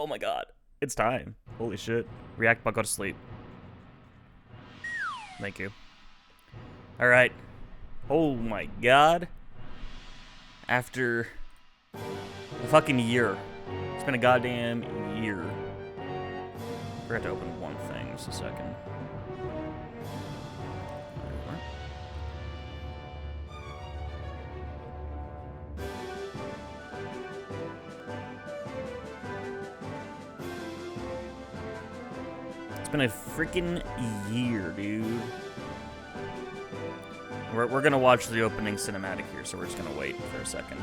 Oh my god. It's time. Holy shit. React, but go to sleep. Thank you. Alright. Oh my god. After a fucking year. It's been a goddamn year. I forgot to open one thing. Just a second. It's been a freaking year, dude. We're gonna watch the opening cinematic here, so we're just gonna wait for a second.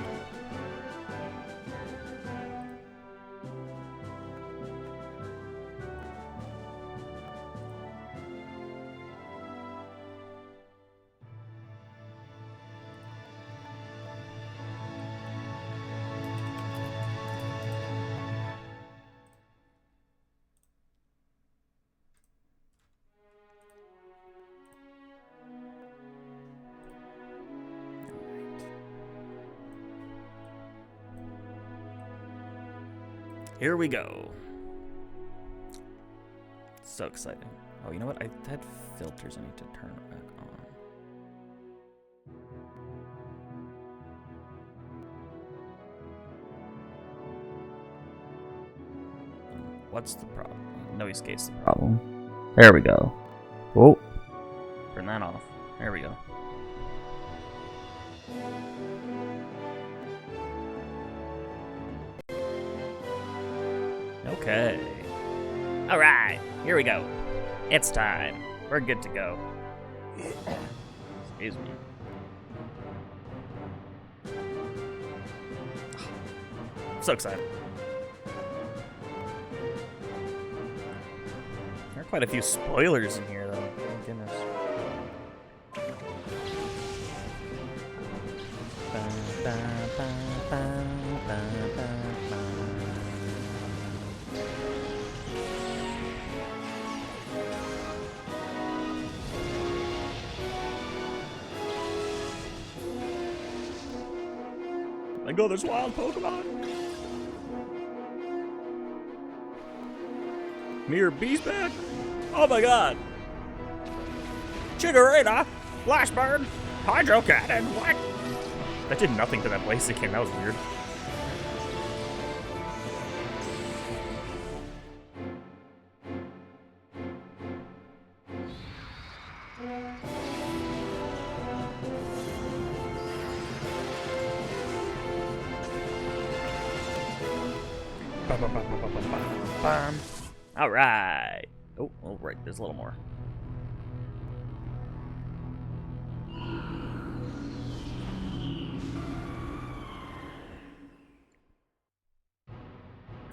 Here we go. So exciting. Oh, you know what? I had filters I need to turn back on. What's the problem? No escape's the problem. There we go. Whoa. Turn that off. There we go. Okay. Alright, here we go. It's time. We're good to go. Excuse me. I'm so excited. There are quite a few spoilers in here, though. Oh, goodness. I go, there's wild Pokemon. Mirror B's back. Oh my god. Chikorita, Flashburn, Hydro Cannon, what? That did nothing to that Blaziken, that was weird. All right. Oh, right. There's a little more.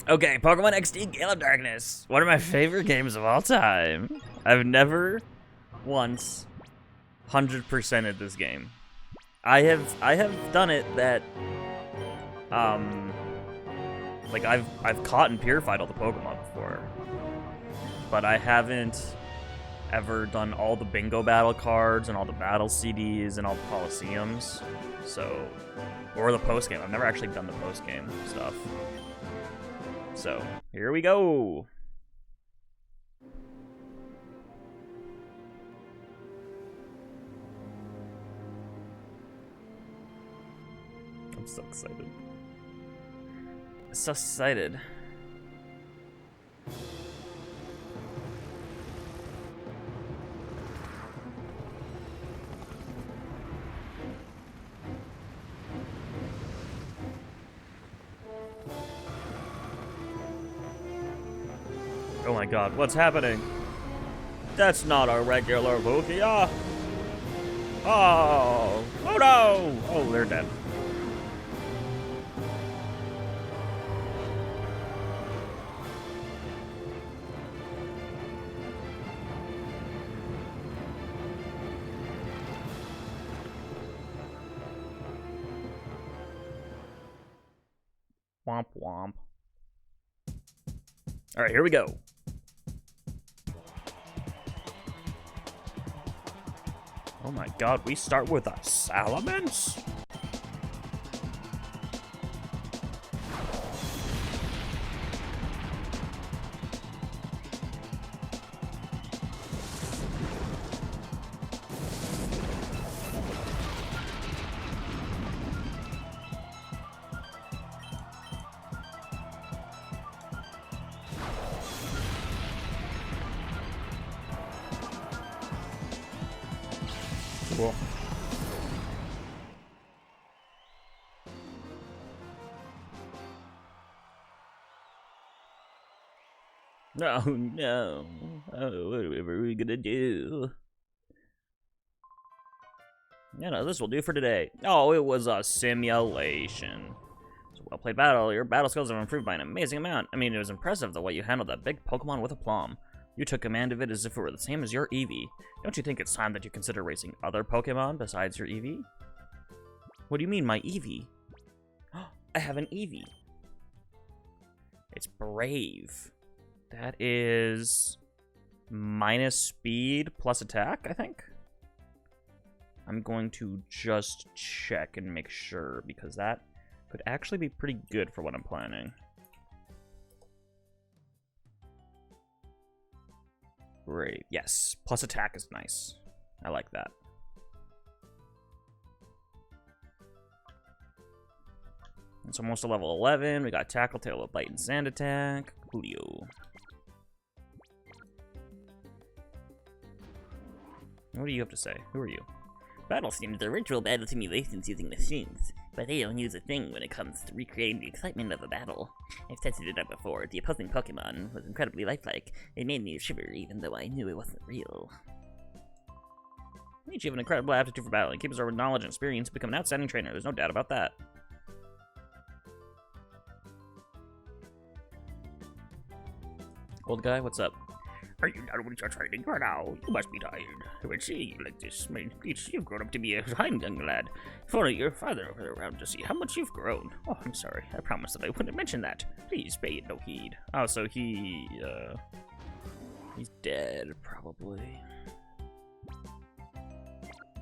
Okay, Pokemon XD Gale of Darkness. One of my favorite games of all time. I've never once 100%ed this game. I have done it that like I've caught and purified all the Pokemon before, but I haven't ever done all the bingo battle cards and all the battle CDs and all the Coliseums. So, or the post game. I've never actually done the post game stuff. So here we go. I'm so excited. So excited. Oh my god, what's happening? That's not a regular Vukia. Oh, oh no! Oh, they're dead. Womp womp. All right, here we go. Oh my god, we start with a Salamence? Cool. Oh no. Oh, what are we gonna do? Yeah, no, this will do for today. Oh, it was a simulation. It's a well-played battle. Your battle skills have improved by an amazing amount. I mean, it was impressive the way you handled that big Pokemon with aplomb. You took command of it as if it were the same as your Eevee. Don't you think it's time that you consider racing other Pokemon besides your Eevee? What do you mean, my Eevee? I have an Eevee. It's Brave. That is minus speed plus attack, I think. I'm going to just check and make sure, because that could actually be pretty good for what I'm planning. Brave. Yes, plus attack is nice. I like that. It's almost a level 11. We got Tackle, Tail, Bite, and Sand Attack. Coolio. What do you have to say? Who are you? Battle sims are virtual battle simulations using machines, but they don't use a thing when it comes to recreating the excitement of a battle. I've tested it out before. The opposing Pokemon was incredibly lifelike. It made me shiver even though I knew it wasn't real. You have an incredible aptitude for battling. Keep absorbing knowledge and experience to become an outstanding trainer. There's no doubt about that. Old guy, what's up? Are you done with your training for now? You must be tired. When seeing you like this, you've grown up to be a fine young lad. If only your father were around to see how much you've grown. Oh, I'm sorry. I promised that I wouldn't mention that. Please pay it no heed. Oh, so he's dead, probably.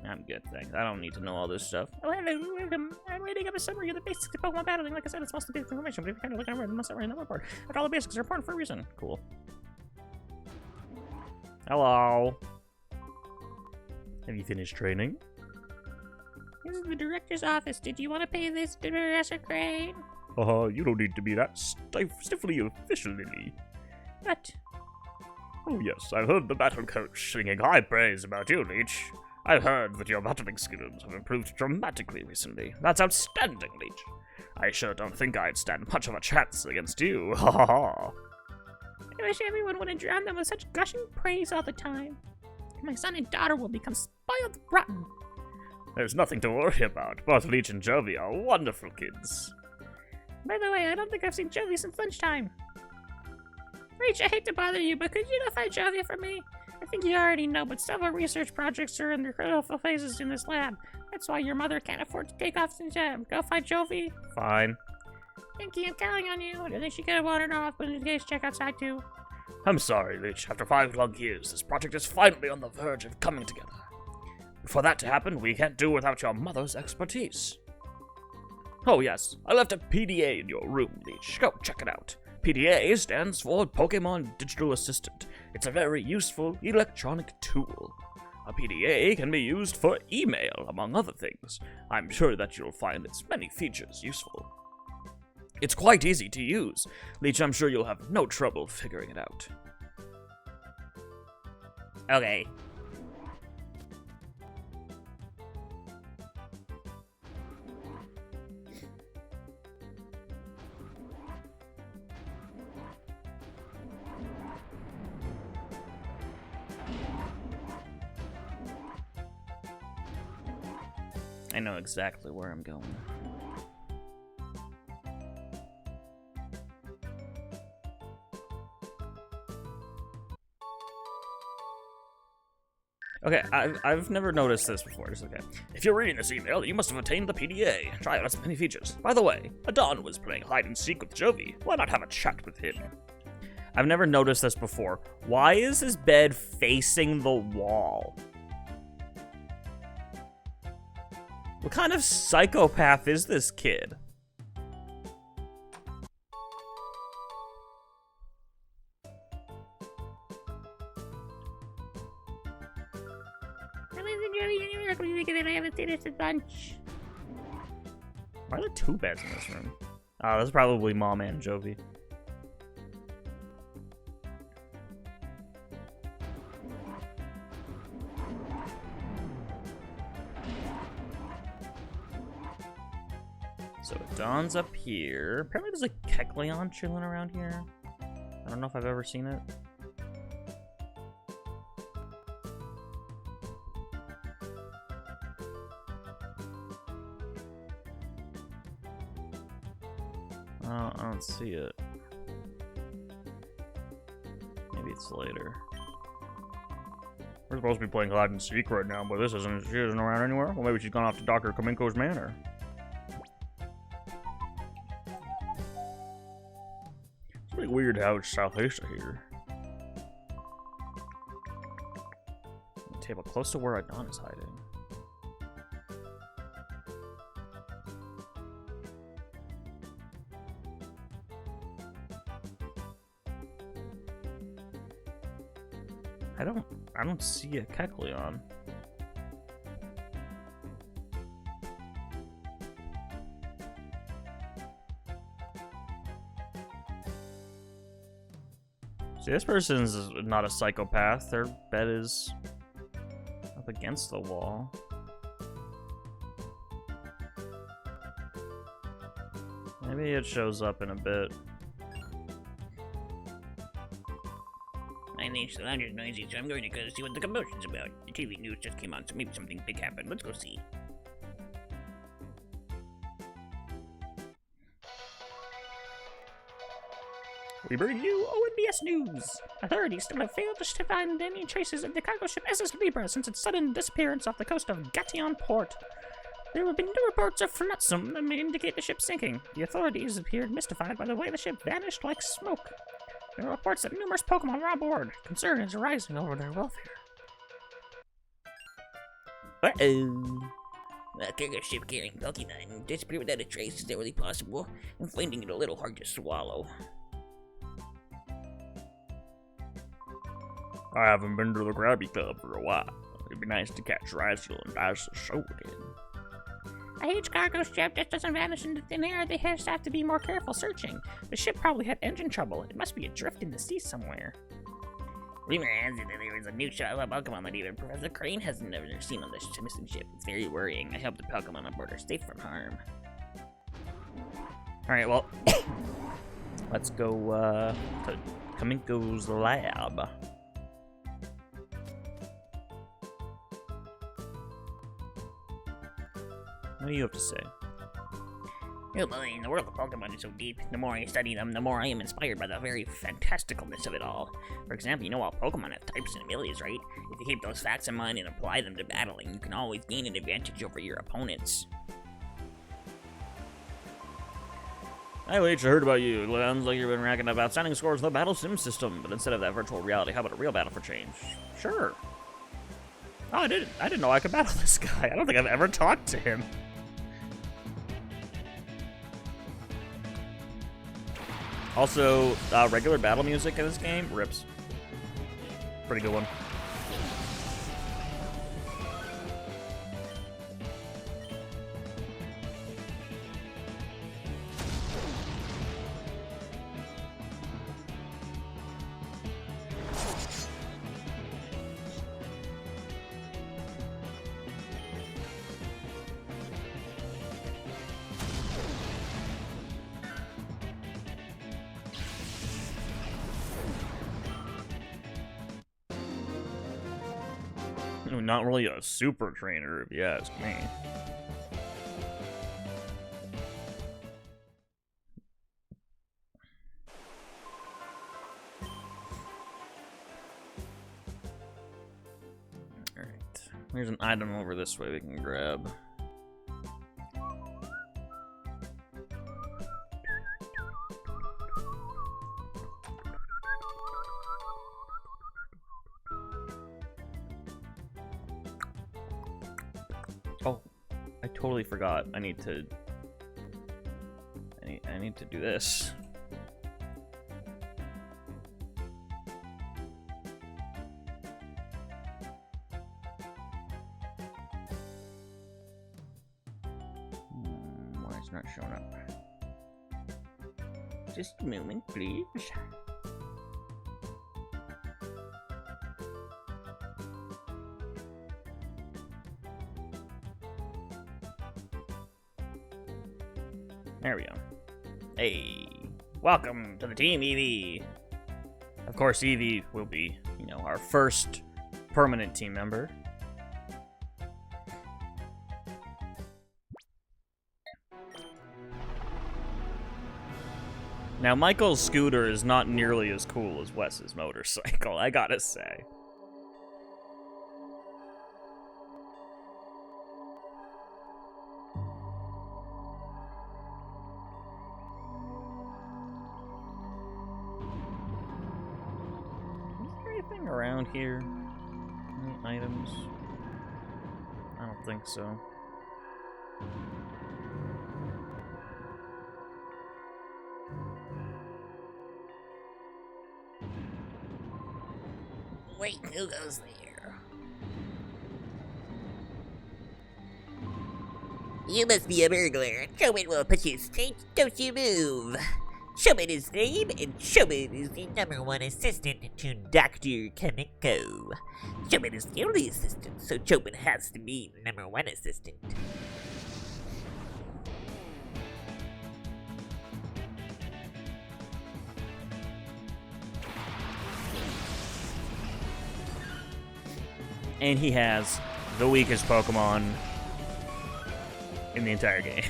I'm good, thanks. I don't need to know all this stuff. Oh, hello, welcome. I'm reading up a summary of the basics of Pokemon battling. Like I said, it's mostly basic information, but if you kind of look at it, summary in that one part. After all, the basics are important for a reason. Cool. Hello. Have you finished training? This is the director's office. Did you want to pay this to Professor Crane? You don't need to be that stiffly official, Lily. What? Oh yes, I've heard the battle coach singing high praise about you, Leech. I've heard that your battling skills have improved dramatically recently. That's outstanding, Leech. I sure don't think I'd stand much of a chance against you. Ha ha ha. I wish everyone wouldn't drown them with such gushing praise all the time. My son and daughter will become spoiled rotten. There's nothing to worry about. Both Leech and Jovi are wonderful kids. By the way, I don't think I've seen Jovi since lunchtime. Leech, I hate to bother you, but could you go find Jovi for me? I think you already know, but several research projects are in their critical phases in this lab. That's why your mother can't afford to take off since go find Jovi. Fine. Thank you, I'm counting on you. I think she could have wandered off, but in case, check outside too. I'm sorry, Leech. After 5 long years, this project is finally on the verge of coming together. For that to happen, we can't do without your mother's expertise. Oh yes, I left a PDA in your room, Leech. Go check it out. PDA stands for Pokemon Digital Assistant. It's a very useful electronic tool. A PDA can be used for email, among other things. I'm sure that you'll find its many features useful. It's quite easy to use. Leech, I'm sure you'll have no trouble figuring it out. Okay. I know exactly where I'm going. Okay, I've never noticed this before. It's okay. If you're reading this email, you must have obtained the PDA. Try out its many features. By the way, Adon was playing hide and seek with Jovi. Why not have a chat with him? I've never noticed this before. Why is his bed facing the wall? What kind of psychopath is this kid? I haven't seen it since lunch. Why are there 2 beds in this room? Oh, that's probably Mom and Jovi. So Dawn's up here. Apparently there's a Kecleon chilling around here. I don't know if I've ever seen it. I don't see it. Maybe it's later. We're supposed to be playing hide and seek right now, but she isn't around anywhere. Well, maybe she's gone off to Dr. Kaminko's manor. It's pretty weird how it's southeast of here. Table close to where Dawn is hiding. I don't see a Kecleon. See, this person's not a psychopath. Their bed is up against the wall. Maybe it shows up in a bit. My name's the lounge is noisy, so I'm going to go see what the commotion's about. The TV news just came on, so maybe something big happened. Let's go see. We bring you ONBS News. Authorities still have failed to find any traces of the cargo ship SS Libra since its sudden disappearance off the coast of Gation Port. There have been no reports of flotsam that may indicate the ship sinking. The authorities appeared mystified by the way the ship vanished like smoke. There are reports that numerous Pokemon were on board. Concern is rising over their welfare. Uh-oh. A cargo ship carrying Pokemon disappeared without a trace. Is that really possible? I'm finding it a little hard to swallow. I haven't been to the Krabby Club for a while. It'd be nice to catch Rysel and dice the show again. A huge cargo ship just doesn't vanish into thin air. They just have to be more careful searching. The ship probably had engine trouble. It must be adrift in the sea somewhere. Rumor has it that there was a new shot of Pokemon that even Professor Crane has never seen on this missing ship. It's very worrying. I hope the Pokemon on board are safe from harm. Alright, well, let's go to Kaminko's lab. What do you have to say? Oh boy, the world of Pokemon is so deep. The more I study them, the more I am inspired by the very fantasticalness of it all. For example, you know all Pokemon have types and abilities, right? If you keep those facts in mind and apply them to battling, you can always gain an advantage over your opponents. Hi Leech, I heard about you. It sounds like you've been racking up outstanding scores in the Battle Sim system, but instead of that virtual reality, how about a real battle for change? Sure. Oh, I didn't know I could battle this guy. I don't think I've ever talked to him. Also, regular battle music in this game rips. Pretty good one. Not really a super trainer, if you ask me. Alright. There's an item over this way we can grab. Totally forgot. I need to do this. Why is it not showing up? Just a moment, please. There we go. Hey, welcome to the team, Eevee. Of course, Eevee will be, our first permanent team member. Now, Michael's scooter is not nearly as cool as Wes's motorcycle, I gotta say. Is there anything around here? Any items? I don't think so. Wait, who goes there? You must be a burglar. Showman will put you straight. Don't you move. Showman is his name, and Showman is the #1 assistant to Dr. Kamiko. Showman is the only assistant, so Showman has to be the #1 assistant. And he has the weakest Pokemon in the entire game.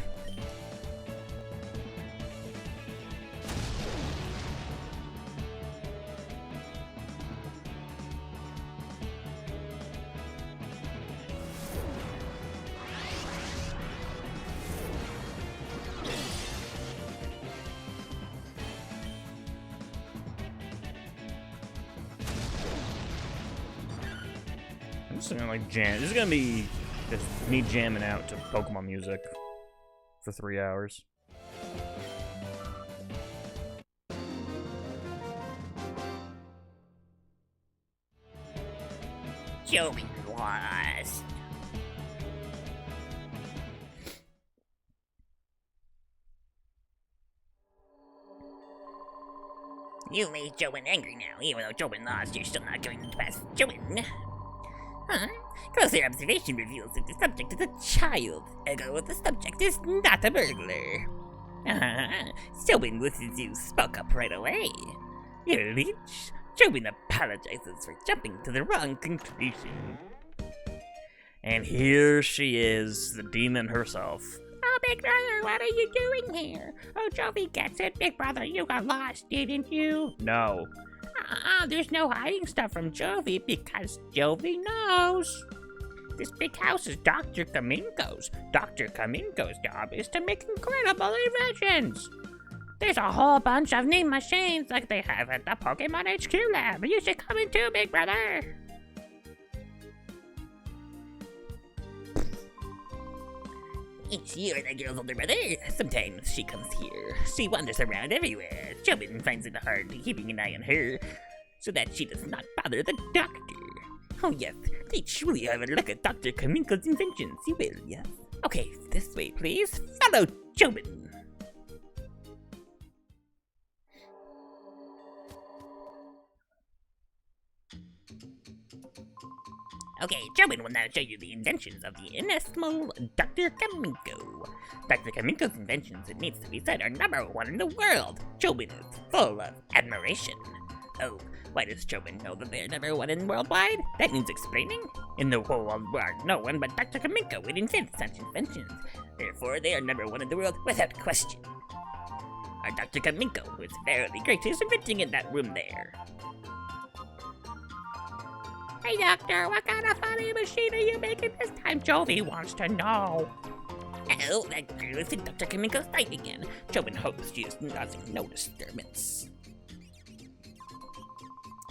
I'm just gonna jam. This is gonna be just me jamming out to Pokemon music for 3 hours. Showman lost. You made Showman angry now. Even though Showman lost, you're still not going to pass Showman. Huh? Closer observation reveals that the subject is a child. Ergo, the subject is not a burglar. Showman listens you spoke up right away. You leech. Showman apologizes for jumping to the wrong conclusion. And here she is, the demon herself. Oh, Big Brother, what are you doing here? Oh, Jovi gets it. Big Brother, you got lost, didn't you? No. There's no hiding stuff from Jovi because Jovi knows. This big house is Dr. Kaminko's. Dr. Kaminko's job is to make incredible inventions. There's a whole bunch of neat machines like they have at the Pokemon HQ lab. You should come in too, Big Brother. It's you and the girl's older brother. Sometimes she comes here. She wanders around everywhere. Showman finds it hard keeping an eye on her so that she does not bother the doctor. Oh yes, please surely have a look at Dr. Kaminko's inventions. You will, yes. Okay, this way please. Follow Showman. Okay, Showman will now show you the inventions of the inestimable Dr. Kaminko. Dr. Kaminko's inventions, it needs to be said, are #1 in the world. Showman is full of admiration. Oh, why does Showman know that they are #1 worldwide? That needs explaining. In the whole world, no one but Dr. Kaminko would invent such inventions. Therefore, they are #1 in the world without question. Our Dr. Kaminko, who is fairly great, is inventing in that room there. Hey, Doctor, what kind of funny machine are you making this time? Jovi wants to know. Oh, that girl is in Dr. Kaminko's sight again. Showman hopes she is causing no disturbance.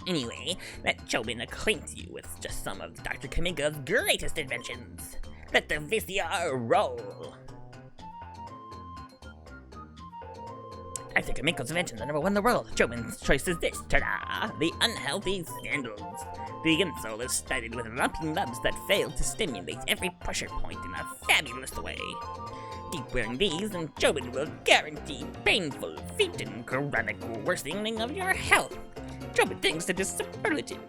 Anyway, let Showman acquaint you with just some of Dr. Kaminko's greatest inventions. Let the VCR roll. Dr. Kaminko's inventions are #1 in the world. Showman's choice is this. Ta-da! The unhealthy sandals. The insole is studded with lumpy nubs that fail to stimulate every pressure point in a fabulous way. Keep wearing these and Showman will guarantee painful feet and chronic worsening of your health. Showman thinks it is superlative.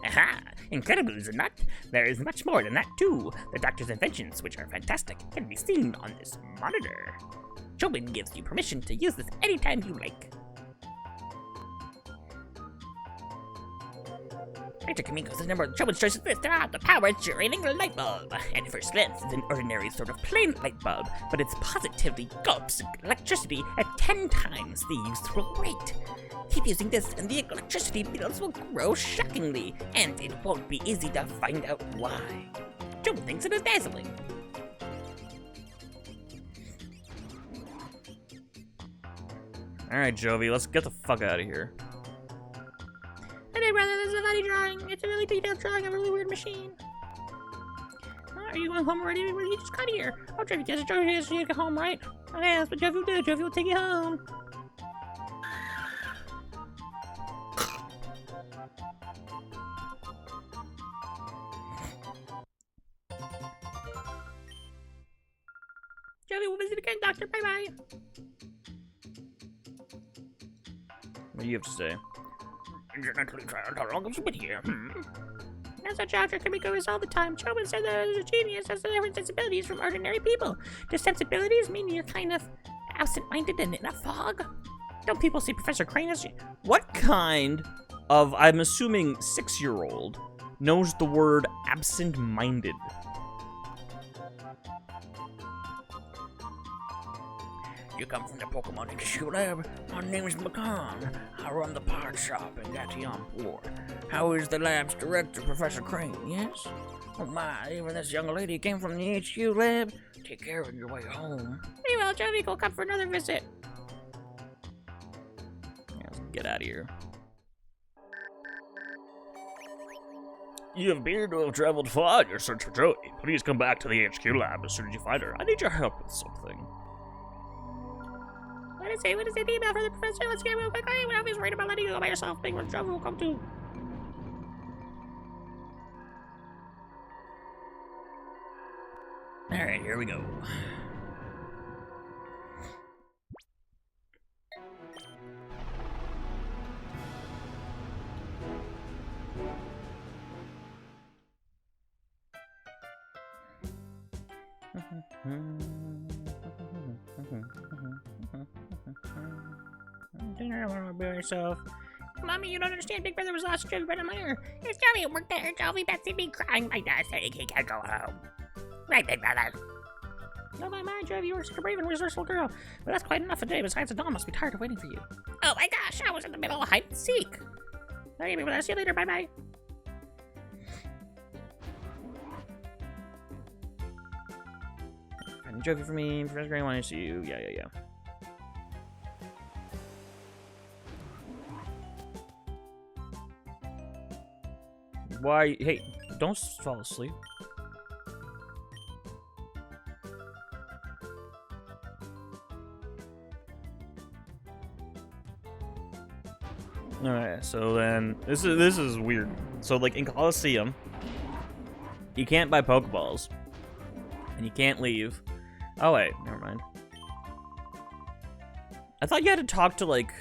Aha! Incredible, is it not? There is much more than that, too. The doctor's inventions, which are fantastic, can be seen on this monitor. Chobin gives you permission to use this anytime you like. Dr. Kamiko's the number of Chobin's choices list are the power-generating light bulb. At first glance, it's an ordinary sort of plain light bulb, but it's positively gulps electricity at 10 times the useful rate. Keep using this and the electricity bills will grow shockingly, and it won't be easy to find out why. Chobin thinks it is dazzling. Alright, Jovi, let's get the fuck out of here. Hey, brother, this is a funny drawing. It's a really detailed drawing of a really weird machine. Are you going home already? Well, you just got here. Oh, Jovi, yes, Jovi, yes, you get home, right? Okay, that's what Jovi will do. Jovi will take you home. Jovi, we'll visit again, Doctor. Bye-bye. What do you have to say? Incidentally, child, how long have you been here? That's what Dr. Kamiko is all the time. Chobin said that as a genius has different sensibilities from ordinary people. Do sensibilities mean you're kind of absent-minded and in a fog? Don't people see Professor Crane as... What kind of, I'm assuming, 6-year-old knows the word absent-minded? You come from the Pokemon Institute Lab. My name is McCon. I run the part shop in Gatianport. How is the lab's director, Professor Crane, yes? Oh my, even this young lady came from the HQ lab. Take care of your way home. Hey, well, Jovi will come for another visit. Yeah, let's get out of here. You appear to have traveled far in your search for Joey. Please come back to the HQ lab as soon as you find her. I need your help with something. What is it? Email for the professor? Let's get real quick. I was worried about letting you go by yourself. Big one, Jovi will come too. Alright, here we go. By yourself. Mommy, you don't understand. Big brother was lost. Jovi right on my ear. It's Jovi at work there. Jovi, Betsy, me crying. My dad said he can't go home. Right, big brother. No, my mind, Jovi, you were such a brave and resourceful girl. But that's quite enough for today. Besides, the dawn must be tired of waiting for you. Oh my gosh, I was in the middle of hide and seek. Okay, big brother, see you later. Bye bye. Find Jovi for me. Professor Gray wants to see you. Yeah. Why? Hey, don't fall asleep. Alright, so then this is weird. So like in Coliseum, you can't buy Pokeballs. And you can't leave. Oh wait, never mind. I thought you had to talk to like...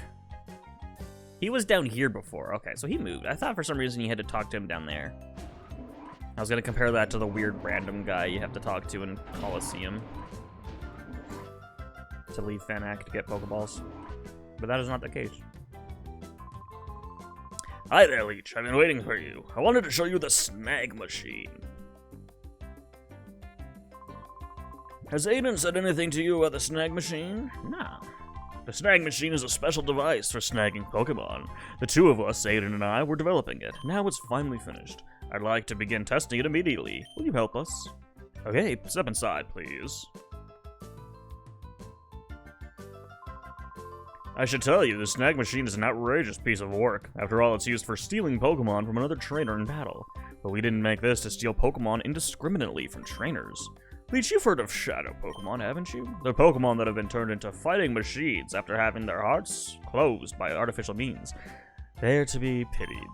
He was down here before. Okay, so he moved. I thought for some reason you had to talk to him down there. I was gonna compare that to the weird random guy you have to talk to in Coliseum to leave Fanac to get Pokeballs. But that is not the case. Hi there, Leech. I've been waiting for you. I wanted to show you the snag machine. Has Aiden said anything to you about the snag machine? No. The snag machine is a special device for snagging Pokemon. The two of us, Aiden and I, were developing it. Now it's finally finished. I'd like to begin testing it immediately. Will you help us? Okay, step inside, please. I should tell you, the snag machine is an outrageous piece of work. After all, it's used for stealing Pokemon from another trainer in battle. But we didn't make this to steal Pokemon indiscriminately from trainers. Leech, you've heard of Shadow Pokemon, haven't you? They're Pokemon that have been turned into fighting machines after having their hearts closed by artificial means. They're to be pitied.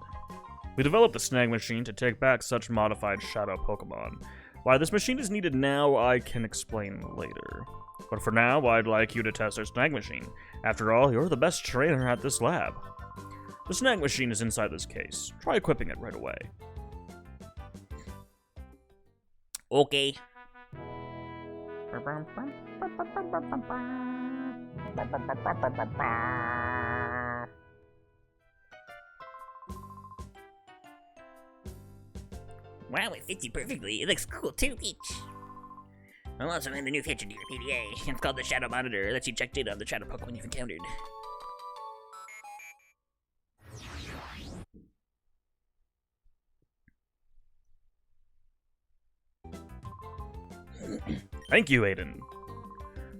We developed the snag machine to take back such modified Shadow Pokemon. Why this machine is needed now, I can explain later. But for now, I'd like you to test our snag machine. After all, you're the best trainer at this lab. The snag machine is inside this case. Try equipping it right away. Okay. Wow, it fits you perfectly. It looks cool too, Peach. I'll also add a new feature to your PDA. It's called the Shadow Monitor. It lets you check data on the shadow Pokemon you've encountered. Thank you, Aiden.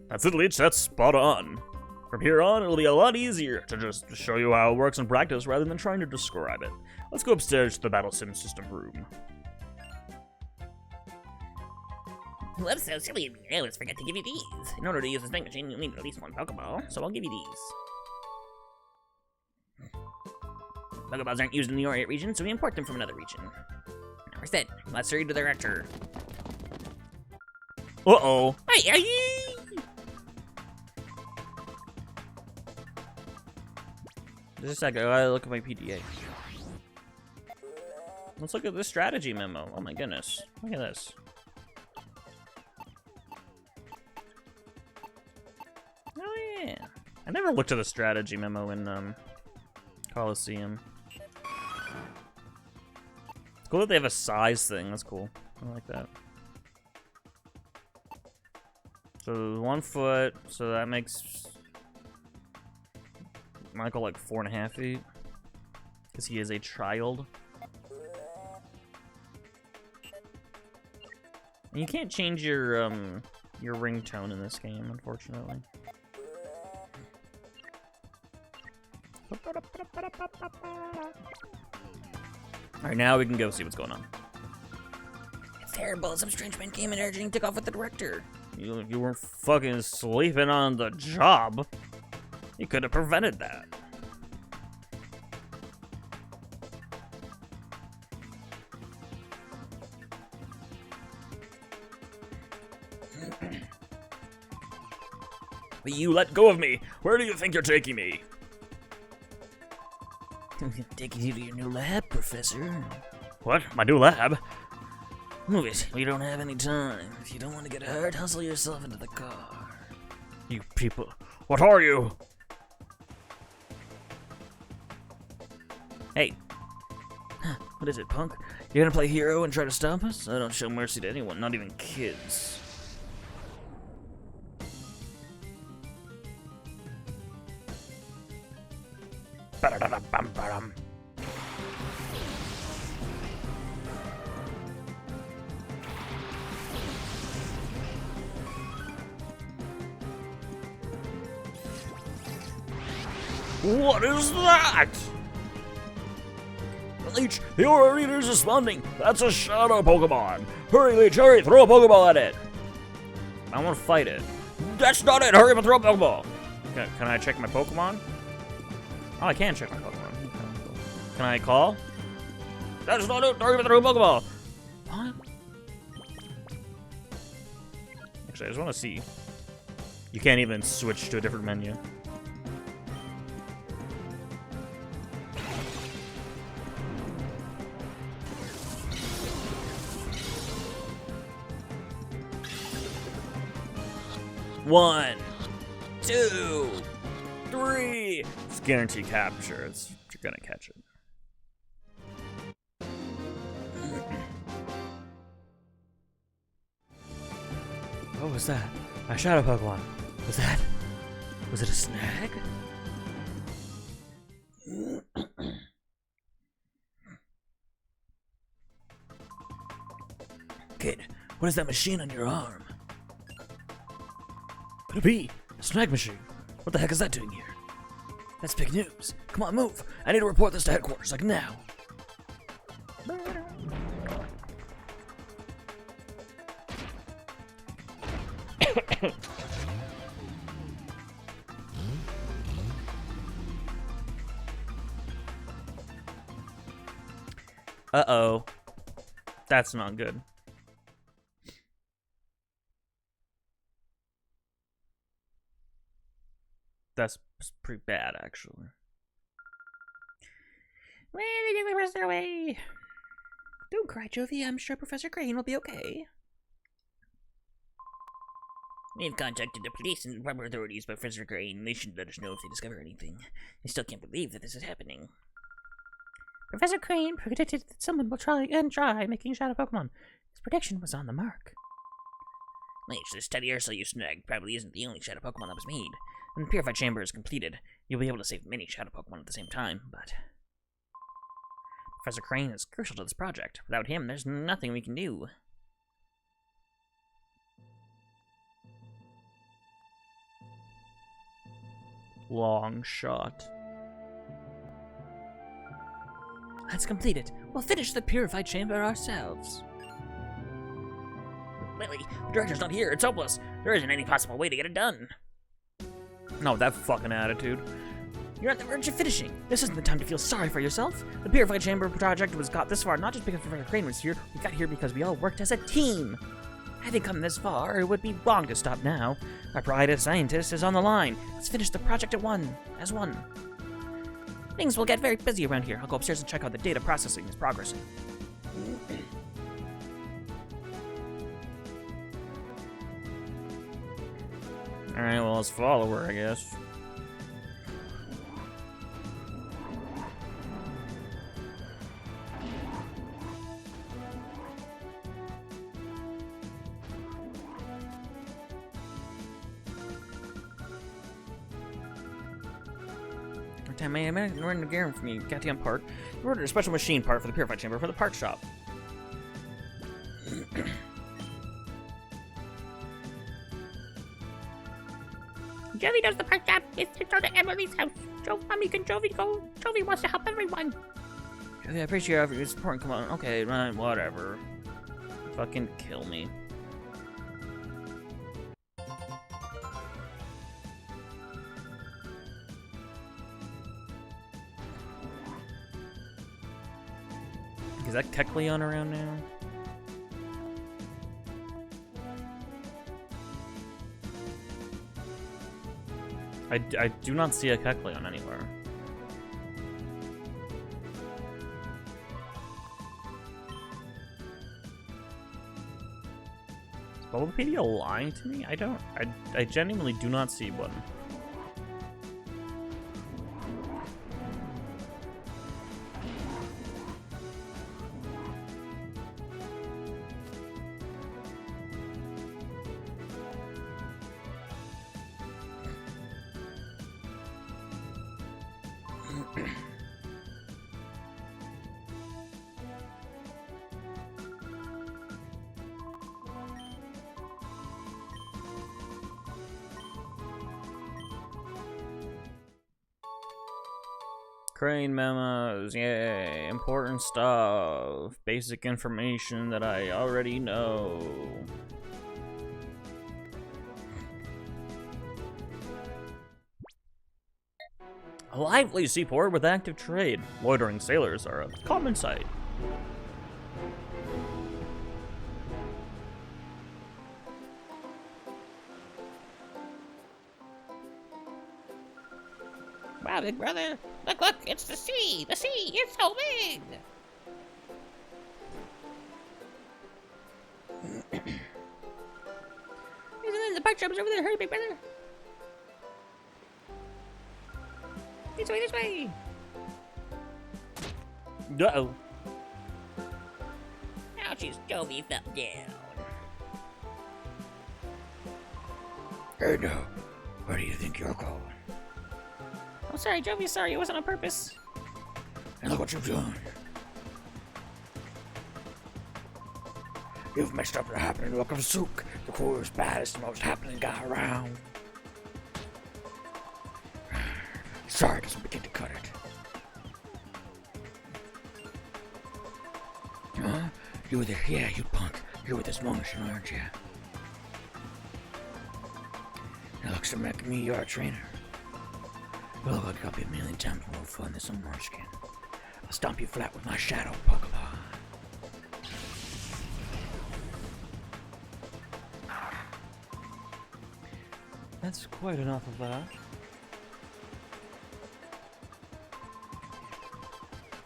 That's it, Leech. That's spot on. From here on, it'll be a lot easier to just show you how it works in practice rather than trying to describe it. Let's go upstairs to the Battle Sim System room. Well, that's so silly of me. I always forget to give you these. In order to use this bank machine, you'll need at least one Pokeball, so I'll give you these. Pokeballs aren't used in the Orient region, so we import them from another region. Now we're set. Let's hurry to the rector. Uh-oh. Hey, are you? Just a second, I gotta look at my PDA. Let's look at this strategy memo. Oh my goodness. Look at this. Oh yeah. I never looked at the strategy memo in Coliseum. It's cool that they have a size thing. That's cool. I like that. So 1 foot, so that makes Michael like 4.5 feet, because he is a child. And you can't change your ringtone in this game, unfortunately. All right, now we can go see what's going on. It's terrible. Some strange man came in urgent and took off with the director. You weren't fucking sleeping on the job. You could have prevented that. You let go of me. Where do you think you're taking me? Taking you to your new lab, Professor. What? My new lab? Move it. We don't have any time. If you don't want to get hurt, hustle yourself into the car. You people. What are you? Hey. What is it, punk? You're gonna play hero and try to stop us? I don't show mercy to anyone, not even kids. Ba-da-da-da-bum-ba-dum. What is that? Leech, the Aura Reader is responding. That's a shadow Pokemon. Hurry, Leech, hurry, throw a Pokeball at it. I want to fight it. That's not it. Hurry up and throw a Pokeball. Can I check my Pokemon? Oh, I can check my Pokemon. Can I call? That's not it. Hurry up and throw a Pokeball. What? Actually, I just want to see. You can't even switch to a different menu. One, 2, 3. It's guaranteed capture. You're gonna catch it. What was that? A shadow Pokemon. Was it a snag? Kid, what is that machine on your arm? Could it be a snag machine? What the heck is that doing here? That's big news. Come on, move. I need to report this to headquarters, like now. Uh-oh. That's not good. That's pretty bad, actually. Well, they deliver us their way. Don't cry, Jovi. I'm sure Professor Crane will be okay. We've contacted the police and proper authorities, but Professor Crane, they should let us know if they discover anything. I still can't believe that this is happening. Professor Crane predicted that someone will try making shadow Pokemon. His prediction was on the mark. Wait, this teddy Ursa you snagged probably isn't the only shadow Pokemon that was made. When the Purified Chamber is completed, you'll be able to save many shadow Pokemon at the same time, but... Professor Crane is crucial to this project. Without him, there's nothing we can do. Long shot. Let's complete it. We'll finish the Purified Chamber ourselves. Lily, the director's not here. It's hopeless. There isn't any possible way to get it done. No, that fucking attitude. You're at the verge of finishing. This isn't the time to feel sorry for yourself. The Purified Chamber project was got this far not just because Professor Crane was here. We got here because we all worked as a team. Having come this far, it would be wrong to stop now. Our pride as scientists is on the line. Let's finish the project as one. Things will get very busy around here. I'll go upstairs and check how the data processing is progressing. Alright, well, let's follow her, I guess. Damn, man, I'm running again from you. Goddamn part. You ordered a special machine part for the Purified Chamber for the park shop. Jovi does the park job. It's to go to Emily's house. Mommy, can Jovi go? Jovi wants to help everyone. Jovi, I appreciate your support. Come on. Okay, right, whatever. Fucking kill me. Is that Kecleon around now? I do not see a Kecleon anywhere. Is Bulbapedia lying to me? I genuinely do not see one. Crane memos, yay, important stuff, basic information that I already know. A lively seaport with active trade. Loitering sailors are a common sight. Wow, big brother. Look, it's the sea. The sea, it's so big. The park shop is over there. Hurry, big brother. This way, this way. Uh-oh. Ouchies, Jovi fell down. Hey now, where do you think you're going? Oh, sorry, Jovi, sorry. It wasn't on purpose. And look what you've done. You've messed up the happening look of Zook, the coolest, baddest, most happening guy around. Sorry, it doesn't begin to cut it. Huh? You were there? Yeah, you punk. You were this motion, aren't you? It looks to make me your trainer. Well, I'll copy a million times more fun than some Morskin. I'll stomp you flat with my shadow Pokemon. That's quite enough of that.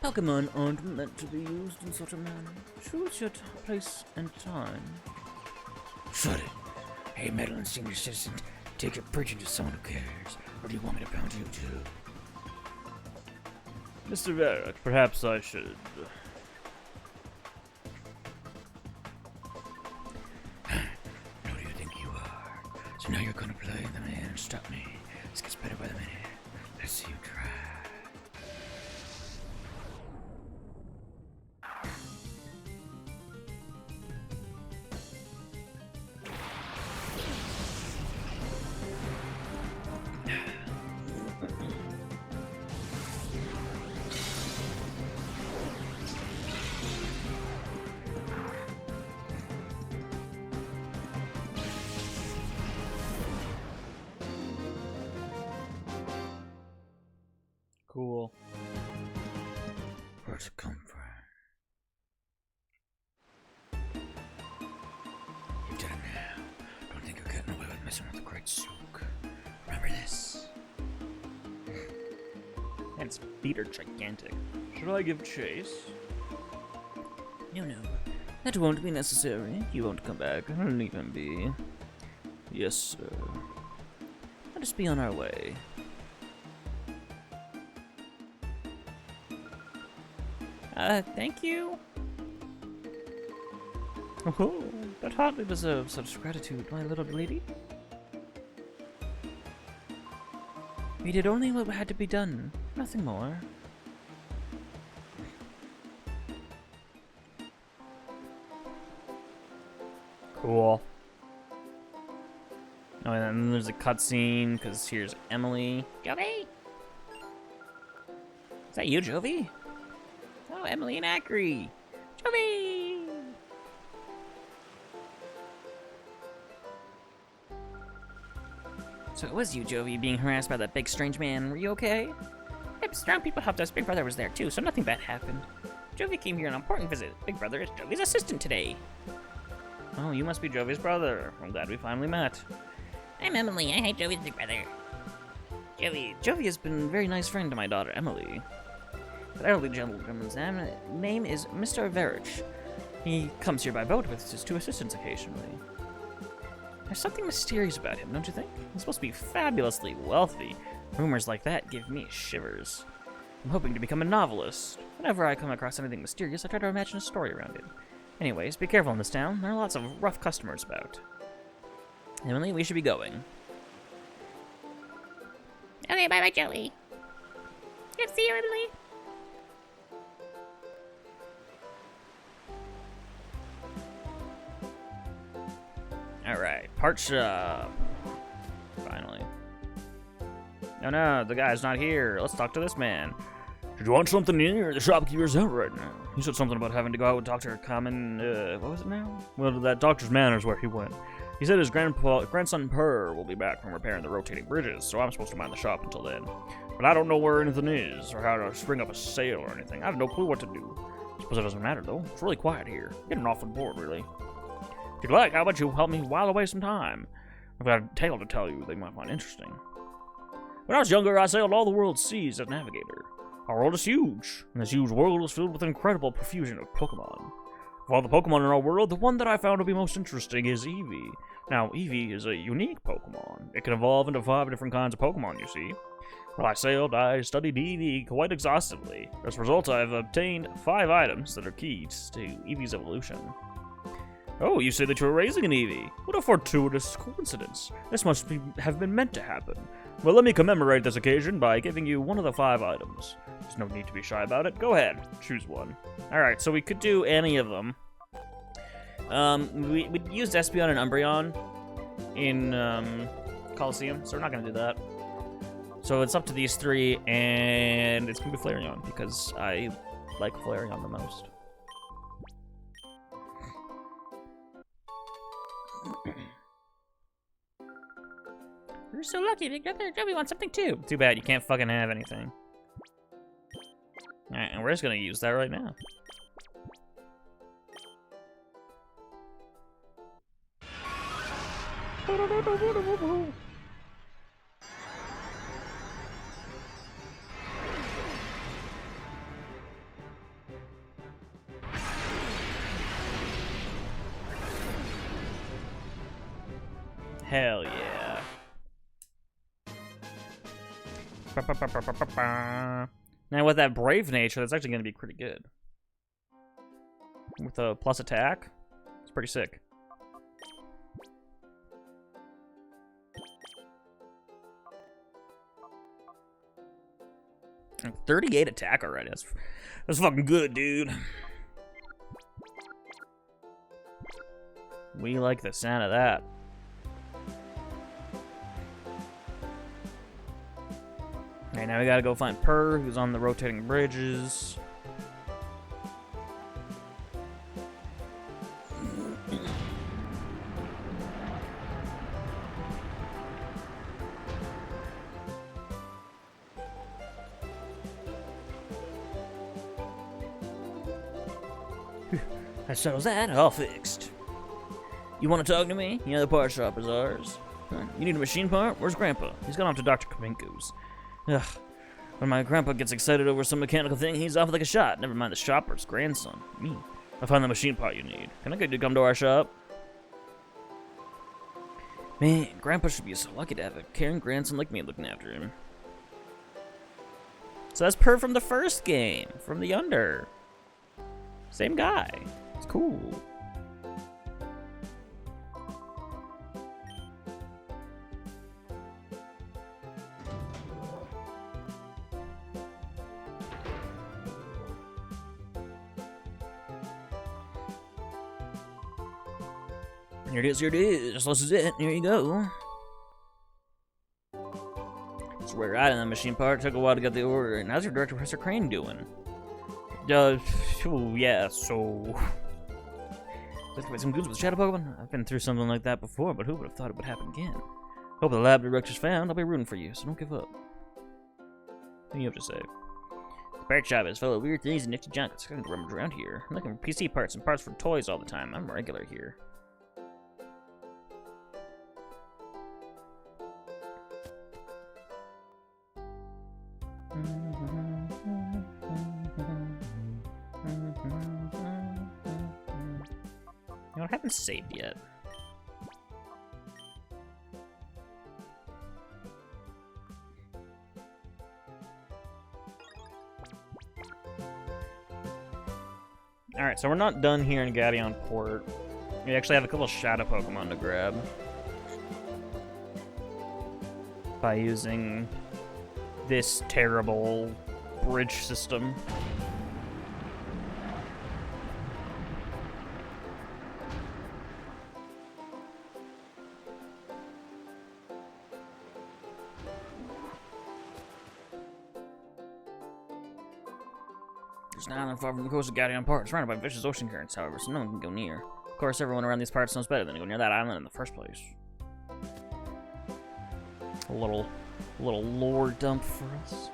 Pokemon aren't meant to be used in such a manner. Choose your place and time. Shut it. Hey, meddling senior citizen, take your preaching to someone who cares. Or do you want me to pound you too? Mr. Varric, perhaps I should... Who do you think you are? So now you're gonna play the man and stop me. This gets better by the minute. Let's see you try. Cool. Where's it come from? You did it now. Don't think you're getting away with messing with the great Sook. Remember this. And its feet are gigantic. Should I give chase? No, that won't be necessary. You won't come back. I'll even be. Yes, sir. Let us be on our way. Thank you. Oh, that hardly deserves such gratitude, my little lady. We did only what had to be done, nothing more. Cool. Oh, and then there's a cutscene, because here's Emily. Jovi? Is that you, Jovi? Oh, Emily and Acri. Jovi! So it was you, Jovi, being harassed by that big strange man. Were you okay? Yep, strong people helped us. Big Brother was there too, so nothing bad happened. Jovi came here on an important visit. Big Brother is Jovi's assistant today. Oh, you must be Jovi's brother. I'm glad we finally met. I'm Emily. I hate Jovi's big brother. Jovi has been a very nice friend to my daughter, Emily. That elderly gentleman's name is Mr. Varric. He comes here by boat with his two assistants occasionally. There's something mysterious about him, don't you think? He's supposed to be fabulously wealthy. Rumors like that give me shivers. I'm hoping to become a novelist. Whenever I come across anything mysterious, I try to imagine a story around it. Anyways, be careful in this town. There are lots of rough customers about. Emily, we should be going. Okay, bye-bye, Joey. Yep, see you, Emily. Alright, part shop. Finally. No, the guy's not here. Let's talk to this man. Did you want something in here? The shopkeeper's out right now. He said something about having to go out with Dr. Common, what was it now? Well, that Doctor's Manor's where he went. He said his grandson Purr will be back from repairing the rotating bridges, so I'm supposed to mind the shop until then. But I don't know where anything is, or how to spring up a sale or anything. I have no clue what to do. Suppose it doesn't matter, though. It's really quiet here. Getting awfully bored, really. If you'd like, how about you help me while away some time? I've got a tale to tell you that you might find interesting. When I was younger, I sailed all the world's seas as navigator. Our world is huge, and this huge world is filled with an incredible profusion of Pokémon. Of all the Pokémon in our world, the one that I found to be most interesting is Eevee. Now, Eevee is a unique Pokémon. It can evolve into 5 different kinds of Pokémon, you see. While I sailed, I studied Eevee quite exhaustively. As a result, I've obtained 5 items that are keys to Eevee's evolution. Oh, you say that you're raising an Eevee. What a fortuitous coincidence. This must have been meant to happen. Well, let me commemorate this occasion by giving you one of the 5 items. There's no need to be shy about it. Go ahead, choose one. Alright, so we could do any of them. We used Espeon and Umbreon in Coliseum, so we're not going to do that. So it's up to these 3, and it's going to be Flareon, because I like Flareon the most. You're so lucky, Big Brother. Jovi wants something too. Too bad, you can't fucking have anything. Alright, and we're just gonna use that right now. Hell yeah. Now with that brave nature, that's actually going to be pretty good. With a plus attack, it's pretty sick. And 38 attack already. That's fucking good, dude. We like the sound of that. Okay, now we gotta go find Purr, who's on the rotating bridges. That settles that, all fixed. You want to talk to me? You know the part shop is ours. Huh? You need a machine part? Where's Grandpa? He's gone off to Dr. Kaminko's. Ugh. When my grandpa gets excited over some mechanical thing, he's off like a shot. Never mind the shopper's grandson. Me. I found the machine part you need. Can I get you to come to our shop? Man, Grandpa should be so lucky to have a caring grandson like me looking after him. So that's Purr from the first game, from the Under. Same guy. It's cool. Here it is, here it is. This is it. Here you go. So we're right on that machine part. Took a while to get the order. And how's your director, Professor Crane, doing? Yeah, so... Let's get some goods with Shadow Pokemon. I've been through something like that before, but who would have thought it would happen again? Hope the lab director's found. I'll be rooting for you, so don't give up. What do you have to say? The part shop is full of weird things and nifty junk. It's going to rummage around here. I'm looking for PC parts and parts for toys all the time. I'm regular here. You know, I haven't saved yet. Alright, so we're not done here in Gadeon Port. We actually have a couple Shadow Pokemon to grab. By using this terrible bridge system. There's an island far from the coast of Gadeon Port. It's surrounded by vicious ocean currents, however, so no one can go near. Of course, everyone around these parts knows better than to go near that island in the first place. A little lore dump for us.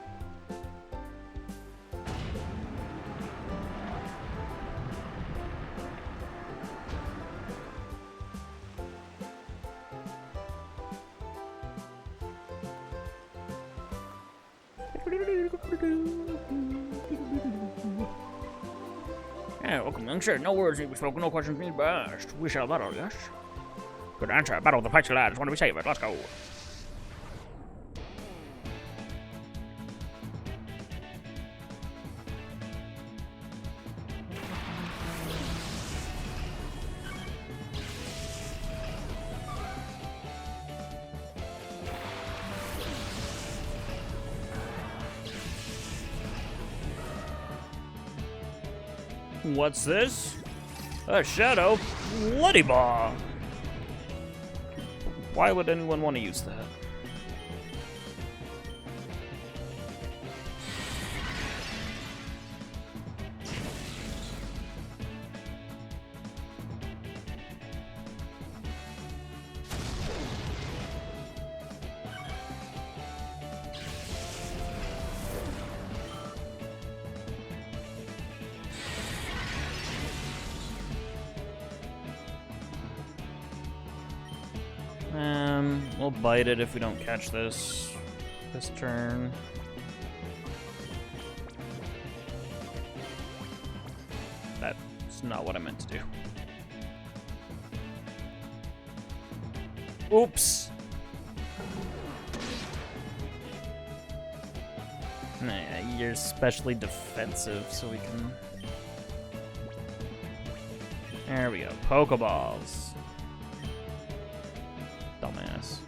Yeah, welcome, young sir. No words need to be spoken, no questions need to be asked. We shall battle, yes? Good answer. Battle the pixie lads. Want to be saved? Let's go. What's this? A Shadow Bloody Ball. Why would anyone want to use that? We'll bite it if we don't catch this turn. That's not what I meant to do. Oops. Nah, you're especially defensive, so we can... There we go. Pokeballs. Dumbass.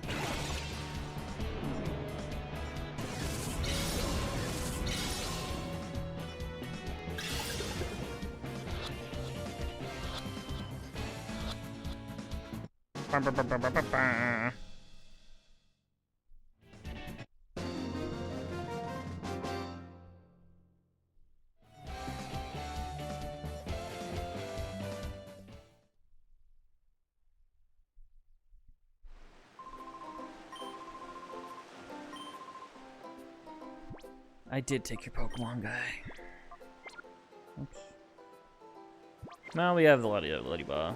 I did take your Pokemon guy. Oops. Now we have the Ladybug.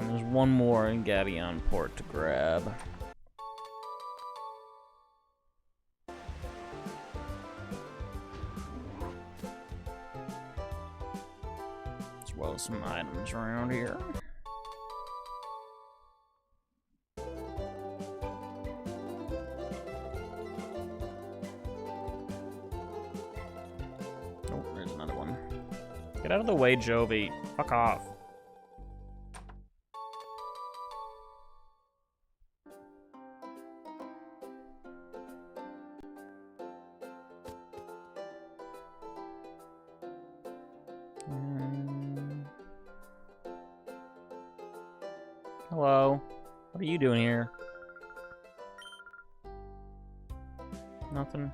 And there's one more in Gabion Port to grab. As well as some items around here. Oh, there's another one. Get out of the way, Jovi. Fuck off. Hello. What are you doing here? Nothing.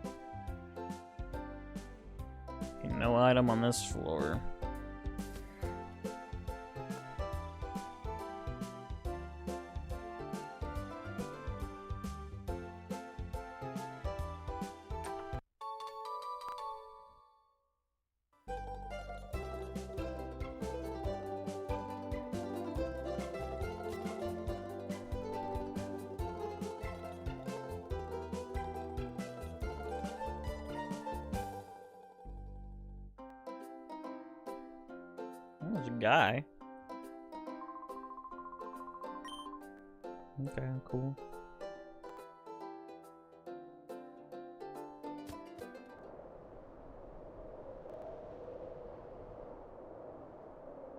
Okay, no item on this floor. There's a guy. Okay, cool.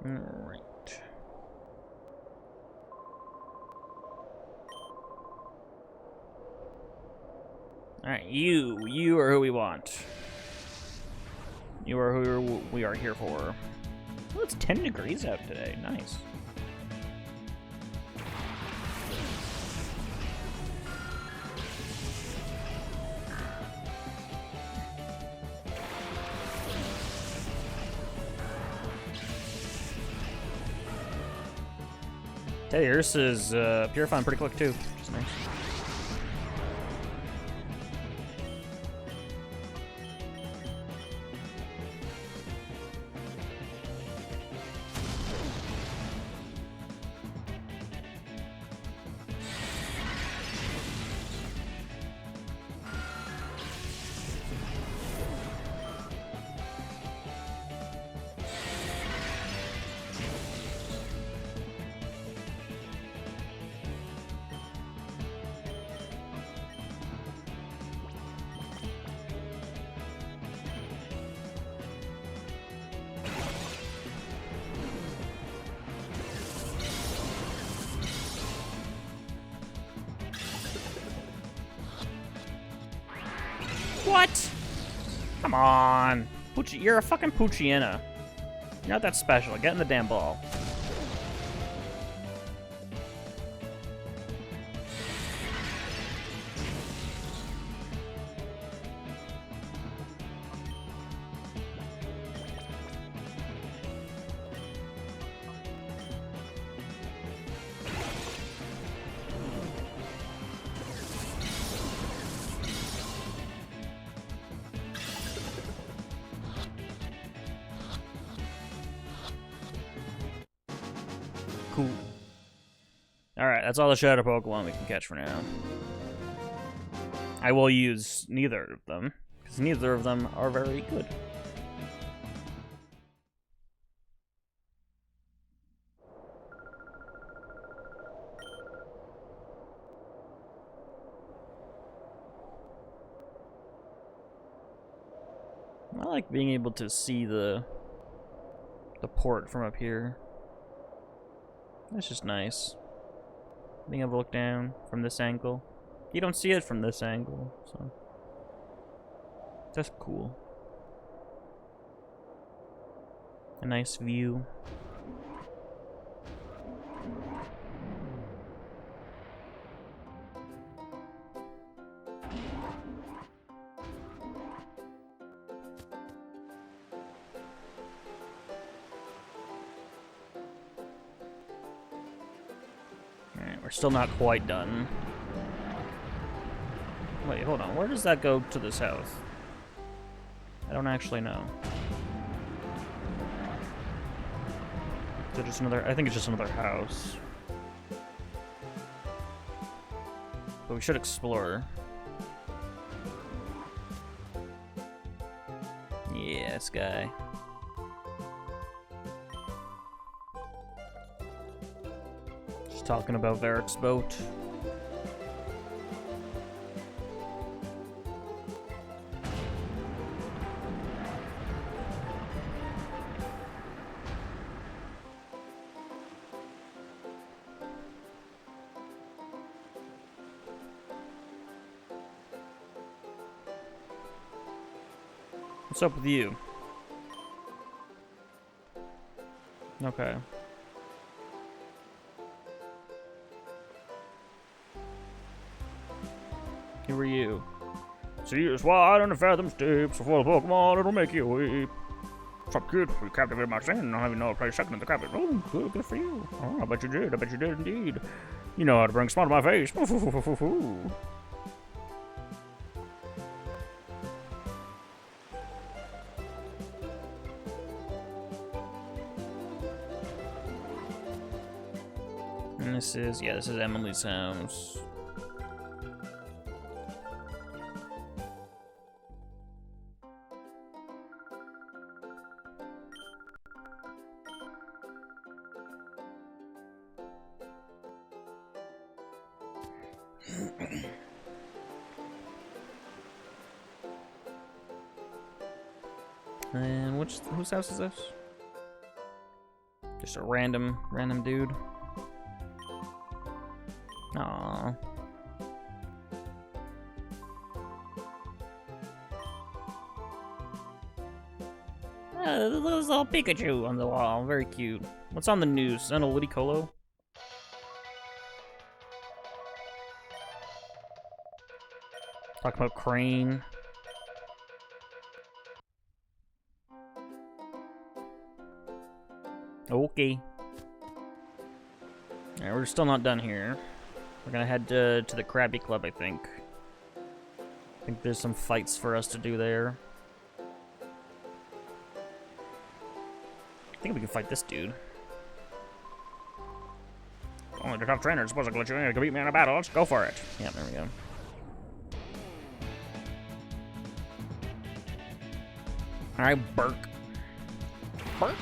Alright. Alright, you are who we want. You are who we are here for. Oh, it's 10 degrees out today. Nice. Hey, yours is purifying pretty quick too, which is nice. What? Come on. You're a fucking Poochyena. You're not that special. Get in the damn ball. Cool. Alright, that's all the shadow Pokemon we can catch for now. I will use neither of them, because neither of them are very good. I like being able to see the port from up here. That's just nice. Being able to look down from this angle. You don't see it from this angle, so that's cool. A nice view. Alright, we're still not quite done. Wait, hold on. Where does that go to the south? I don't actually know. Is it just another? I think it's just another house. But we should explore. Yeah, this guy. Just talking about Varric's boat. What's up with you? Okay. Who are you? Sea is wide and the fathoms deep, so full of Pokemon it'll make you weep. What's up, kid? You captivated my sin. I don't even know how to play second in the cabin. Oh, good for you. Oh, I bet you did. I bet you did indeed. You know how to bring a smile to my face. And this is Emily's house. And whose house is this? Just a random dude. Aww. There's a little Pikachu on the wall. Very cute. What's on the news? Is that a Ludicolo? Talking about Crane. Okay. Alright, we're still not done here. We're gonna head to the Krabby Club, I think. I think there's some fights for us to do there. I think we can fight this dude. Only the tough trainer is supposed to let you in to beat me in a battle. Let's go for it. Yeah, there we go. Alright, Burk. Burk?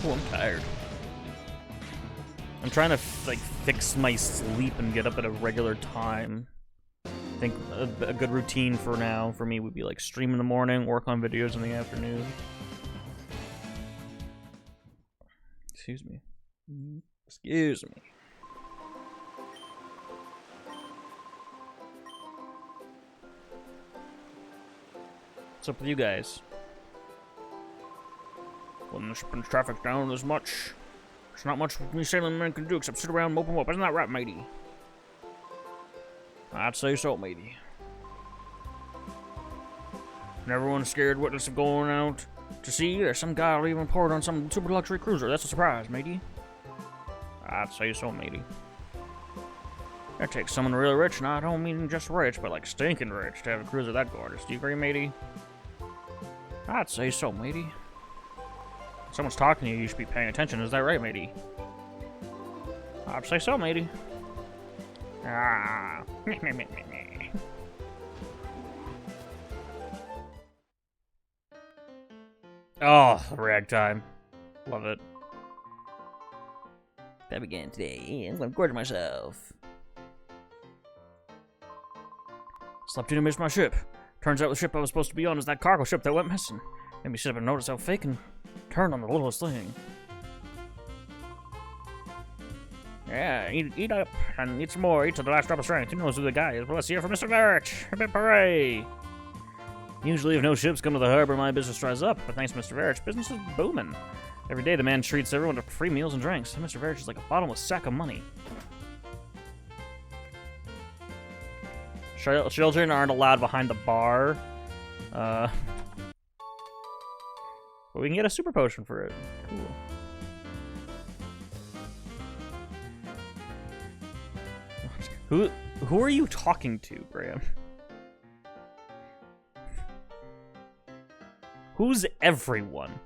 Oh, I'm tired. I'm trying to like fix my sleep and get up at a regular time. I think a good routine for now for me would be like stream in the morning, work on videos in the afternoon. Excuse me. Excuse me. What's up with you guys? When the traffic's down as much, there's not much me sailing men can do except sit around and mope 'em up. Isn't that right, matey? I'd say so, matey. And everyone's scared witness of going out to sea. There's some guy leaving port on some super luxury cruiser. That's a surprise, matey. I'd say so, matey. That takes someone really rich, and I don't mean just rich, but like stinking rich to have a cruiser that gorgeous. Do you agree, matey? I'd say so, matey. If someone's talking to you, you should be paying attention. Is that right, matey? I'd say so, matey. Ah. Oh, ragtime. Love it. That began today. I'm gonna gorge myself. Slept in and missed my ship. Turns out the ship I was supposed to be on is that cargo ship that went missing. Made me sit up and notice how fake and turn on the littlest thing. Yeah, eat up and eat some more. Eat to the last drop of strength. Who knows who the guy is? Well, let's hear from Mr. Verich. Hip hip hooray! Usually if no ships come to the harbor, my business dries up. But thanks to Mr. Verich, business is booming. Every day the man treats everyone to free meals and drinks. And Mr. Verich is like a bottomless sack of money. Children aren't allowed behind the bar. But we can get a super potion for it. Cool. Who are you talking to, Graham? Who's everyone?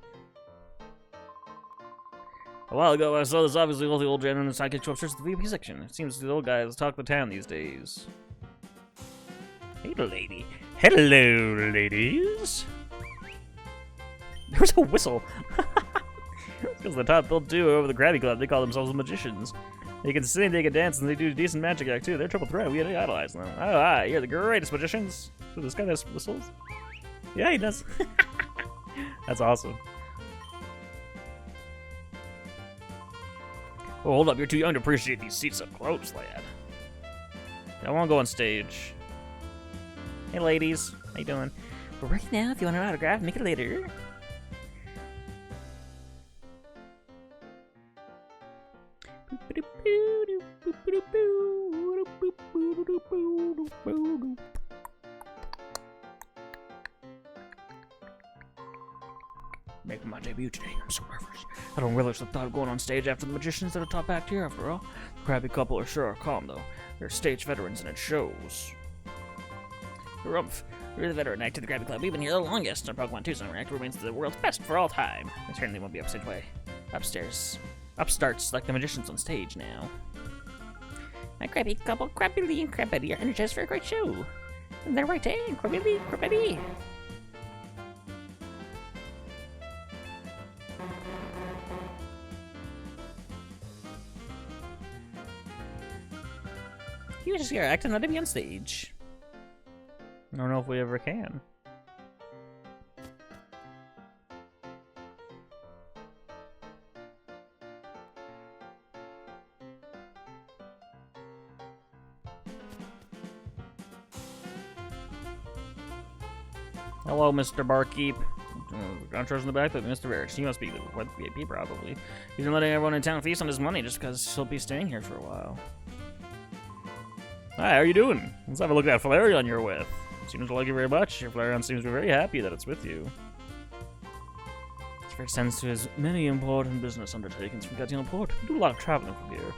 A while ago, I saw this obviously wealthy old gentleman and sidekick go upstairs to the VIP section. It seems the old guys talk the town these days. Hey, lady. Hello, ladies. There was a whistle. Because the top built duo over the Krabby Club, they call themselves the magicians. They can sing, they can dance, and they do a decent magic act too. They're triple threat. We idolize them. Oh, you're the greatest magicians. So this guy has whistles? Yeah, he does. That's awesome. Oh, hold up. You're too young to appreciate these seats up close, lad. I want to go on stage. Hey, ladies. How you doing? We're working now. If you want an autograph, make it later. Making my debut today. I'm so nervous. I don't relish the thought of going on stage after the magicians that are top act here, after all. The Krabby couple are sure calm, though. They're stage veterans, and it shows. Rumph. We're the veteran act of the Krabby Club. We've been here the longest. Our Pokemon 2 Summer Act remains the world's best for all time. I certainly won't be upstage way. Upstarts like the magicians on stage now. My Krabby couple, Krabby Lee and Krabby, are energized for a great show. And they're right, eh? Krabby Lee, Krabby. You just here acting not to be on stage. I don't know if we ever can. Hello, Mr. Barkeep. I'm trusting the back, but Mr. Verich, he must be the VIP probably. He's been letting everyone in town feast on his money just because he'll be staying here for a while. Hi, how are you doing? Let's have a look at that Flareon you're with. Seems to like you very much. Your Flareon seems to be very happy that it's with you. Verich sends to his many important business undertakings from Gatineau Port. We do a lot of traveling from here.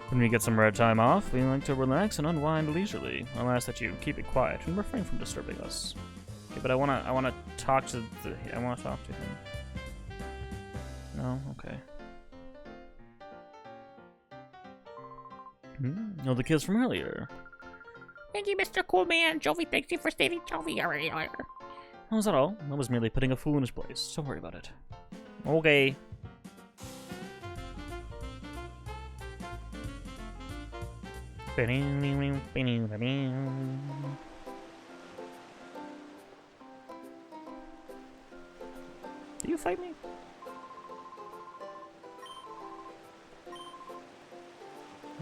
When we get some red time off, we like to relax and unwind leisurely. I'll ask that you keep it quiet and refrain from disturbing us. Okay, but I wanna talk to him. No? Okay. Oh, the kids from earlier. Thank you, Mr. Coolman. Jovi thanks you for saving Jovi earlier. That was that all. I was merely putting a fool in his place. Don't worry about it. Okay. Do you fight me?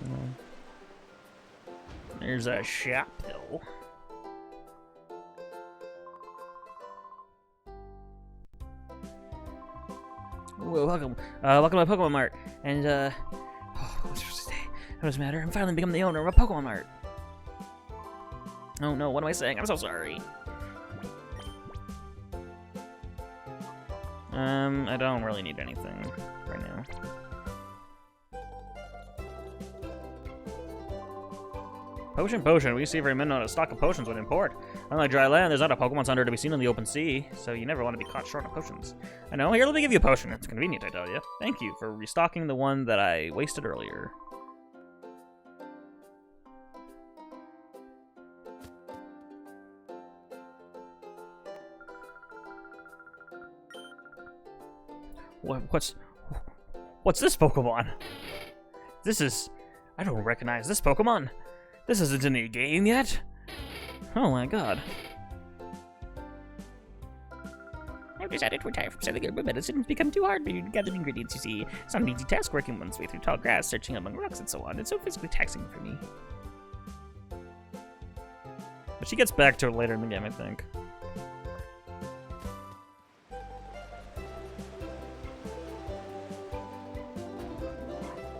No. There's a shop, though. Well, welcome to my Pokemon Mart. And, oh, what's supposed to say? It doesn't matter. I'm finally becoming the owner of a Pokemon Mart. Oh no, what am I saying? I'm so sorry. I don't really need anything right now. Potion. We see very minnow a stock of potions when import. Unlike dry land, there's not a Pokemon Center to be seen in the open sea, so you never want to be caught short of potions. I know, here, let me give you a potion. It's convenient, I tell you. Thank you for restocking the one that I wasted earlier. What's this Pokemon? I don't recognize this Pokemon. This isn't in a game yet. Oh my god. I've decided to retire from selling herbal medicine. It's become too hard for you to gather ingredients, you see. It's not an easy task working one's way through tall grass, searching among rocks and so on. It's so physically taxing for me. But she gets back to it later in the game, I think.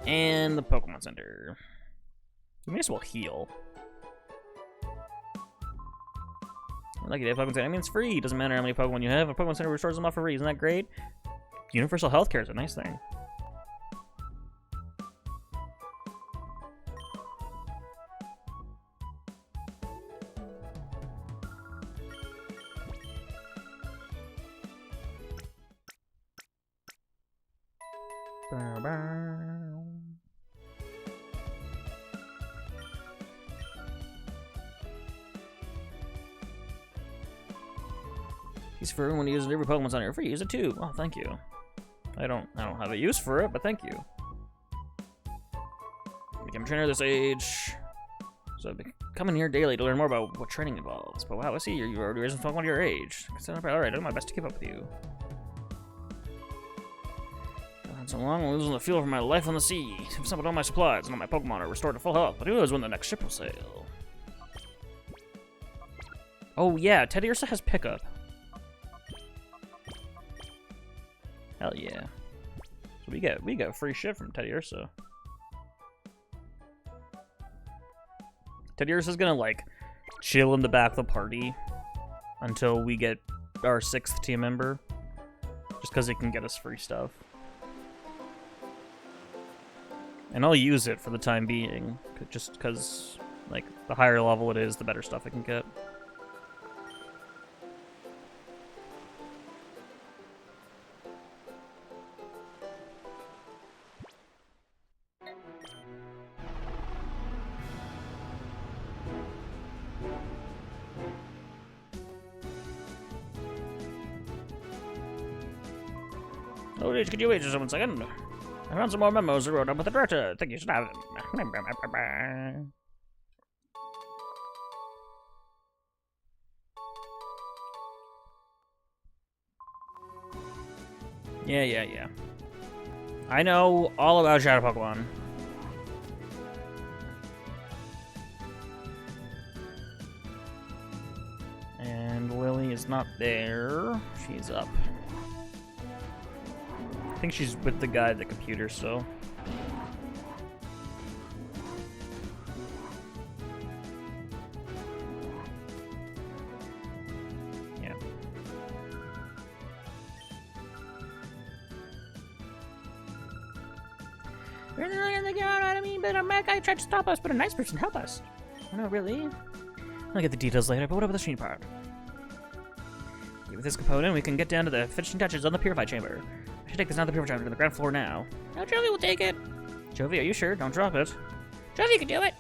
And the Pokemon Center. We may as well heal. Lucky to have Pokemon Center. I mean, it's free. It doesn't matter how many Pokemon you have. A Pokemon Center restores them all for free. Isn't that great? Universal healthcare is a nice thing. Use for everyone who uses every Pokemon Center. Free, use it too. Oh, thank you. I don't have a use for it, but thank you. Become a trainer this age. So I've been coming here daily to learn more about what training involves. But wow, I see you're already raising Pokemon your age. Alright, I'll do my best to keep up with you. Not so long, I'm losing the feel for my life on the sea. Some of all my supplies and all my Pokemon are restored to full health, but who knows when the next ship will sail? Oh yeah, Teddiursa has pickup. Hell yeah. So we get free shit from Teddiursa. Teddiursa's gonna like chill in the back of the party until we get our 6th team member. Just because it can get us free stuff. And I'll use it for the time being, just because like the higher level it is, the better stuff I can get. Oh, could you wait just 1 second? I found some more memos I wrote up with the director. I think you should have them. Yeah. I know all about Shadow Pokemon. And Lily is not there. She's up. I think she's with the guy at the computer, so. Yeah. We're not gonna get out of me, but a mad guy tried to stop us, but a nice person helped us. Oh, no, really? I'll get the details later, but what about the screen part? With this component, we can get down to the finishing touches on the Purify Chamber. I should take this out of the Purify Chamber to the ground floor now. No, Jovi will take it. Jovi, are you sure? Don't drop it. Jovi can do it.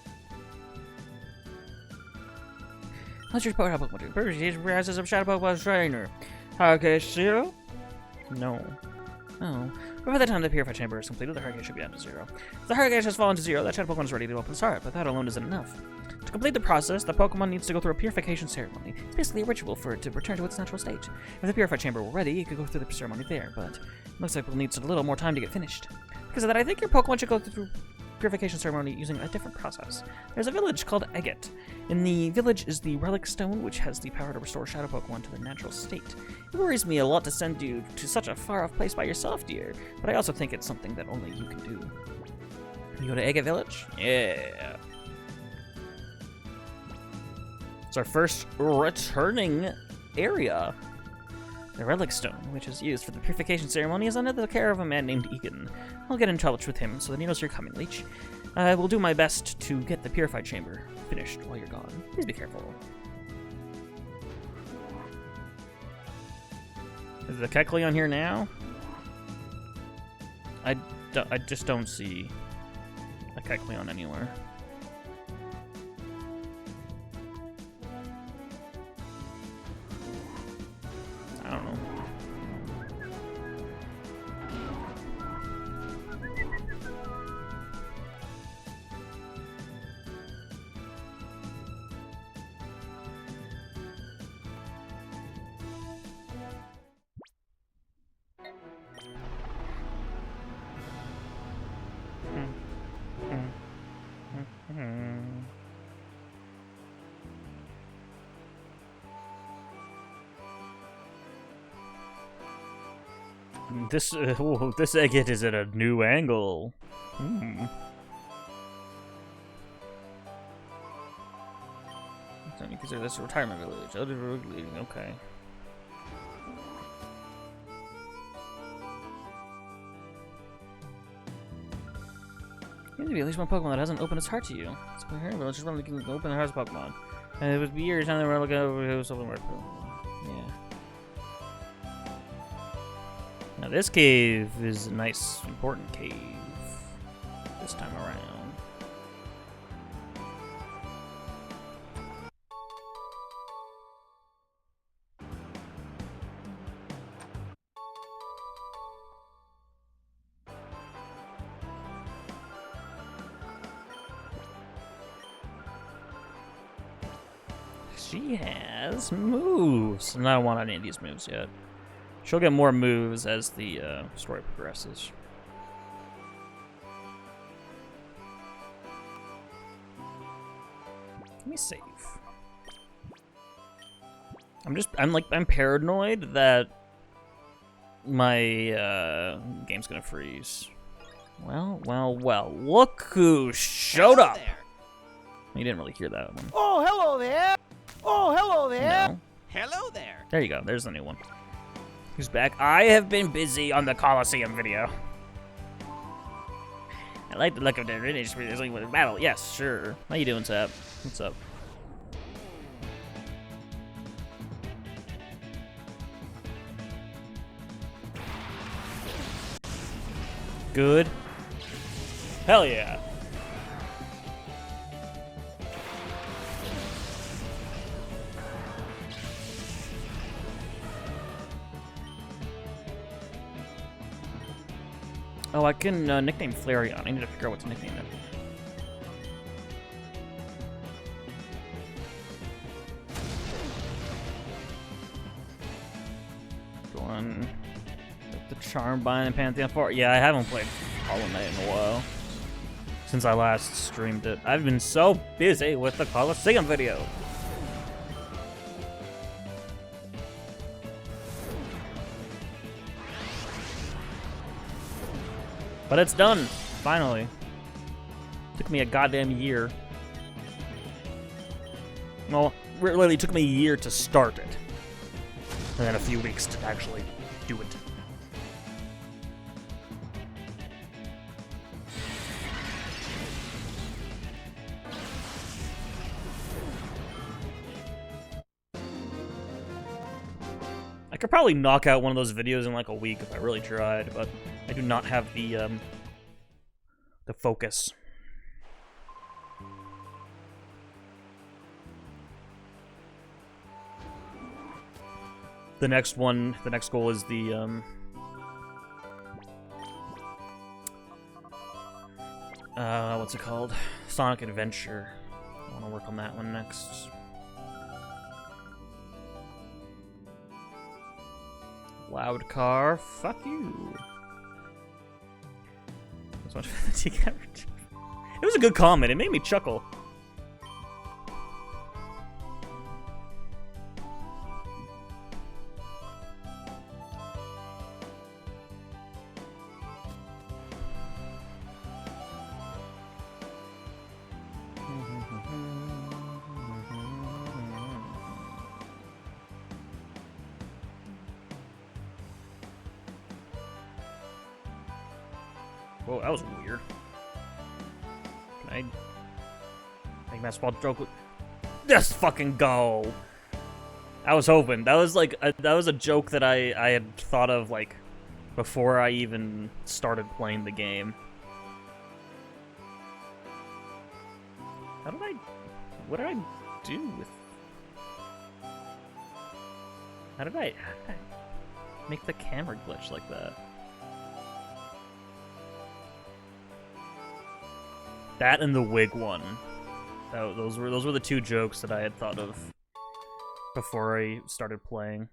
Let's just Shadow Pokemon. Purchase rises of Shadow Pokemon Trainer. Hurricane 0? No. Oh. But by the time the Purify Chamber is completed, the Hurricane should be down to 0. If the Hurricane has fallen to 0, that Shadow Pokemon is ready to open its heart, but that alone isn't enough. To complete the process, the Pokemon needs to go through a purification ceremony. It's basically a ritual for it to return to its natural state. If the Purify Chamber were ready, it could go through the ceremony there, but it looks like we'll need a little more time to get finished. Because of that, I think your Pokemon should go through purification ceremony using a different process. There's a village called Agate. In the village is the Relic Stone, which has the power to restore Shadow Pokemon to their natural state. It worries me a lot to send you to such a far-off place by yourself, dear, but I also think it's something that only you can do. You go to Agate Village? Yeah. It's our first returning area. The Relic Stone, which is used for the purification ceremony, is under the care of a man named Egan. I'll get in touch with him so that he knows you're coming, Leech. I will do my best to get the purified chamber finished while you're gone. Please be careful. Is the Kecleon here now? I just don't see a Kecleon anywhere. I don't know. This Agate is at a new angle. Don't you consider this a retirement village? Okay. Seems to be at least one Pokemon that hasn't opened its heart to you. It's clear here, but let's just run to open the hearts of Pokemon. And it was years time they were looking over it was something more. Yeah. Now this cave is a nice, important cave this time around. She has moves. And I don't want any of these moves yet. She'll get more moves as the story progresses. Let me save. I'm paranoid that my game's gonna freeze. Well. Look who showed up. There. You didn't really hear that one. Oh, hello there. Oh, hello there. No. Hello there. There you go. There's the new one. Who's back? I have been busy on the Colosseum video. I like the look of the British with the battle. Yes, sure. How you doing, Sap? What's up? Good. Hell yeah. Oh, I can nickname Flareon. I need to figure out what to nickname it. Go on. The Charmbind and Pantheon 4. Yeah, I haven't played Hollow Knight in a while. Since I last streamed it. I've been so busy with the Colosseum video. But it's done, finally. Took me a goddamn year. Well, really took me a year to start it. And then a few weeks to actually do it. I could probably knock out one of those videos in like a week if I really tried, but I do not have the focus. The next goal is the what's it called? Sonic Adventure. I want to work on that one next. Loud car, fuck you. That's much for the tea coverage. It was a good comment. It made me chuckle. Whoa, that was weird. Can I make basketball joke? Let's fucking go! I was hoping. That was like that was a joke that I had thought of like before I even started playing the game. What did I do with? How did I make the camera glitch like that? That and the wig one. Those were the two jokes that I had thought of before I started playing.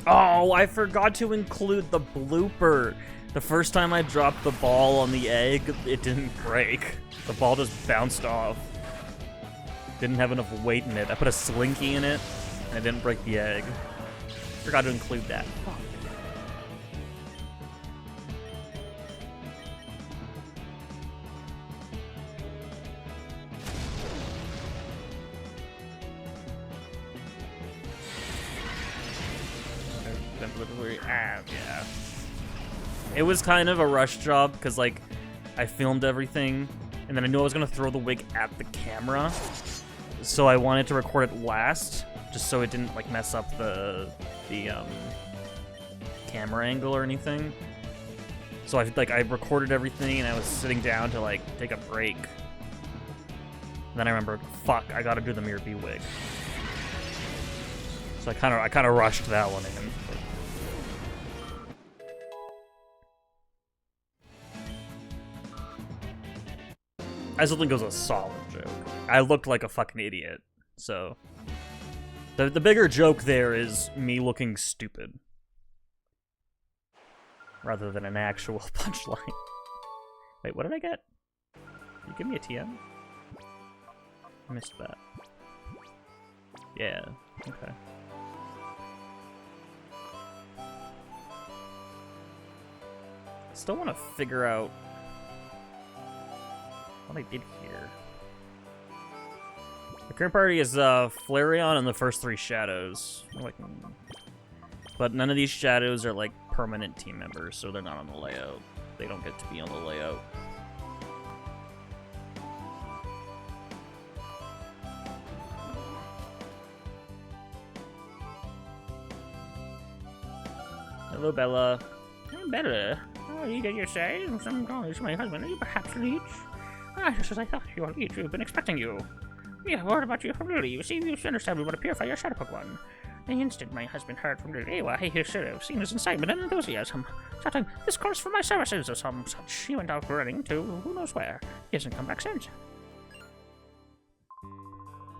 Oh, I forgot to include the blooper. The first time I dropped the ball on the egg, it didn't break. The ball just bounced off. Didn't have enough weight in it. I put a slinky in it, and it didn't break the egg. Forgot to include that. Fuck. Yeah. It was kind of a rush job, because, like, I filmed everything, and then I knew I was going to throw the wig at the camera. So I wanted to record it last, just so it didn't like mess up the camera angle or anything. So I recorded everything and I was sitting down to like take a break. And then I remembered, fuck, I gotta do the Mirror B wig. So I kind of rushed that one in. I still think it was a solid joke. I looked like a fucking idiot, so... The bigger joke there is me looking stupid. Rather than an actual punchline. Wait, what did I get? Did you give me a TM? I missed that. Yeah, okay. I still want to figure out what I did here. The current party is Flareon and the first three shadows. But none of these shadows are like permanent team members, so they're not on the layout. They don't get to be on the layout. Hello, Bella. Bella, oh, you did your say? Some calls to my husband. Are you perhaps Leech? Ah, just as I thought. You are Leech. We've been expecting you. We have heard about you from Lily. You see, you understand we want to purify your shadow Pokemon. The instant my husband heard from Lily, he should have seen his excitement and enthusiasm. Shouting, this calls for my services or some such. He went out running to who knows where. He hasn't come back since.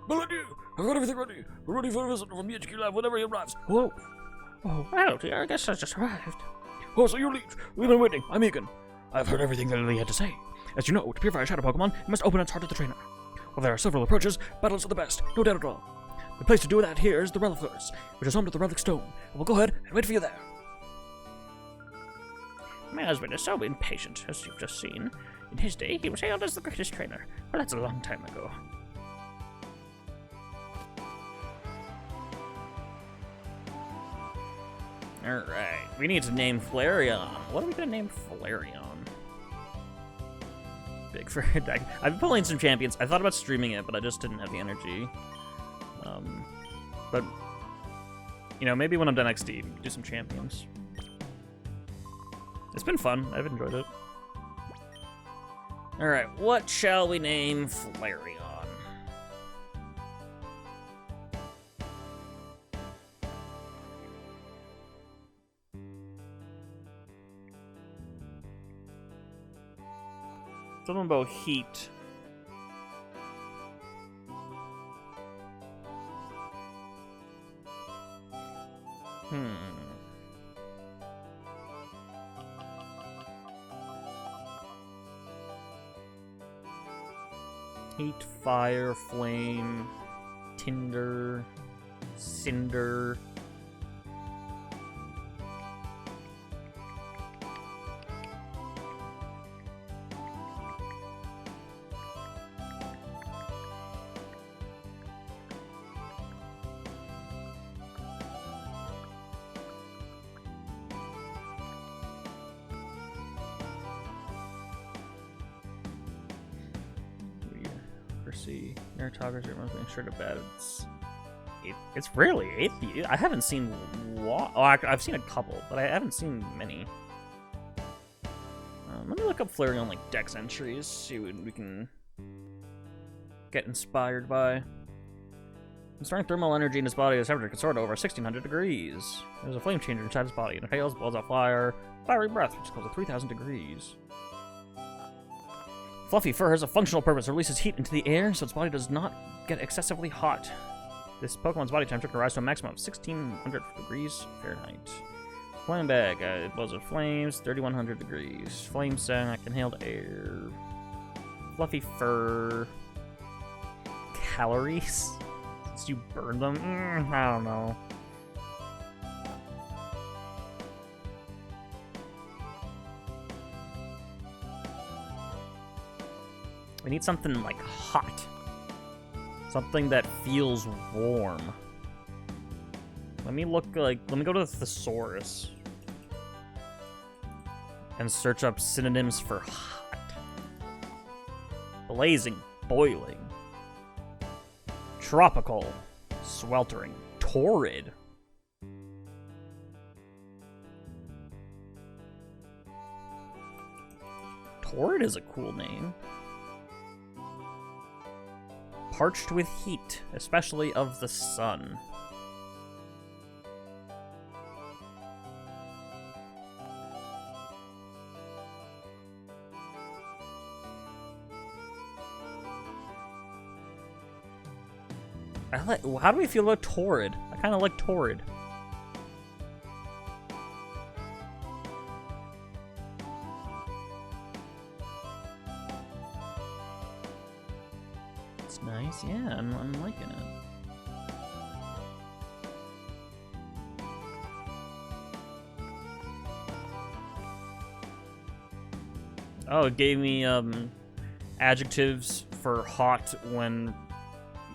Melody, I've got everything ready. We're ready for a visitor from the HQ Lab whenever he arrives. Hello? Oh, well, dear, I guess I just arrived. Oh, so you're Leech. We've been waiting. I'm Egan. I've heard everything that Lily had to say. As you know, to purify a shadow Pokemon, you must open its heart to the trainer. While there are several approaches, battles are the best, no doubt at all. The place to do that here is the Relic Forest, which is home to the Relic Stone. We'll go ahead and wait for you there. My husband is so impatient, as you've just seen. In his day, he was hailed as the greatest trainer, but that's a long time ago. Alright, we need to name Flareon. What are we gonna name Flareon? Big for a deck. I've been pulling some champions. I thought about streaming it, but I just didn't have the energy. But, you know, maybe when I'm done XD, do some champions. It's been fun. I've enjoyed it. Alright, what shall we name Flareon? Something about heat. Heat, fire, flame, tinder, cinder. See, meritocracy must make sure to bed. It's rarely atheist. I haven't seen I've seen a couple, but I haven't seen many. Let me look up Flareon like Dex entries, see what we can get inspired by. Storing thermal energy in his body is temperature can soar to over 1600 degrees. There's a flame changer inside his body, and it hails, blows out fiery breath, which is close to 3000 degrees. Fluffy fur has a functional purpose. It releases heat into the air, so its body does not get excessively hot. This Pokemon's body temperature can rise to a maximum of 1600 degrees Fahrenheit. Flame bag, it blows with flames, 3100 degrees. Flame sack, inhaled air. Fluffy fur. Calories? Since you burn them? I don't know. We need something like hot. Something that feels warm. Let me go to the thesaurus and search up synonyms for hot. Blazing, boiling. Tropical, sweltering, torrid. Torrid is a cool name. Parched with heat, especially of the sun. How do we feel about torrid? I kind of like torrid. It's nice, yeah, I'm liking it. Oh, it gave me adjectives for hot when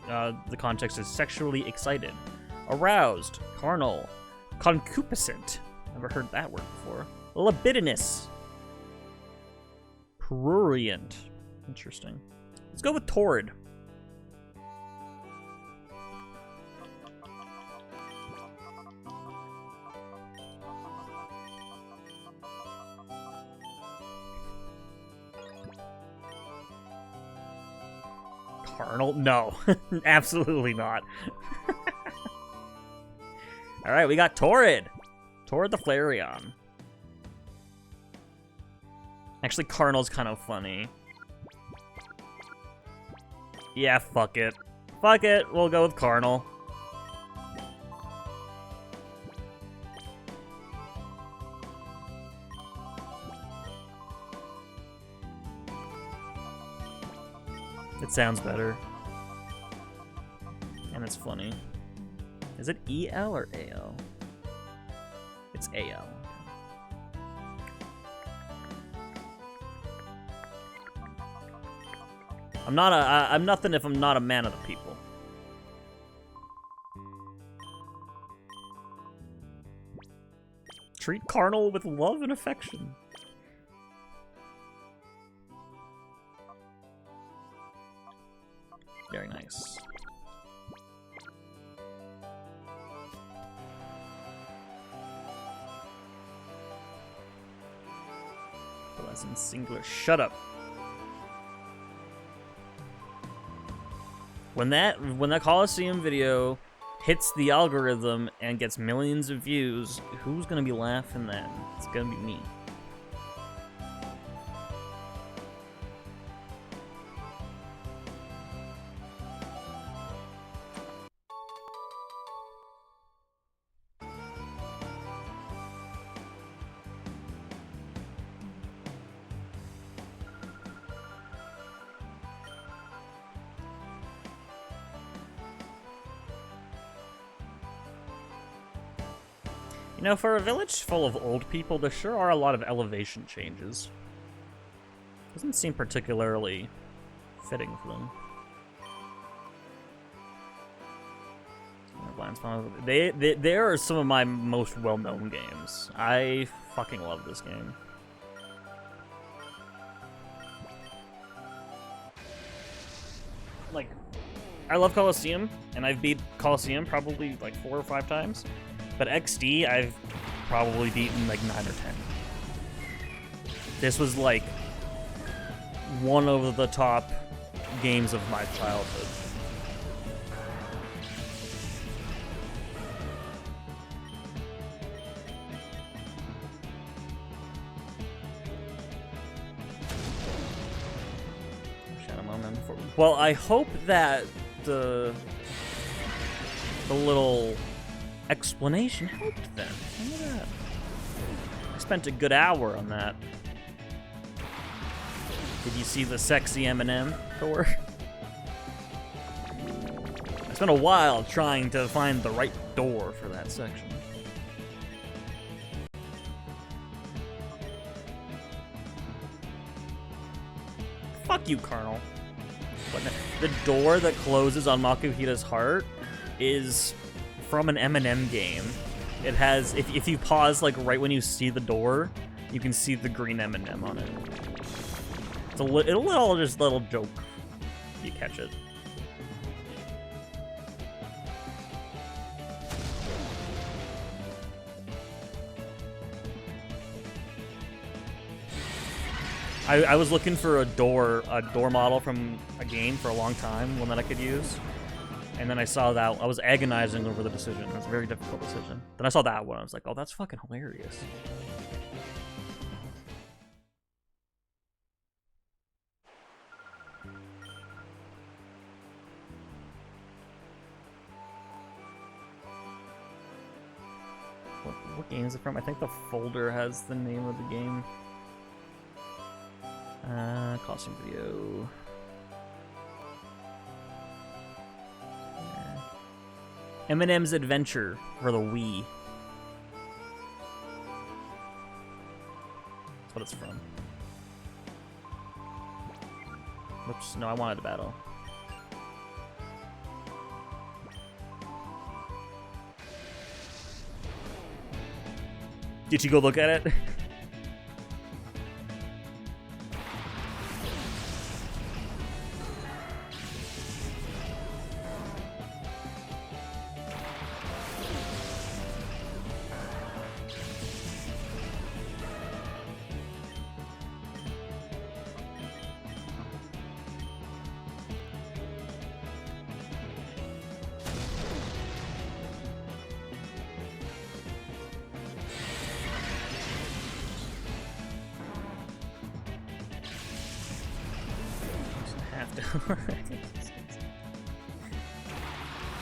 the context is sexually excited. Aroused, carnal, concupiscent. Never heard that word before. Libidinous. Prurient. Interesting. Let's go with torrid. Carnal? No, absolutely not. All right, we got Torrid. Torrid the Flareon. Actually, Carnal's kind of funny. Yeah, fuck it. Fuck it, we'll go with Carnal. It sounds better. And it's funny. Is it EL or AL? It's AL. I'm nothing if I'm not a man of the people. Treat Carnal with love and affection. Very nice. Pleasant singular. Shut up. When that Coliseum video hits the algorithm and gets millions of views, who's gonna be laughing then? It's gonna be me. You know, for a village full of old people, there sure are a lot of elevation changes. Doesn't seem particularly fitting for them. They are some of my most well-known games. I fucking love this game. Like, I love Colosseum, and I've beat Colosseum probably like 4 or 5 times. But XD, I've probably beaten like 9 or 10. This was like one of the top games of my childhood. Well, I hope that the little explanation helped them. Look at that. I spent a good hour on that. Did you see the sexy M&M door? I spent a while trying to find the right door for that section. Fuck you, Colonel. The door that closes on Makuhita's heart is from an M&M game. It has, if you pause like right when you see the door, you can see the green M&M on it. It's a little joke. You catch it. I was looking for a door model from a game for a long time, one that I could use. And then I saw that. I was agonizing over the decision. It was a very difficult decision. Then I saw that one. I was like, oh, that's fucking hilarious. What game is it from? I think the folder has the name of the game. Costume video. Eminem's Adventure for the Wii. That's what it's from. Whoops, no, I wanted the battle. Did you go look at it?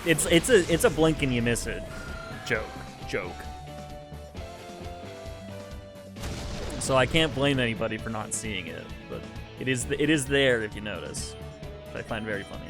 It's a blink and you miss it joke. So I can't blame anybody for not seeing it, but it is there if you notice, which I find very funny.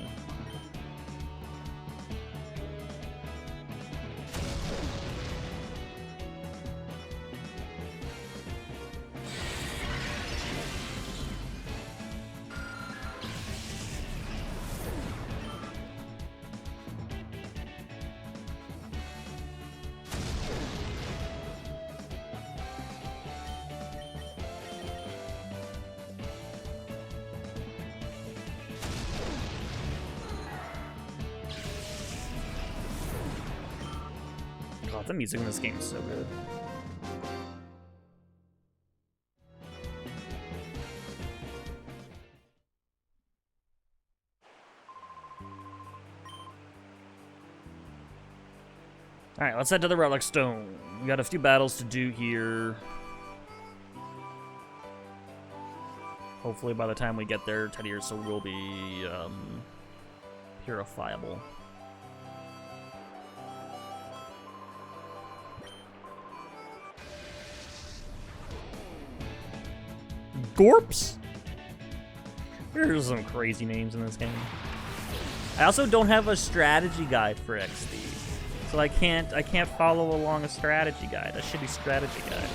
God, the music in this game is so good. Alright, let's head to the Relic Stone. We got a few battles to do here. Hopefully by the time we get there, Teddy Ursa will be purifiable. Gorps? There's some crazy names in this game. I also don't have a strategy guide for XD. So I can't follow along a strategy guide, a shitty strategy guide.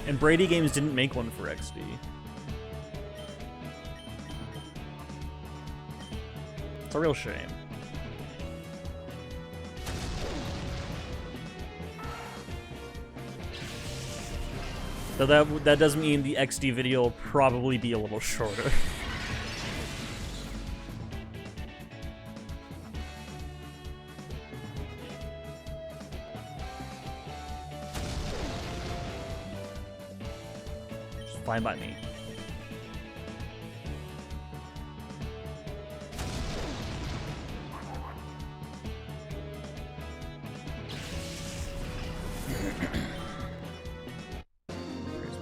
And Brady Games didn't make one for XD. It's a real shame. So that does mean the XD video will probably be a little shorter. Fine by me.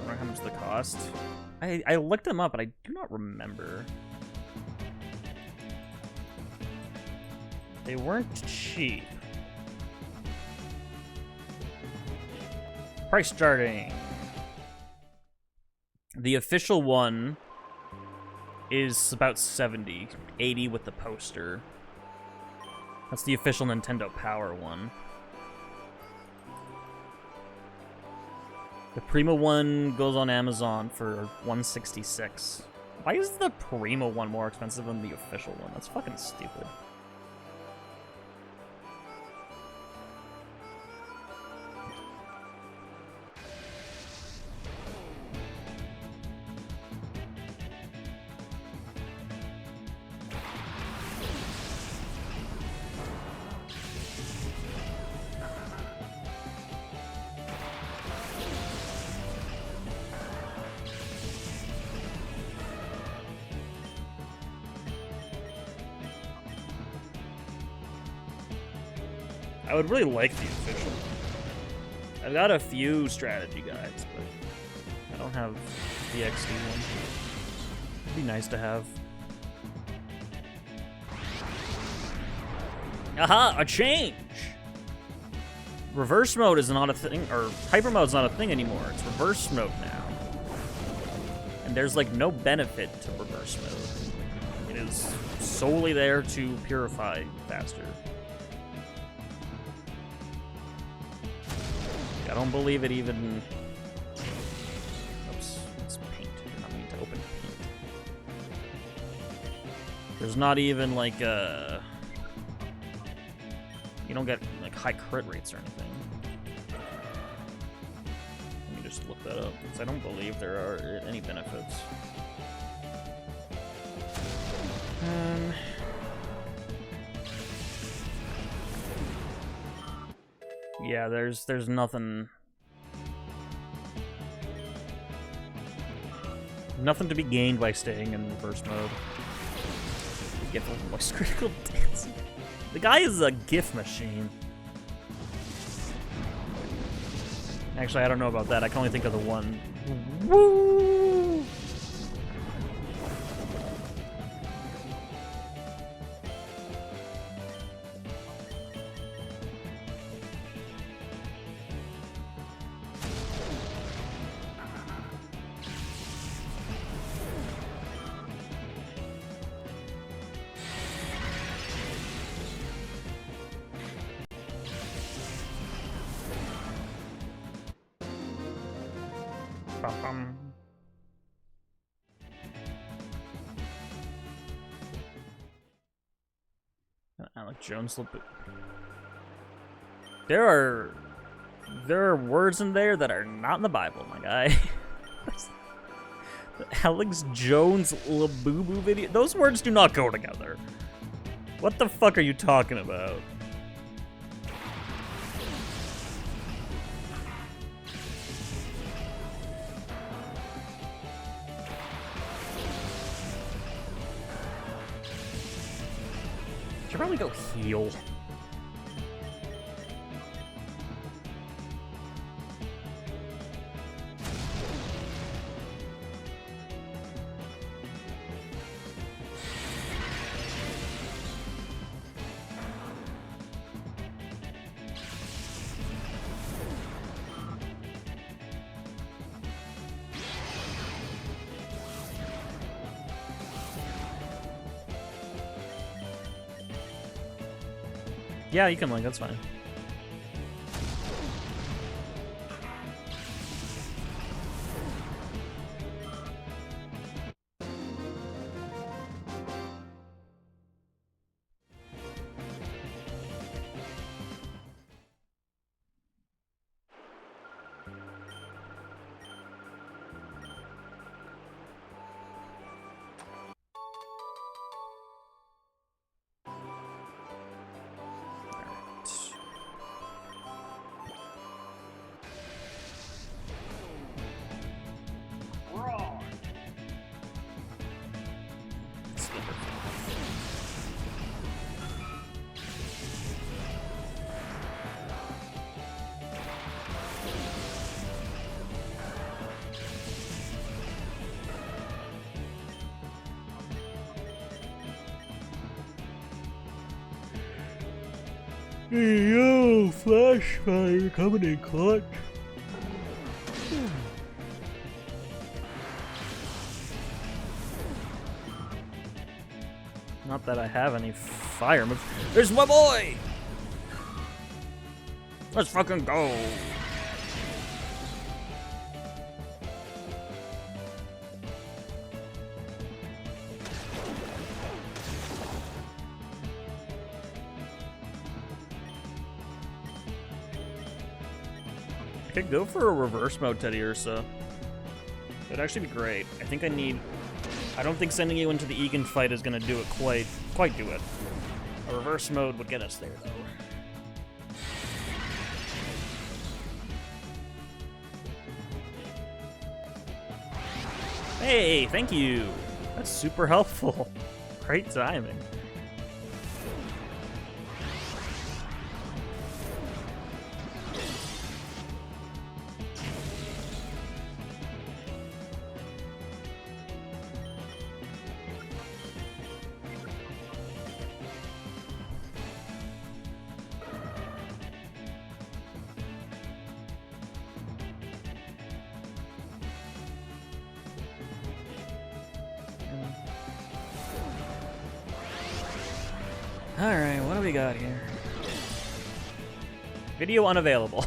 How much the cost? I looked them up, but I do not remember. They weren't cheap. Price starting. The official one is about 70, 80 with the poster. That's the official Nintendo Power one. The Prima one goes on Amazon for $166. Why is the Prima one more expensive than the official one? That's fucking stupid. I would really like the official one. I've got a few strategy guides, but I don't have the XD one. It'd be nice to have. Aha! A change! Reverse mode is not a thing, or hyper mode is not a thing anymore. It's reverse mode now. And there's like no benefit to reverse mode. It is solely there to purify faster. I don't believe it even... Oops, it's paint. I did not mean to open paint. There's not even like a... You don't get like high crit rates or anything. Let me just look that up, because I don't believe there are any benefits. Yeah, there's nothing to be gained by staying in reverse mode. The GIF of voice critical dancing. The guy is a GIF machine. Actually, I don't know about that. I can only think of the one. Woo! Alec Jones. There are words in there that are not in the Bible, my guy. The Alex Jones Labubu video. Those words do not go together. What the fuck are you talking about? Should probably go heal. Yeah, you can link, that's fine. Hey, yo, flash fire coming in clutch. Not that I have any fire moves. There's my boy! Let's fucking go! I could go for a reverse mode Teddy Ursa. That'd actually be great. I don't think sending you into the Egan fight is gonna do it quite do it. A reverse mode would get us there though. Hey, thank you. That's super helpful. Great timing. Alright, what do we got here? Video unavailable.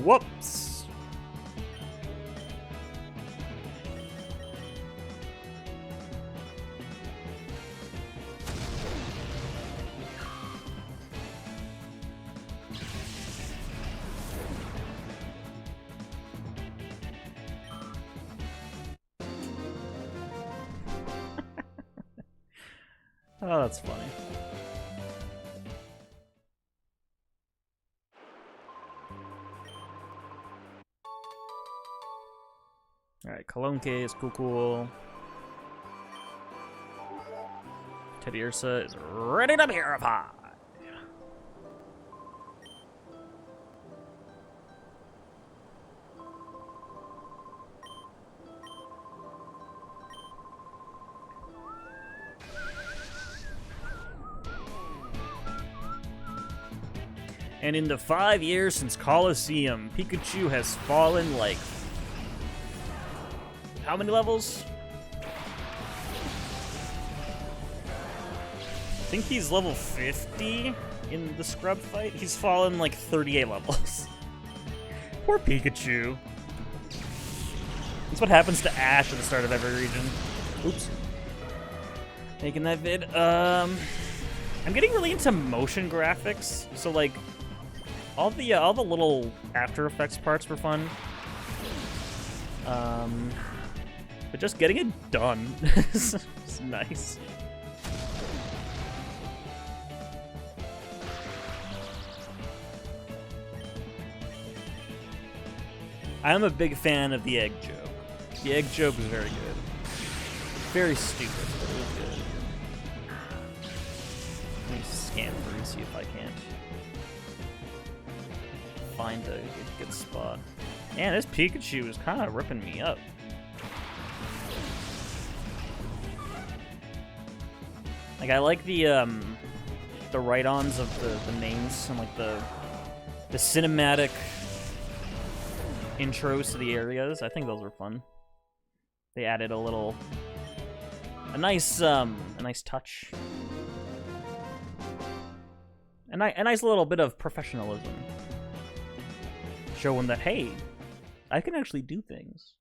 Whoops. Oh, that's funny. Alright, Kalonke is cool. Teddy Ursa is ready to purify. And in the 5 years since Colosseum, Pikachu has fallen like... how many levels? I think he's level 50 in the scrub fight. He's fallen like 38 levels. Poor Pikachu. That's what happens to Ash at the start of every region. Oops. Making that vid. I'm getting really into motion graphics, so like all the little After Effects parts were fun. But just getting it done is nice. I am a big fan of the egg joke. The egg joke was very good. Very stupid, but it was good. Let me scan through and see if I can't find a good spot. Man, this Pikachu is kind of ripping me up. Like, I like the write-ons of the names and like the cinematic intros to the areas. I think those were fun. They added a nice touch. A nice little bit of professionalism. Showing that, hey, I can actually do things.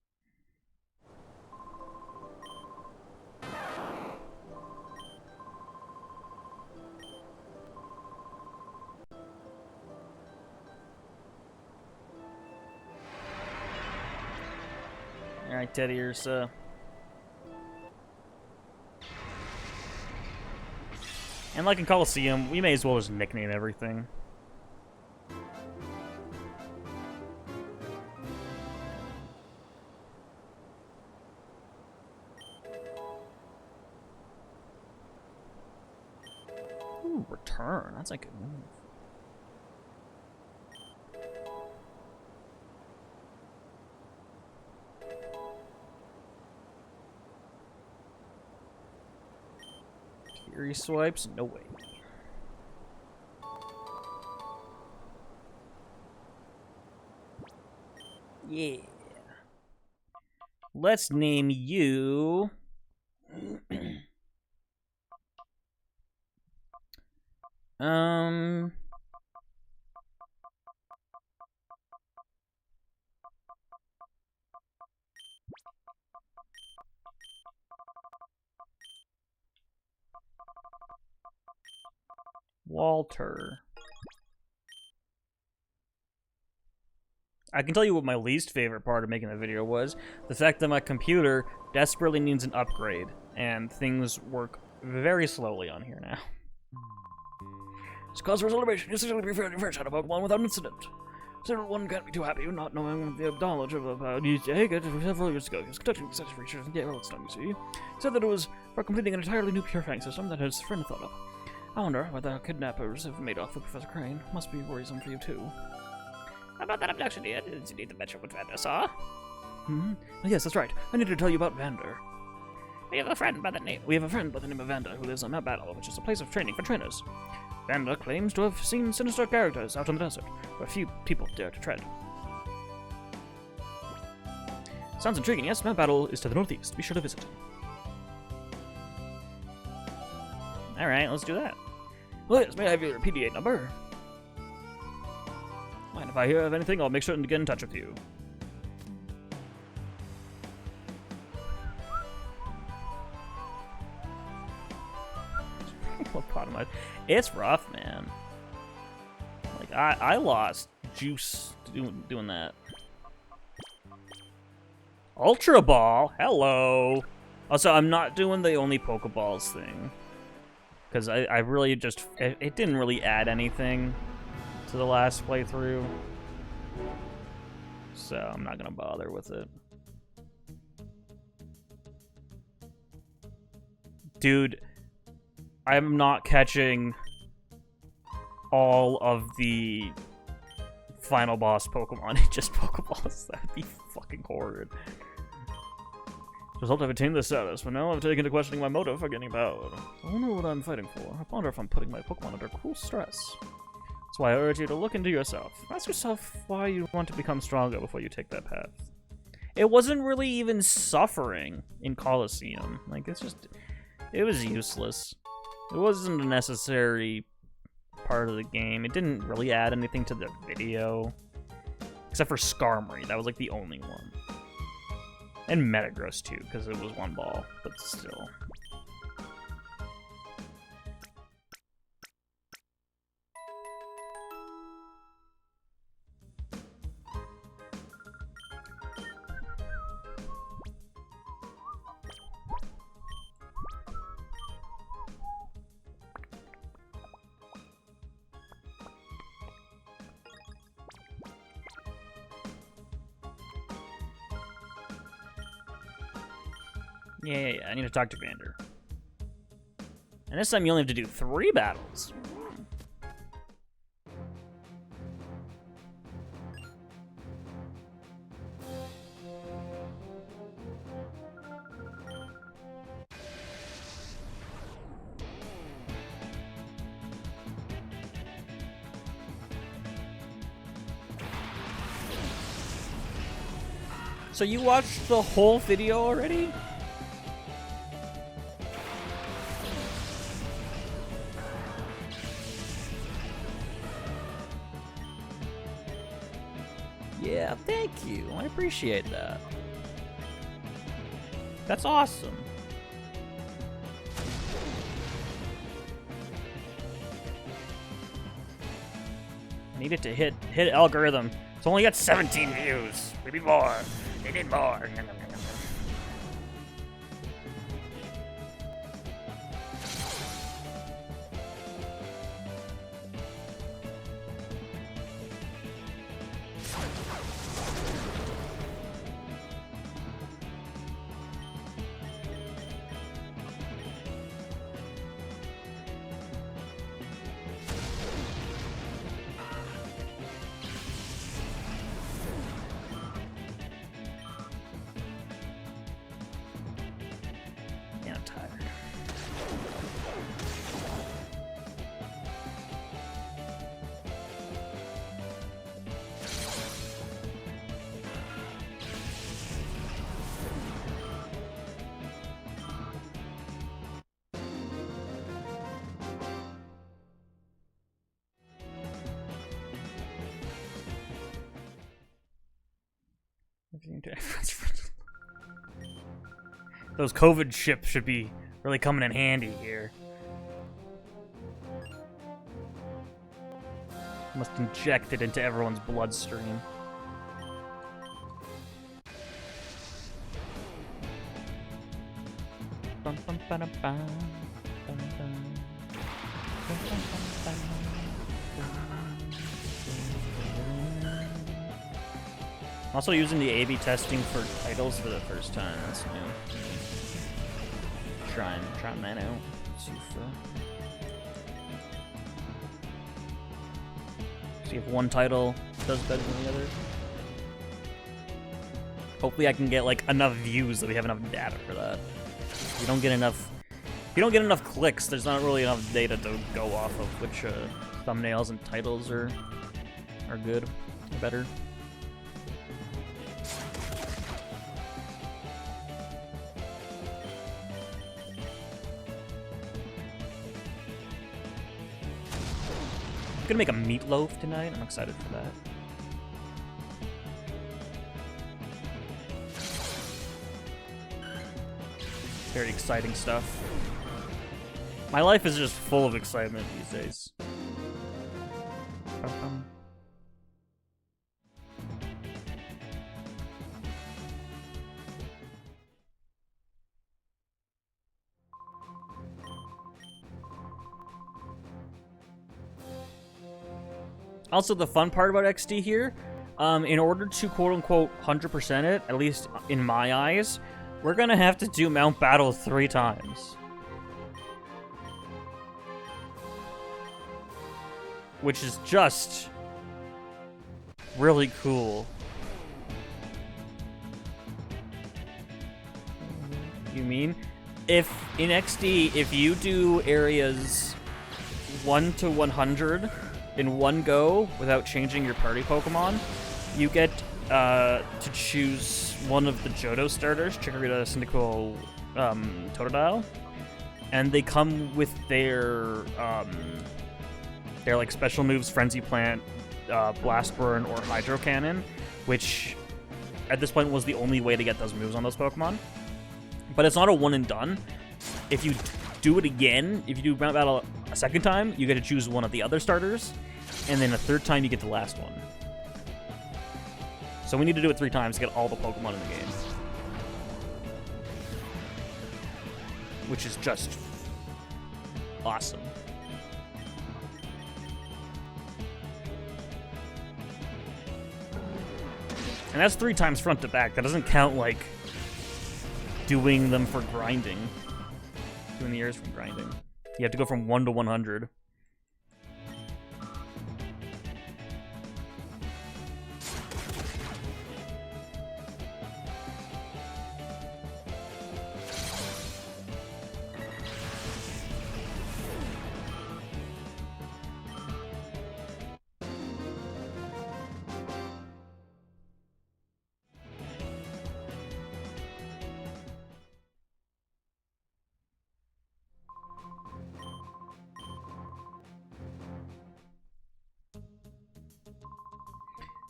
Alright, Teddy, here's, And like in Coliseum, we may as well just nickname everything. Ooh, return. That's a good move. Fury swipes? No way. Yeah. Let's name you... Walter. I can tell you what my least favorite part of making the video was. The fact that my computer desperately needs an upgrade, and things work very slowly on here now. It's cause for celebration. You successfully preferred your first shot of Pokemon without incident. Still, one can't be too happy not knowing the knowledge of you take it several years ago. He was conducting such research in Gale, you see. He said that it was for completing an entirely new purifying system that his friend thought of. I wonder whether our kidnappers have made off with Professor Crane. Must be worrisome for you, too. How about that abduction, dear? Didn't you need to mention what Vander saw? Hmm? Oh, yes, that's right. I need to tell you about Vander. We have a friend by the name of Vander who lives on Mount Battle, which is a place of training for trainers. Vander claims to have seen sinister characters out in the desert, where few people dare to tread. Sounds intriguing, yes? Mount Battle is to the northeast. Be sure to visit. Alright, let's do that. Well, yes, may I have your PDA number? And if I hear of anything, I'll make certain to get in touch with you. It's rough, man. Like, I lost juice doing that. Ultra Ball? Hello! Also, I'm not doing the only Pokeballs thing. Because I really just... It didn't really add anything to the last playthrough. So, I'm not gonna bother with it. Dude, I'm not catching all of the final boss Pokemon in just Pokeballs. That would be fucking horrid. As a result, I've attained this status, but now I've taken to questioning my motive for getting about. I wonder what I'm fighting for. I wonder if I'm putting my Pokemon under cruel stress. That's why I urge you to look into yourself. Ask yourself why you want to become stronger before you take that path. It wasn't really even suffering in Coliseum. Like, it's just... It was useless. It wasn't a necessary part of the game. It didn't really add anything to the video. Except for Skarmory. That was like the only one. And Metagross too, because it was one ball. But still. Yeah, I need to talk to Vander. And this time you only have to do 3 battles. So you watched the whole video already? Yeah, thank you. I appreciate that. That's awesome. I need it to hit algorithm. It's only got 17 views. We need more. They need more. Yeah, I'm tired. Those COVID ships should be really coming in handy here. Must inject it into everyone's bloodstream. Bum, bum, ba-dum, bum, bum, bum. Bum, bum, bum, bum. I'm also using the A/B testing for titles for the first time. That's new. Trying that out. See if one title does better than the other. Hopefully, I can get like enough views that we have enough data for that. If you don't get enough clicks, there's not really enough data to go off of which thumbnails and titles are good or better. I'm gonna make a meatloaf tonight. I'm excited for that. Very exciting stuff. My life is just full of excitement these days. Bum-bum. Also, the fun part about XD here, in order to quote-unquote 100% it, at least in my eyes, we're gonna have to do Mount Battle 3 times. Which is just really cool. You mean? If in XD, if you do areas 1 to 100 in one go without changing your party Pokemon, you get to choose one of the Johto starters, Chikorita, Cyndaquil, Totodile, and they come with their like special moves, Frenzy Plant, Blast Burn, or Hydro Cannon, which at this point was the only way to get those moves on those Pokemon. But it's not a one and done. If you do it again, if you do Mount Battle a second time, you get to choose one of the other starters, and then a third time you get the last one. So we need to do it 3 times to get all the Pokemon in the game. Which is just awesome. And that's 3 times front to back. That doesn't count like doing them for grinding. Doing the areas from grinding. You have to go from 1 to 100.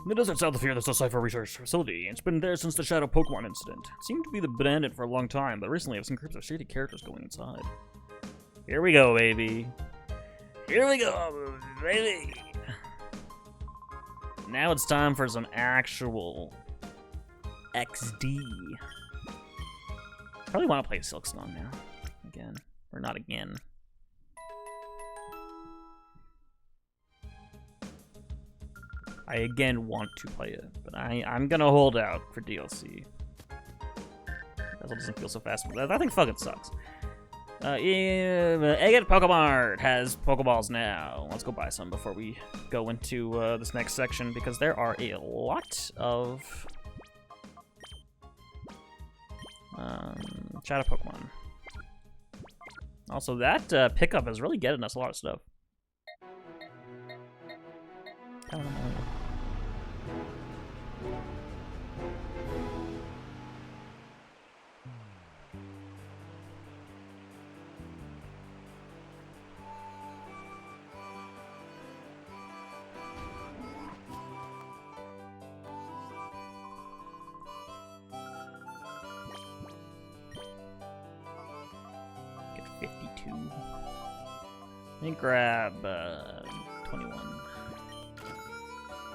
In the desert south of here, there's a Cypher research facility. It's been there since the Shadow Pokemon incident. It seemed to be abandoned for a long time, but recently I've seen groups of shady characters going inside. Here we go, baby. Here we go, baby. Now it's time for some actual XD. Probably want to play Silksong now. Again. Or not again. I again want to play it, but I'm gonna hold out for DLC. That's what doesn't feel so fast. That thing fucking sucks. Yeah, Egget Pokemart has Pokeballs now. Let's go buy some before we go into this next section, because there are a lot of Shadow Pokemon. Also, that pickup is really getting us a lot of stuff. Get 52. Let me grab 21.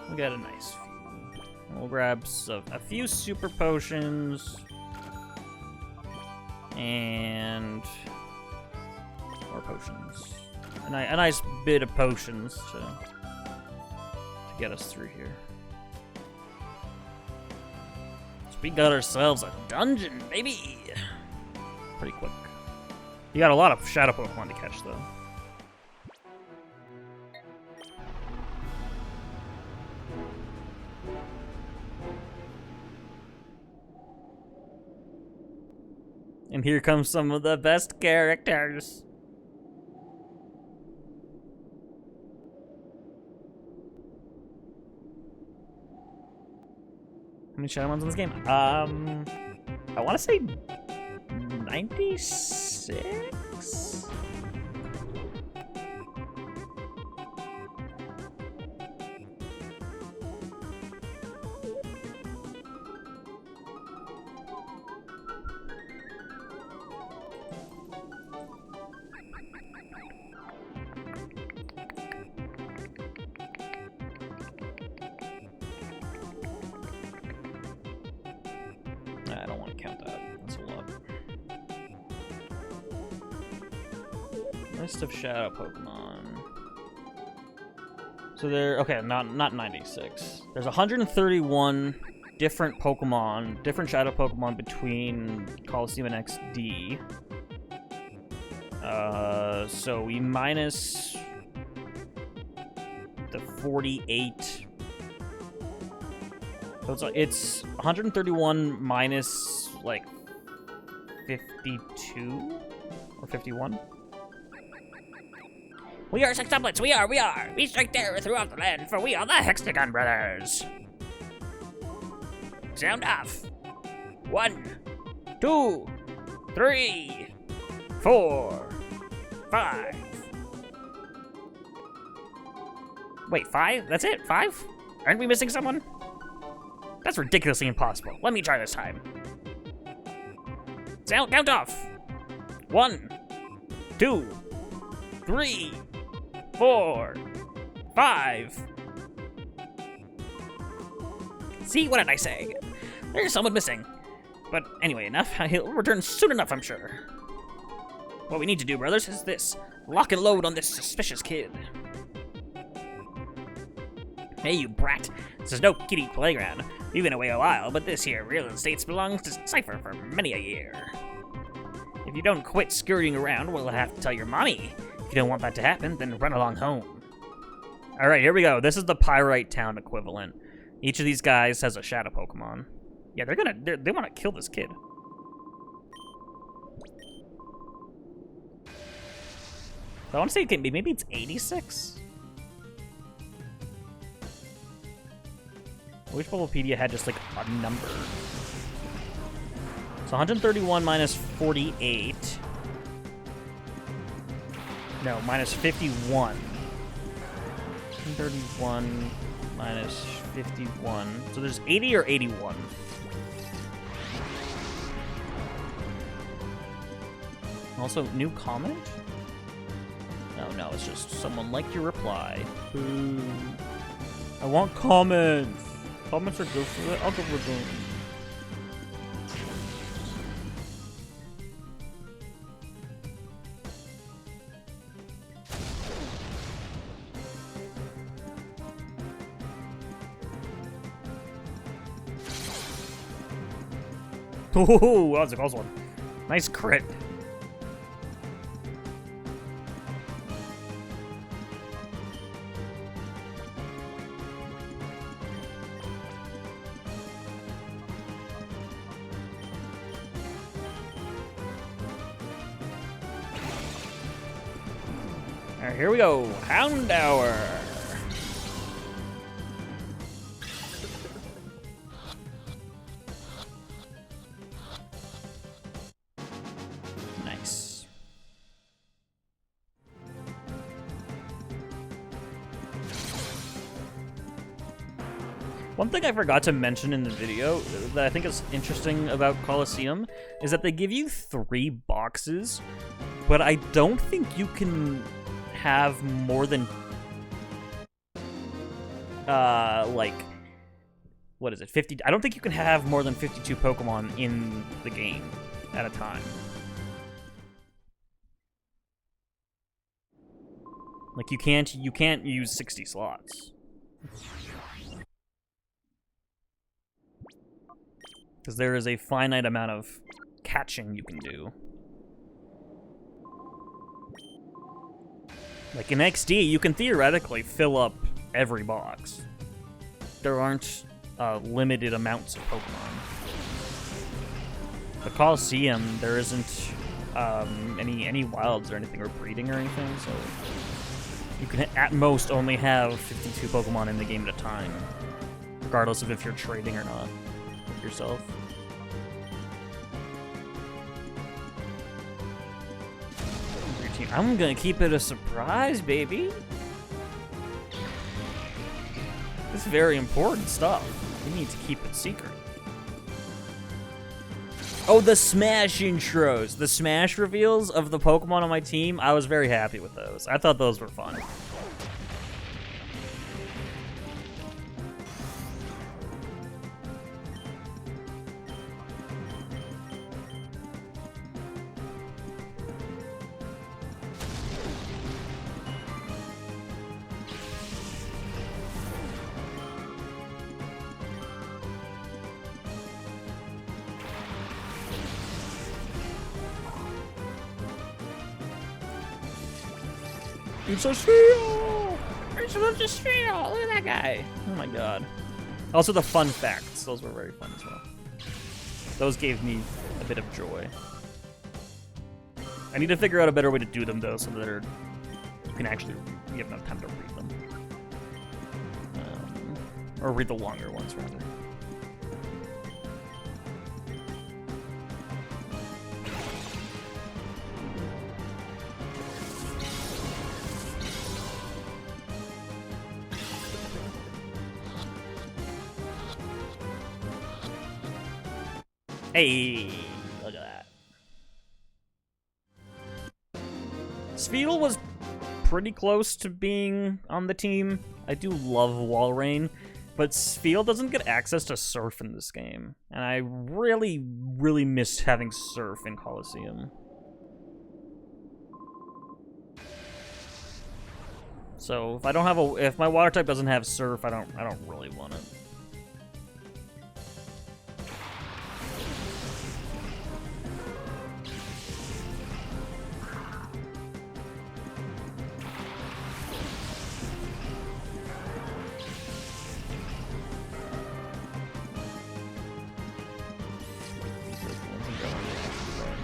We got a nice few. We'll grab a few super potions and more potions. A nice bit of potions to get us through here. So we got ourselves a dungeon, baby. Pretty quick. You got a lot of Shadow Pokemon to catch, though. And here comes some of the best characters. How many Shadowmons in this game? I want to say 96? I don't want to count that. That's a lot. List of Shadow Pokemon. So there, okay, not 96. There's 131 different Pokemon, different Shadow Pokemon between Coliseum and XD. So we minus the 48. So it's 131 minus like 52 or 51. We are sextuplets, we are. We strike terror throughout the land, for we are the Hexagon Brothers. Sound off. 1, 2, 3, 4, 5. Wait, 5? That's it? 5? Aren't we missing someone? That's ridiculously impossible. Let me try this time. Count off. 1, 2, 3, 4, 5. See, what did I say? There's someone missing. But anyway, enough. He'll return soon enough, I'm sure. What we need to do, brothers, is this. Lock and load on this suspicious kid. Hey, you brat. This is no kiddie playground. You've been away a while, but this here real estate belongs to Cypher for many a year. If you don't quit scurrying around, we'll have to tell your mommy. If you don't want that to happen, then run along home. Alright, here we go. This is the Pyrite Town equivalent. Each of these guys has a Shadow Pokemon. Yeah, they want to kill this kid. I want to say it can be, maybe it's 86? I wish Bulbapedia had just like a number. So 131 minus 48. No, minus 51. 131 minus 51. So there's 80 or 81. Also, new comment? Oh no, it's just someone liked your reply. Boo. I want comments. Comments are good for the algorithm. Oh, that was a close one. Nice crit. Alright, here we go. Hound Hour. Nice. One thing I forgot to mention in the video that I think is interesting about Coliseum is that they give you 3 boxes, but I don't think you can have more than like, what is it, 50? I don't think you can have more than 52 Pokemon in the game at a time. Like you can't use 60 slots. Because there is a finite amount of catching you can do. Like in XD, you can theoretically fill up every box. There aren't limited amounts of Pokemon. The Coliseum, there isn't any wilds or anything, or breeding or anything, so you can at most only have 52 Pokemon in the game at a time, regardless of if you're trading or not with yourself. I'm gonna keep it a surprise, baby. It's very important stuff. We need to keep it secret. Oh, the Smash intros. The Smash reveals of the Pokemon on my team, I was very happy with those. I thought those were fun. It's a steal! It's supposed to steal! Look at that guy! Oh my god. Also the fun facts. Those were very fun as well. Those gave me a bit of joy. I need to figure out a better way to do them though, so that you can actually you have enough time to read them. Or read the longer ones rather. Hey, look at that. Spheal was pretty close to being on the team. I do love Walrein, but Spheal doesn't get access to Surf in this game. And I really, really missed having Surf in Coliseum. So if I don't have if my water type doesn't have Surf, I don't really want it.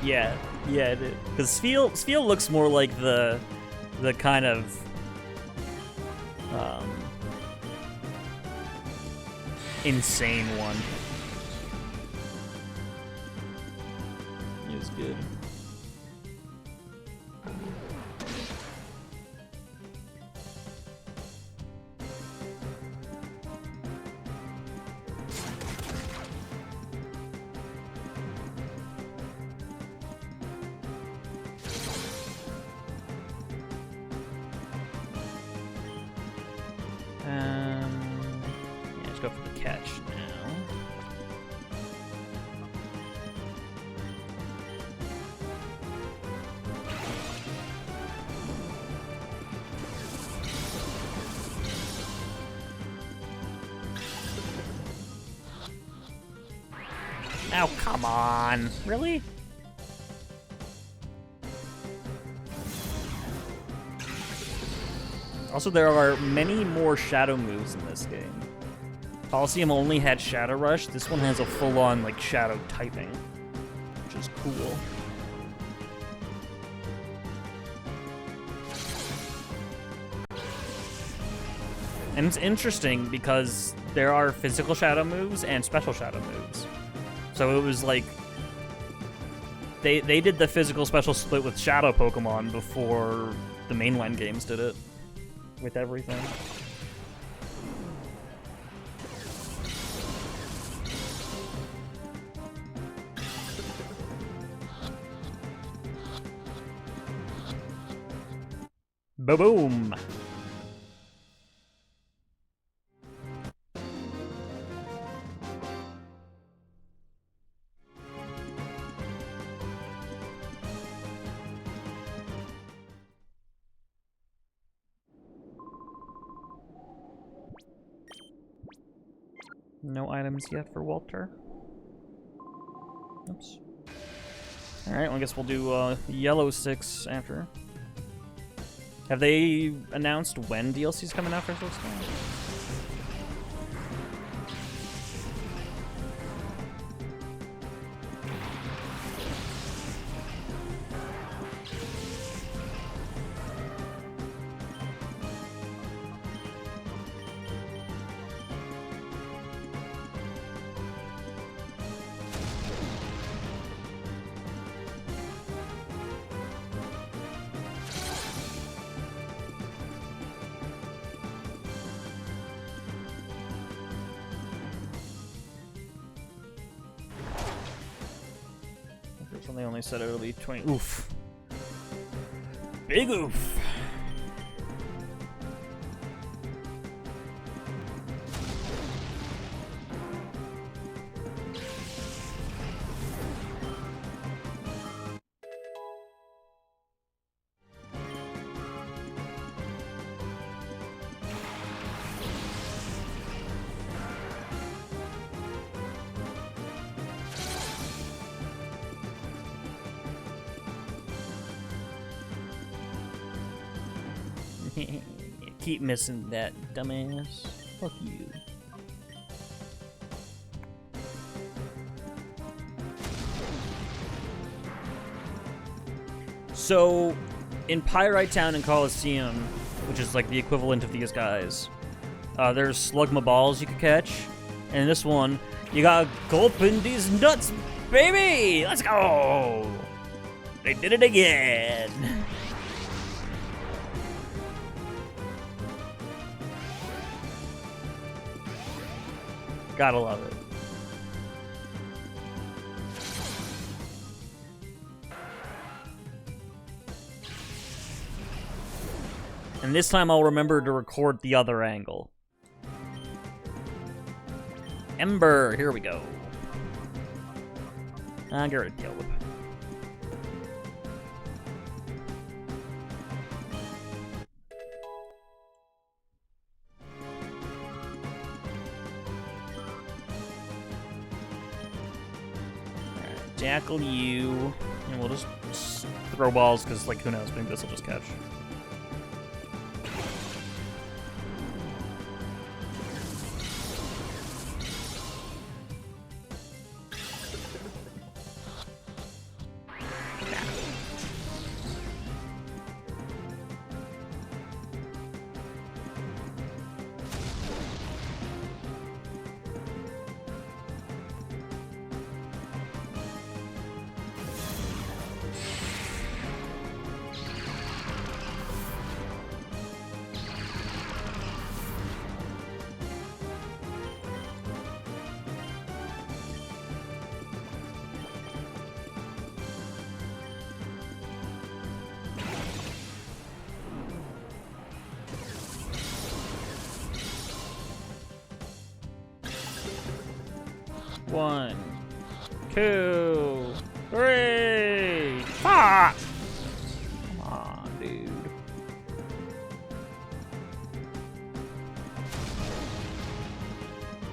Yeah, it is. Because Spheal looks more like the kind of insane one. It was good. catch now. Oh, come on. Really? Also, there are many more shadow moves in this game. Coliseum only had Shadow Rush. This one has a full-on, like, shadow typing, which is cool. And it's interesting because there are physical shadow moves and special shadow moves. So it was like they did the physical special split with shadow Pokemon before the mainline games did it with everything. Ba-boom! No items yet for Walter. Oops. Alright, well, I guess we'll do Yellow 6 after. Have they announced when DLC's coming out for this game? They only said it'll be 20. Oof. Big oof. Keep missing that, dumbass. Fuck you. So, in Pyrite Town and Coliseum, which is like the equivalent of these guys, there's Slugma balls you could catch. And in this one, you gotta gulp in these nuts, baby! Let's go! They did it again! Gotta love it. And this time I'll remember to record the other angle. Ember, here we go. Get rid of Caleb. Tackle you, and we'll just throw balls, because, like, who knows, maybe this will just catch. 1, 2, 3. Fuck! Come on, dude.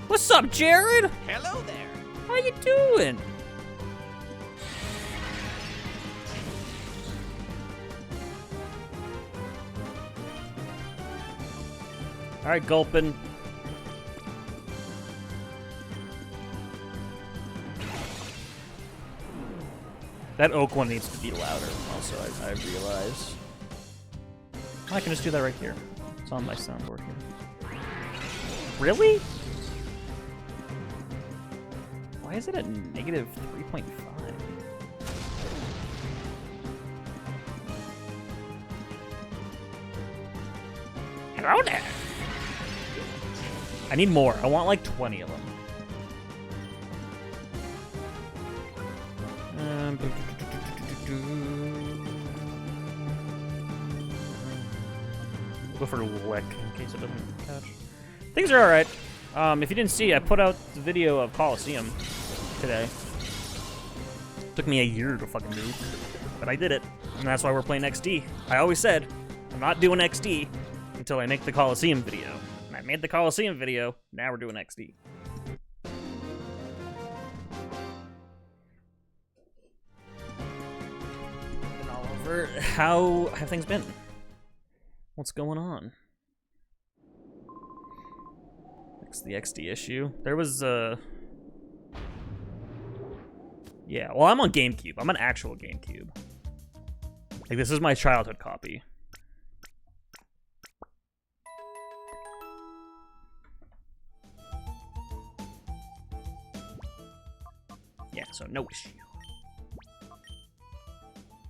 What's up, Jared? Hello there. How you doing? All right, Gulpin. That oak one needs to be louder. Also, I realize. I can just do that right here. It's on my soundboard here. Really? Why is it at negative 3.5? Hello there. I need more. I want like 20 of them. Go for a lick in case it doesn't catch. Things are alright. If you didn't see, I put out the video of Coliseum today. Took me a year to fucking do, but I did it, and that's why we're playing XD. I always said, I'm not doing XD until I make the Coliseum video. And I made the Coliseum video, now we're doing XD. And Oliver, how have things been? What's going on? It's the XD issue. There was yeah, well, I'm on GameCube. I'm an actual GameCube. Like, this is my childhood copy. Yeah, so no issue.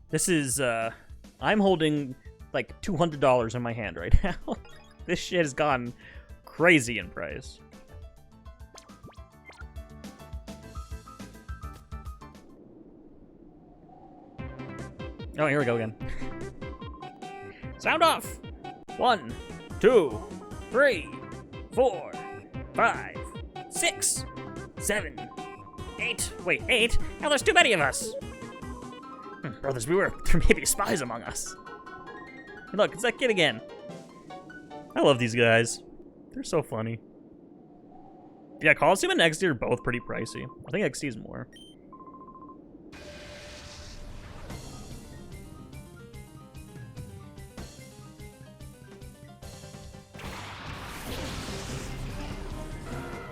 This is, I'm holding, like, $200 in my hand right now. This shit has gone crazy in price. Oh, here we go again. Sound off! 1, 2, 3, 4, 5, 6, 7, 8. Wait, 8? Now there's too many of us! Brothers beware, there may be spies among us. Hey, look, it's that kid again. I love these guys. They're so funny. Yeah, Coliseum and XD are both pretty pricey. I think XD is more.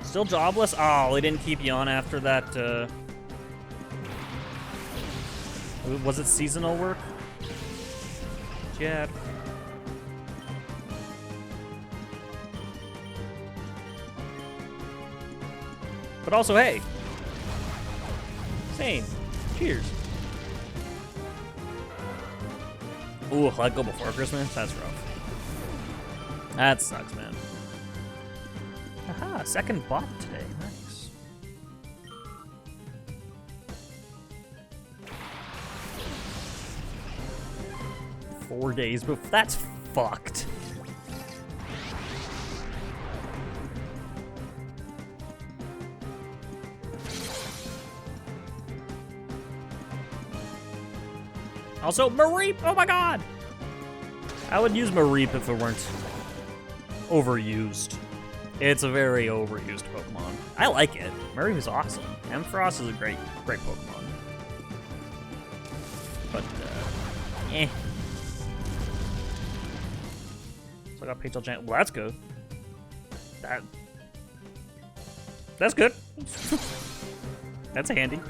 Still jobless? Oh, they didn't keep you on after that, was it seasonal work? Yeah. But also, hey. Same. Cheers. Ooh, let go before Christmas? That's rough. That sucks, man. Aha, second bot today. Nice. Four days before. That's fucked. Also, Mareep! Oh my god! I would use Mareep if it weren't overused. It's a very overused Pokemon. I like it. Mareep is awesome. Ampharos is a great Pokemon. But, eh. So I got Pagel Giant. Well, that's good. That's good. That's handy.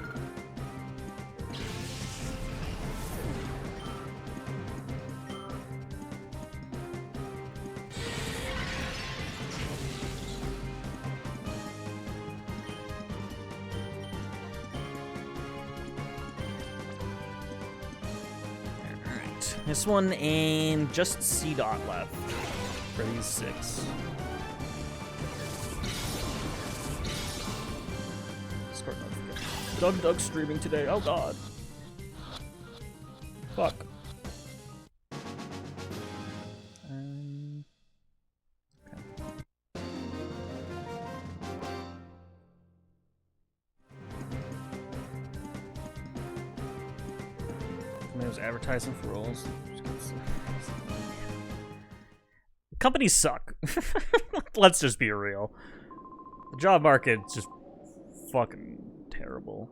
This one and just C-Dot left for these 6. Discord notification. Doug's streaming today. Oh god. Fuck. Okay. Somebody was advertising for roles. Companies suck. Let's just be real. The job market's just fucking terrible.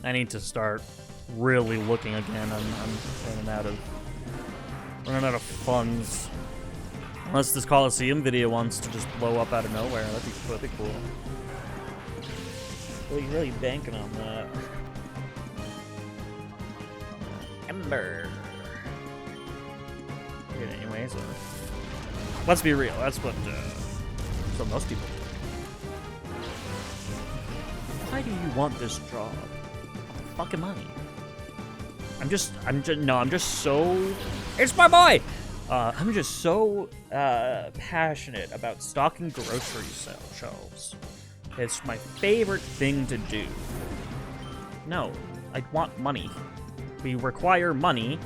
I need to start really looking again. I'm running out of funds. Unless this Coliseum video wants to just blow up out of nowhere, that'd be cool. Really banking on that. Ember. Get it anyways. Let's be real. That's what most people do. Why do you want this job? Fucking money. I'm just so. It's my boy. I'm just so passionate about stocking grocery shelves. It's my favorite thing to do. No, I want money. We require money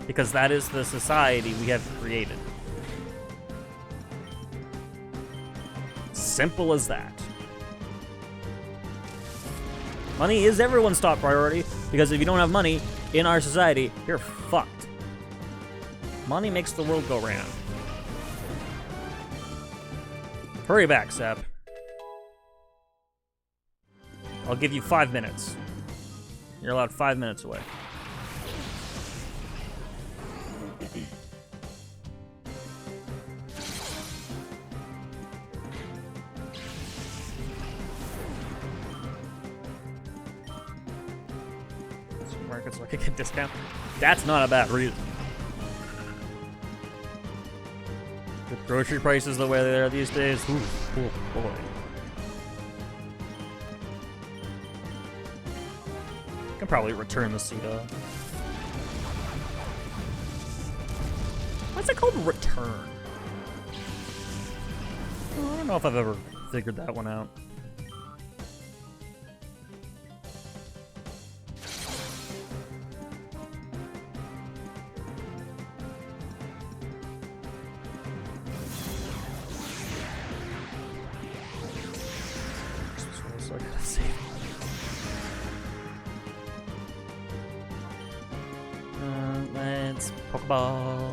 because that is the society we have created. Simple as that. Money is everyone's top priority because if you don't have money in our society, you're fucked. Money makes the world go round. Hurry back, Sap. I'll give you 5 minutes. You're allowed 5 minutes away. Supermarkets so I could get discount. That's not a bad reason. With grocery prices the way they are these days, ooh, oh boy. Can probably return the Ceta. What's it called? Return. I don't know if I've ever figured that one out. So I gotta save. Let's Pokeball.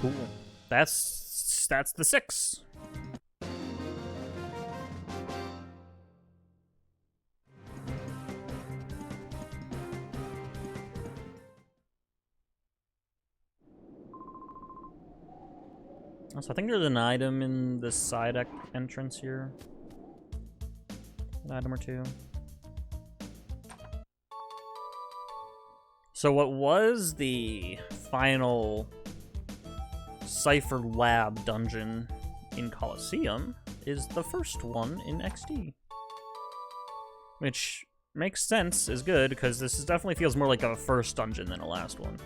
Cool. That's the 6. So I think there's an item in this side entrance here. An item or two. So what was the final Cypher Lab dungeon in Coliseum is the first one in XD. Which makes sense, is good, because this definitely feels more like a first dungeon than a last one.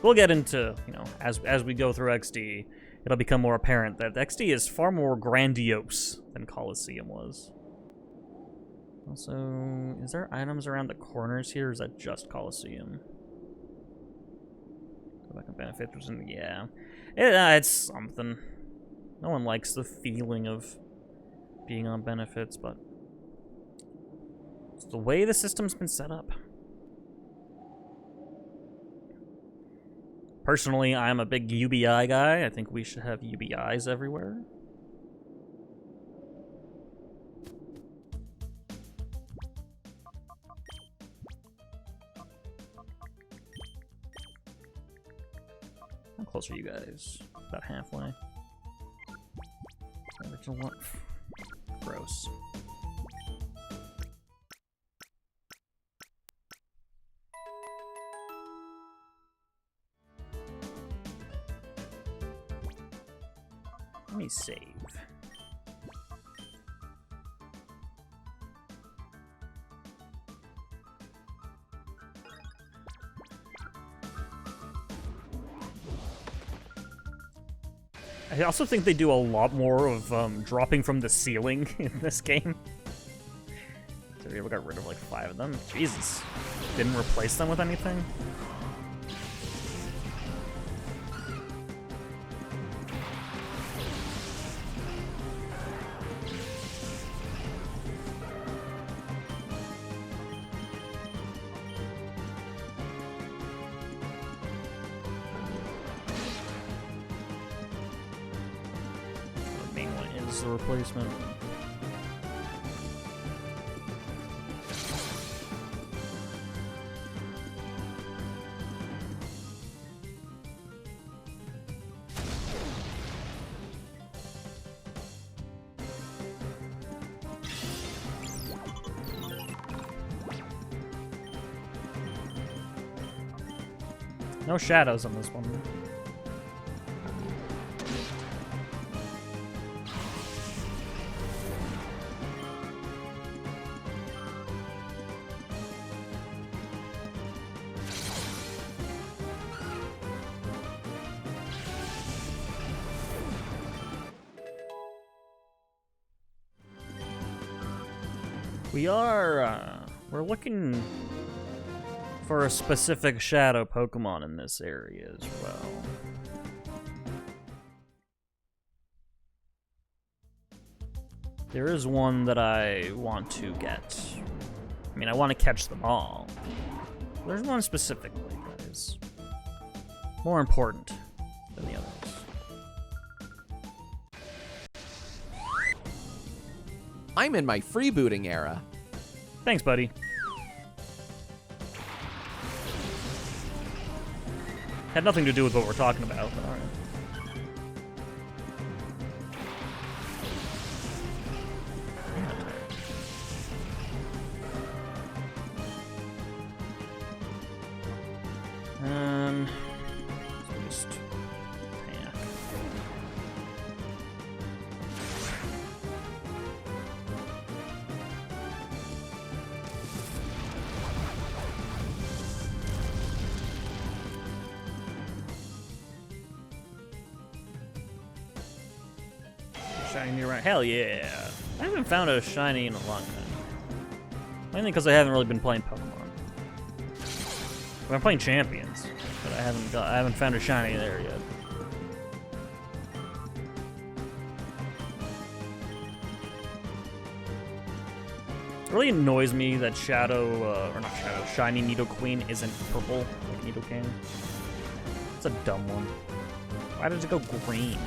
We'll get into, as we go through XD, it'll become more apparent that XD is far more grandiose than Coliseum was. Also, is there items around the corners here, or is that just Coliseum? Go back and benefits was in, yeah. It's something. No one likes the feeling of being on benefits, but it's the way the system's been set up. Personally, I'm a big UBI guy. I think we should have UBIs everywhere. How close are you guys? About halfway. Original one. Gross. Let me save. I also think they do a lot more of dropping from the ceiling in this game. So we got rid of like 5 of them. Jesus. Didn't replace them with anything? The main one is the replacement. No shadows on this one. We're looking for a specific shadow Pokemon in this area as well. There is one that I want to get. I mean, I want to catch them all. There's one specifically that is more important than the others. I'm in my freebooting era. Thanks, buddy. Had nothing to do with what we're talking about, but alright. Let's just pack. Shiny around. Hell yeah. I haven't found a shiny in a long time. Mainly because I haven't really been playing Pokemon. I'm playing Champions, but I haven't found a shiny there yet. It really annoys me that Shiny Nidoqueen isn't purple like Nidoking. It's a dumb one. Why does it go green?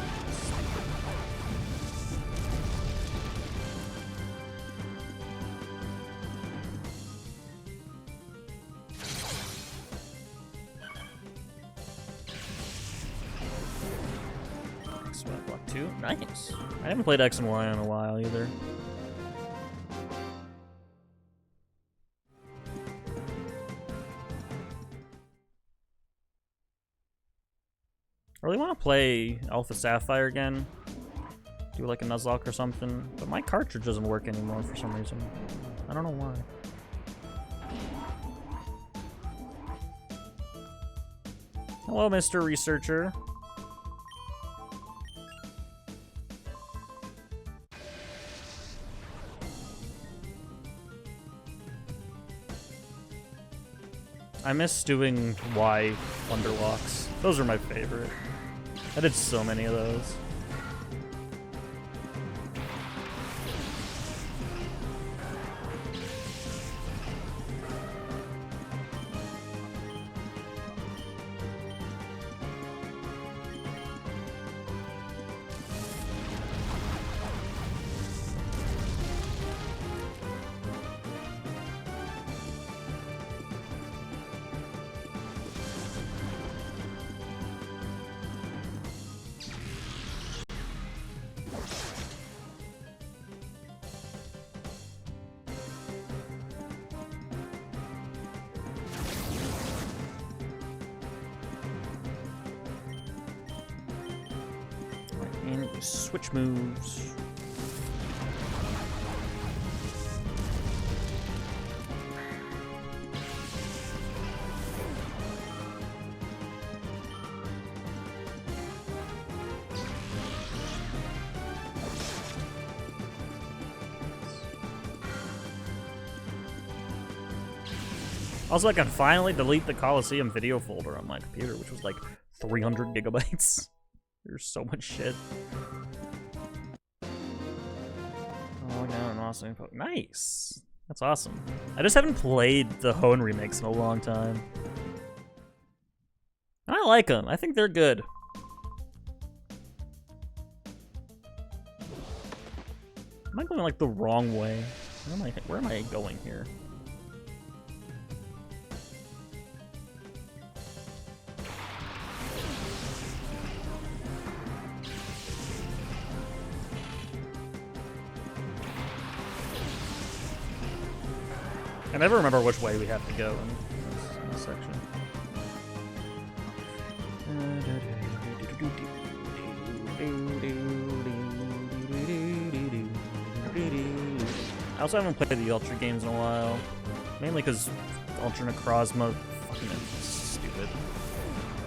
Block 2. Nice. I haven't played X and Y in a while either. I really want to play Alpha Sapphire again. Do like a Nuzlocke or something. But my cartridge doesn't work anymore for some reason. I don't know why. Hello, Mr. Researcher. I miss doing Y Wonderlocks. Those are my favorite. I did so many of those. And switch moves. Also, I can finally delete the Coliseum video folder on my computer, which was like 300 gigabytes. There's so much shit. Oh, no, an awesome Pokemon. Nice. That's awesome. I just haven't played the Hone remakes in a long time. I like them. I think they're good. Am I going like the wrong way? Where am I going here? I never remember which way we have to go in this section. I also haven't played the Ultra games in a while. Mainly because Ultra Necrozma fucking stupid.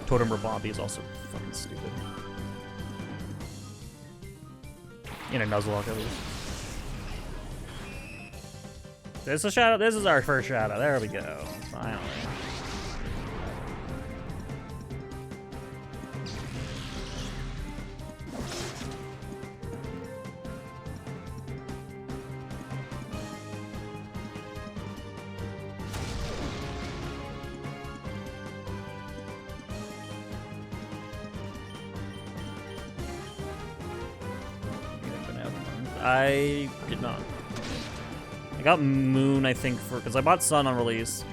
Totem Rabombi is also fucking stupid. You know, Nuzlocke at least. This is a shadow. This is our first shadow. There we go. Finally. I did not. I got Moon, I think, because I bought Sun on release,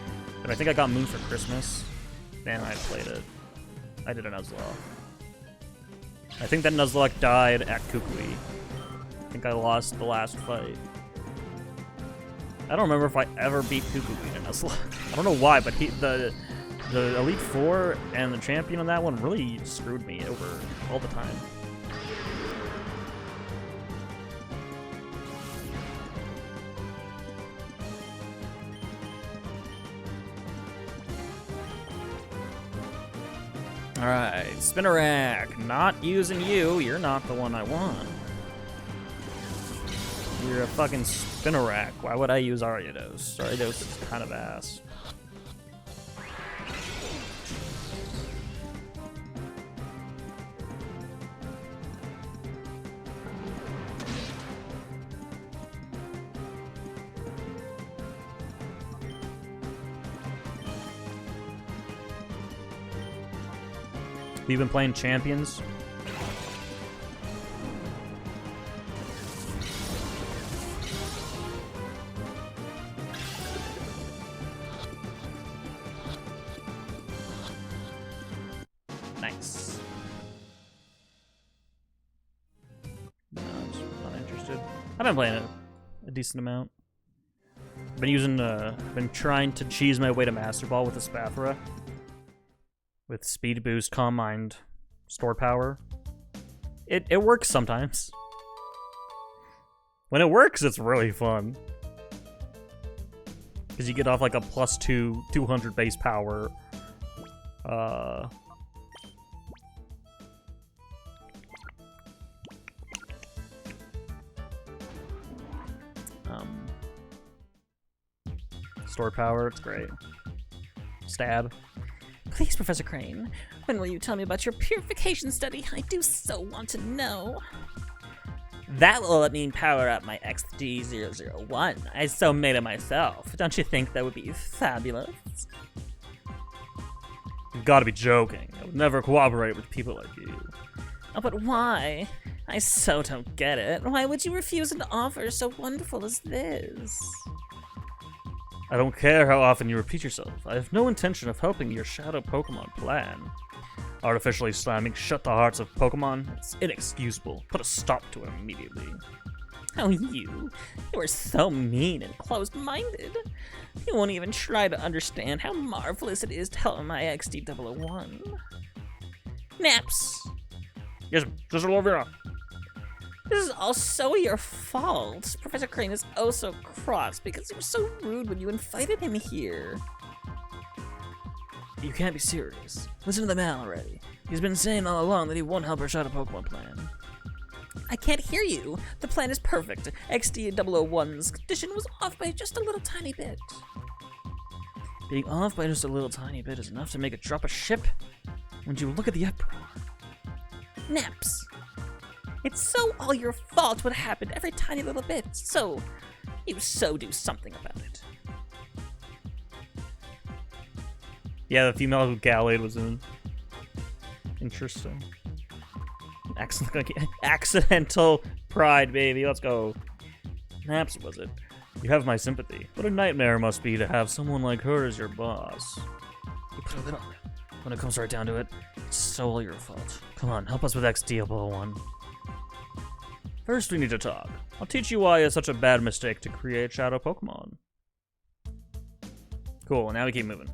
but I think I got Moon for Christmas, and I played it. I did a Nuzlocke. I think that Nuzlocke died at Kukui. I think I lost the last fight. I don't remember if I ever beat Kukui in a Nuzlocke. I don't know why, but the Elite Four and the champion on that one really screwed me over all the time. Alright, Spinnerack. Not using you. You're not the one I want. You're a fucking Spinnerack. Why would I use Ariados? Ariados is kind of ass. You've been playing Champions? Nice. No, I'm just not interested. I've been playing it a decent amount. Been trying to cheese my way to Master Ball with the Spathra. With speed boost, calm mind, store power. It works sometimes. When it works, it's really fun. Because you get off like a +2, 200 base power. Store power, it's great. Stab. Please, Professor Crane, when will you tell me about your purification study? I do so want to know. That will let me power up my XD001. I so made it myself. Don't you think that would be fabulous? You've got to be joking. I would never cooperate with people like you. Oh, but why? I so don't get it. Why would you refuse an offer so wonderful as this? I don't care how often you repeat yourself. I have no intention of helping your shadow Pokemon plan. Artificially slamming shut the hearts of Pokemon? It's inexcusable. Put a stop to it immediately. Oh, you are so mean and closed-minded. You won't even try to understand how marvelous it is to help my XD001. Naps! Yes, Sister Olivia. This is all so your fault. Professor Crane is oh so cross because you were so rude when you invited him here. You can't be serious. Listen to the man already. He's been saying all along that he won't help our shadow Pokemon plan. I can't hear you. The plan is perfect. XD001's condition was off by just a little tiny bit. Being off by just a little tiny bit is enough to make it drop a ship. When you look at the uproar. Naps! It's so all your fault what happened every tiny little bit. So, you do something about it. Yeah, the female who Gale was in. Interesting. Accidental pride, baby. Let's go. Naps, was it? You have my sympathy. What a nightmare it must be to have someone like her as your boss. You put a lid on it. When it comes right down to it, it's so all your fault. Come on, help us with XD-101. First, we need to talk. I'll teach you why it's such a bad mistake to create shadow Pokemon. Cool, now we keep moving.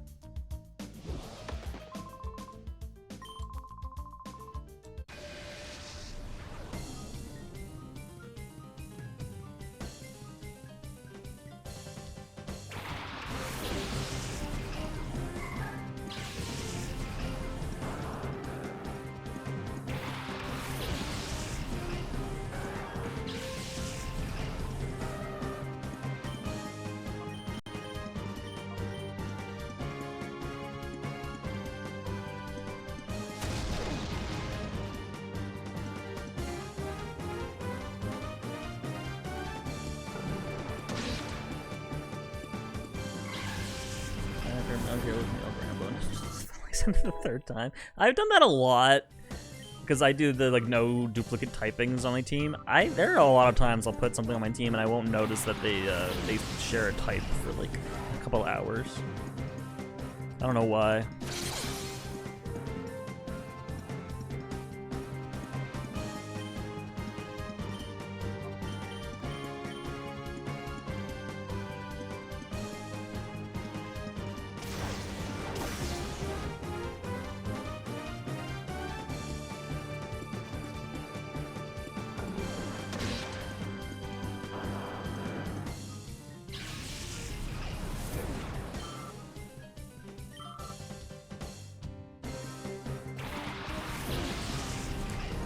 Okay, with me over bonus. The third time. I've done that a lot because I do the like no duplicate typings on my team. There are a lot of times I'll put something on my team and I won't notice that they share a type for like a couple hours. I don't know why.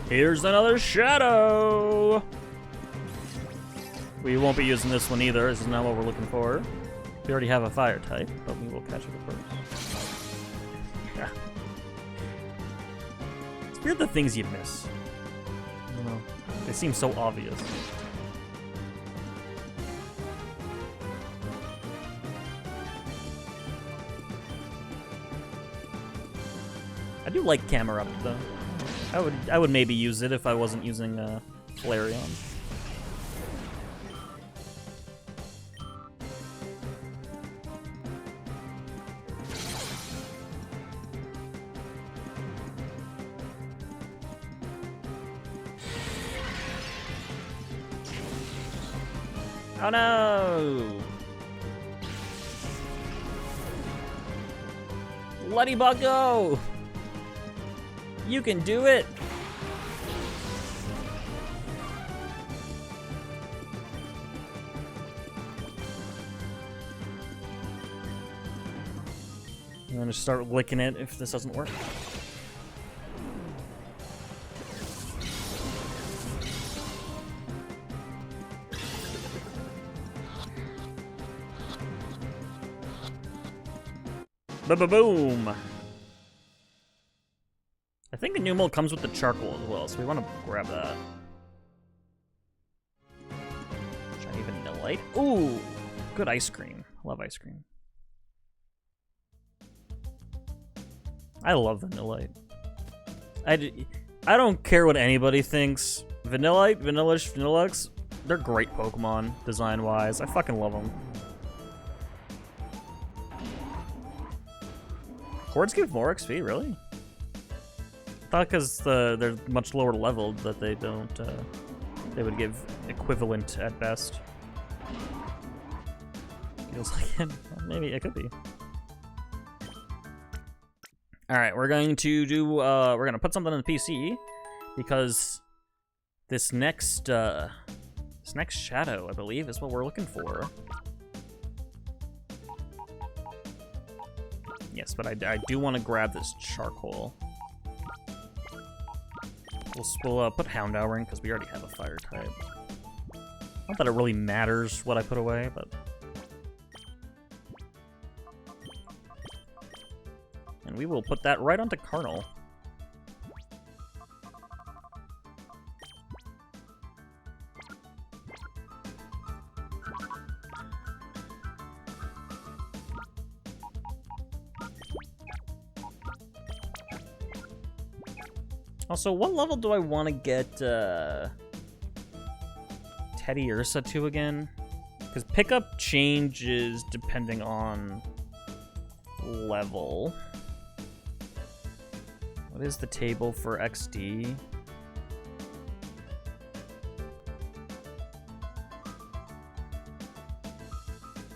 Here's another shadow! We won't be using this one either. This is not what we're looking for. We already have a fire type, but we will catch it first. Yeah. It's weird the things you miss. I don't know. They seem so obvious. I do like camera up though. I would maybe use it if I wasn't using Flareon. Oh no! Ladybug go! You can do it! I'm gonna start licking it if this doesn't work. Ba-ba-boom! I think the new mold comes with the charcoal as well, so we want to grab that. Shiny Vanillite. Ooh! Good ice cream. Love ice cream. I love Vanillite. I don't care what anybody thinks. Vanillite, Vanillish, Vanillux, they're great Pokemon, design-wise. I fucking love them. Hordes give more XP, really? I thought because they're much lower leveled that they don't, they would give equivalent at best. Feels like it. Maybe it could be. Alright, we're going to do, we're gonna put something on the PC because this next shadow, I believe, is what we're looking for. Yes, but I do want to grab this charcoal. We'll put Houndour in because we already have a fire type. Not that it really matters what I put away, but... And we will put that right onto Colonel. Also, what level do I want to get Teddy Ursa to again? Because pickup changes depending on level. What is the table for XD?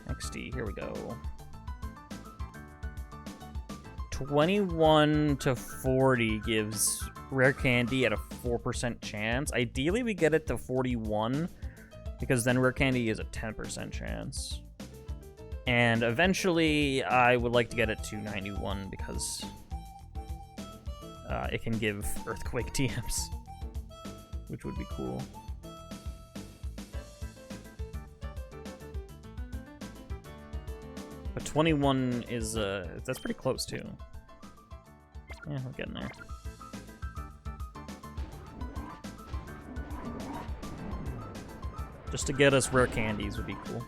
XD, here we go. 21 to 40 gives rare candy at a 4% chance. Ideally, we get it to 41, because then rare candy is a 10% chance. And eventually, I would like to get it to 91, because it can give Earthquake TMs, which would be cool. But 21 is, that's pretty close, too. Yeah, we're getting there. Just to get us rare candies would be cool.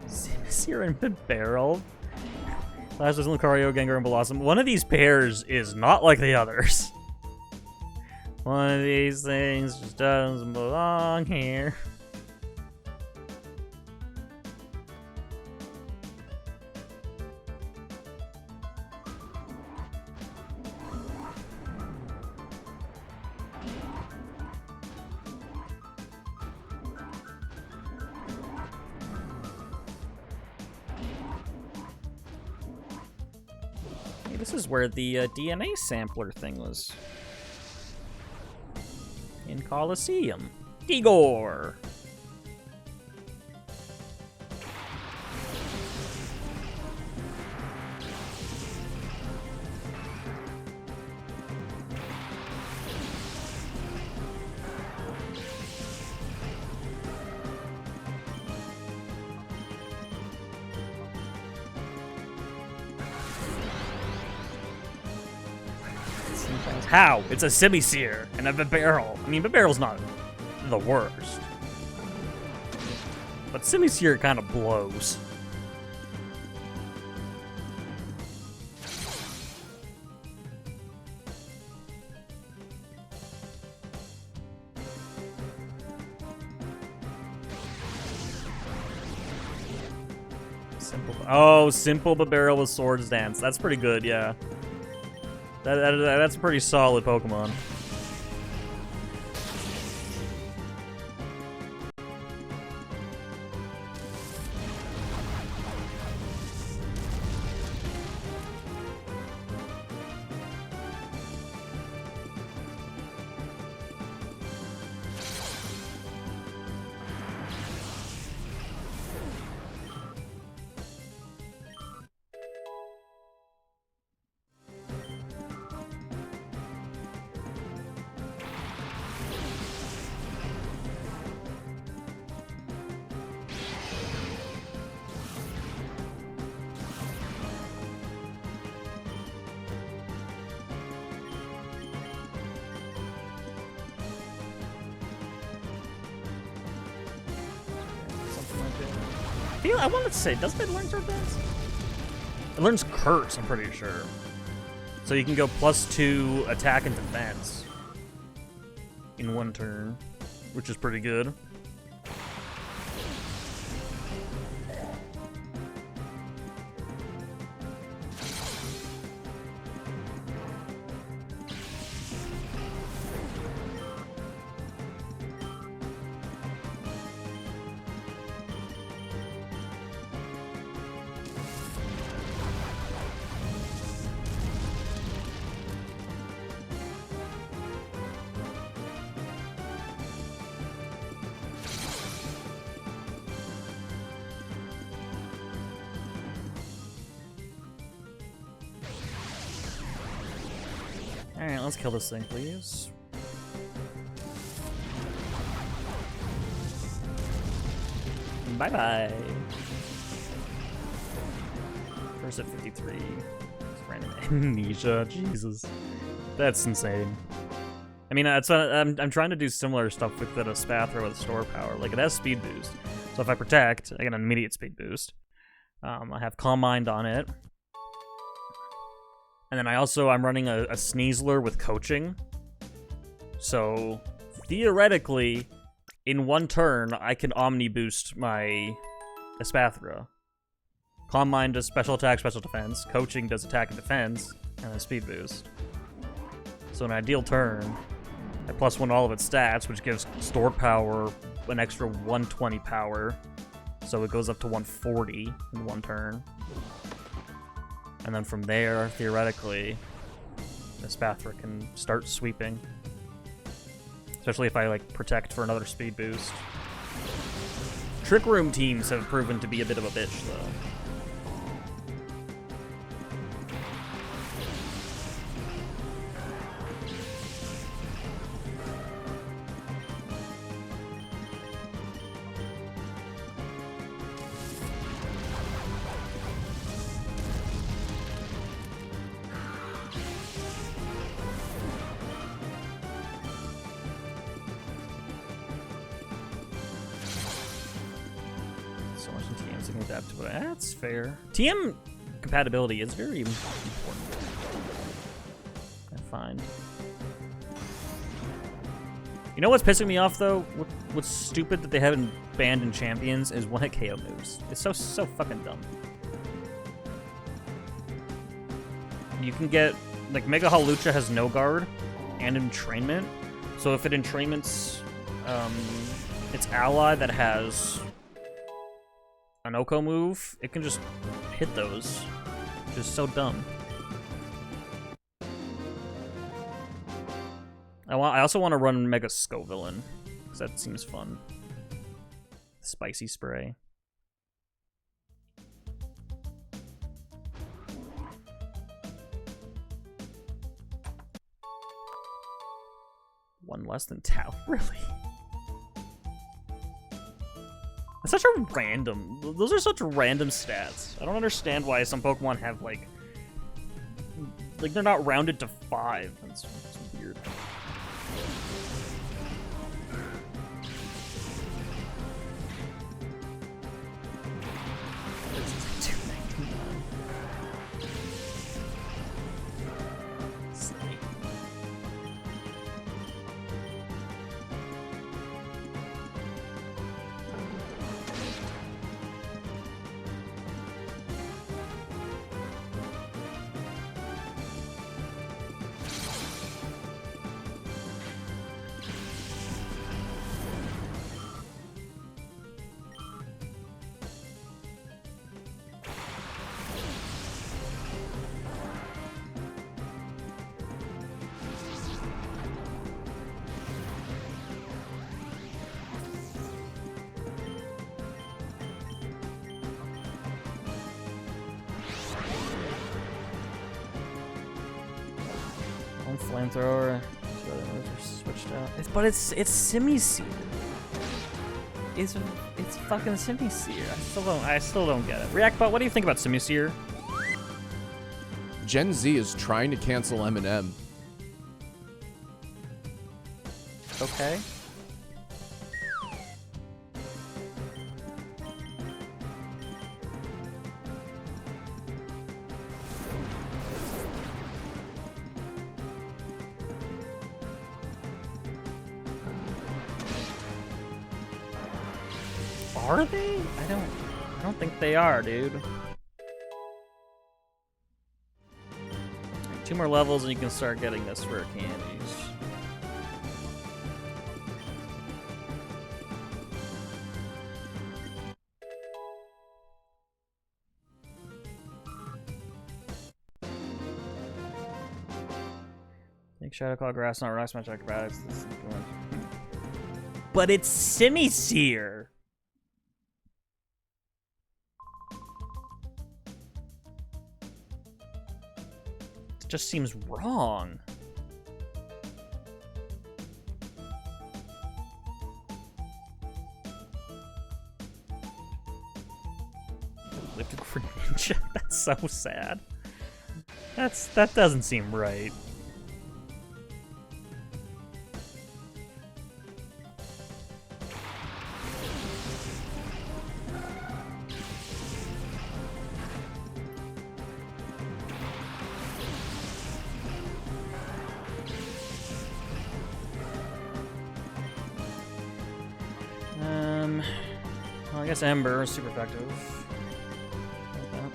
Simisear and Bibarel. Last was Lucario, Gengar, and Blossom. One of these pairs is not like the others. One of these things just doesn't belong here. This is where the DNA sampler thing was. In Coliseum. Igor! How? It's a Simisear and a Bibarel. I mean, Bibarel's not the worst. But Simisear kind of blows. Simple Bibarel with Swords Dance. That's pretty good, yeah. That's a pretty solid Pokemon. I want to say, doesn't it learn Sword Dance? It learns Curse, I'm pretty sure. So you can go +2 attack and defense in one turn, which is pretty good. Alright, let's kill this thing, please. Bye-bye. First at 53. It's random amnesia. Jesus. That's insane. I mean, I'm trying to do similar stuff with the Spathra with store power. Like, it has speed boost. So if I protect, I get an immediate speed boost. I have Calm Mind on it. And then I'm running a Sneasler with coaching. So, theoretically, in one turn, I can Omni boost my Espathra. Calm Mind does special attack, special defense. Coaching does attack and defense, and a speed boost. So in an ideal turn, I +1 all of its stats, which gives stored power an extra 120 power. So it goes up to 140 in one turn. And then from there, theoretically, Espathra can start sweeping. Especially if I, like, protect for another speed boost. Trick Room teams have proven to be a bit of a bitch, though. So much in TM, so you can adapt to it. That's fair. TM compatibility is very important. I find. You know what's pissing me off though? What's stupid that they haven't banned in Champions is one-hit KO moves. It's so fucking dumb. You can get, like, Mega Hawlucha has no guard and entrainment. So if it entrainments its ally that has an Oko move, it can just hit those, which is so dumb. I also want to run Mega Scovillain, because that seems fun. Spicy spray. One less than Tau, really? It's such a random. Those are such random stats. I don't understand why some Pokemon have like they're not rounded to 5. That's weird. It's 299. Silly. Flamethrower. Two other moves are switched out. But it's Simisear. It's fucking Simisear. I still don't get it. Reactbot, what do you think about Simisear? Gen Z is trying to cancel Eminem. Okay. Are they? I don't think they are, dude. 2 more levels and you can start getting this rare candies. Think Shadow Claw Grass, not Rock Smash Acrobatics. But it's Simisear! Just seems wrong. lifted for ninja? That's so sad. That doesn't seem right. Well, I guess Ember is super effective. Like that.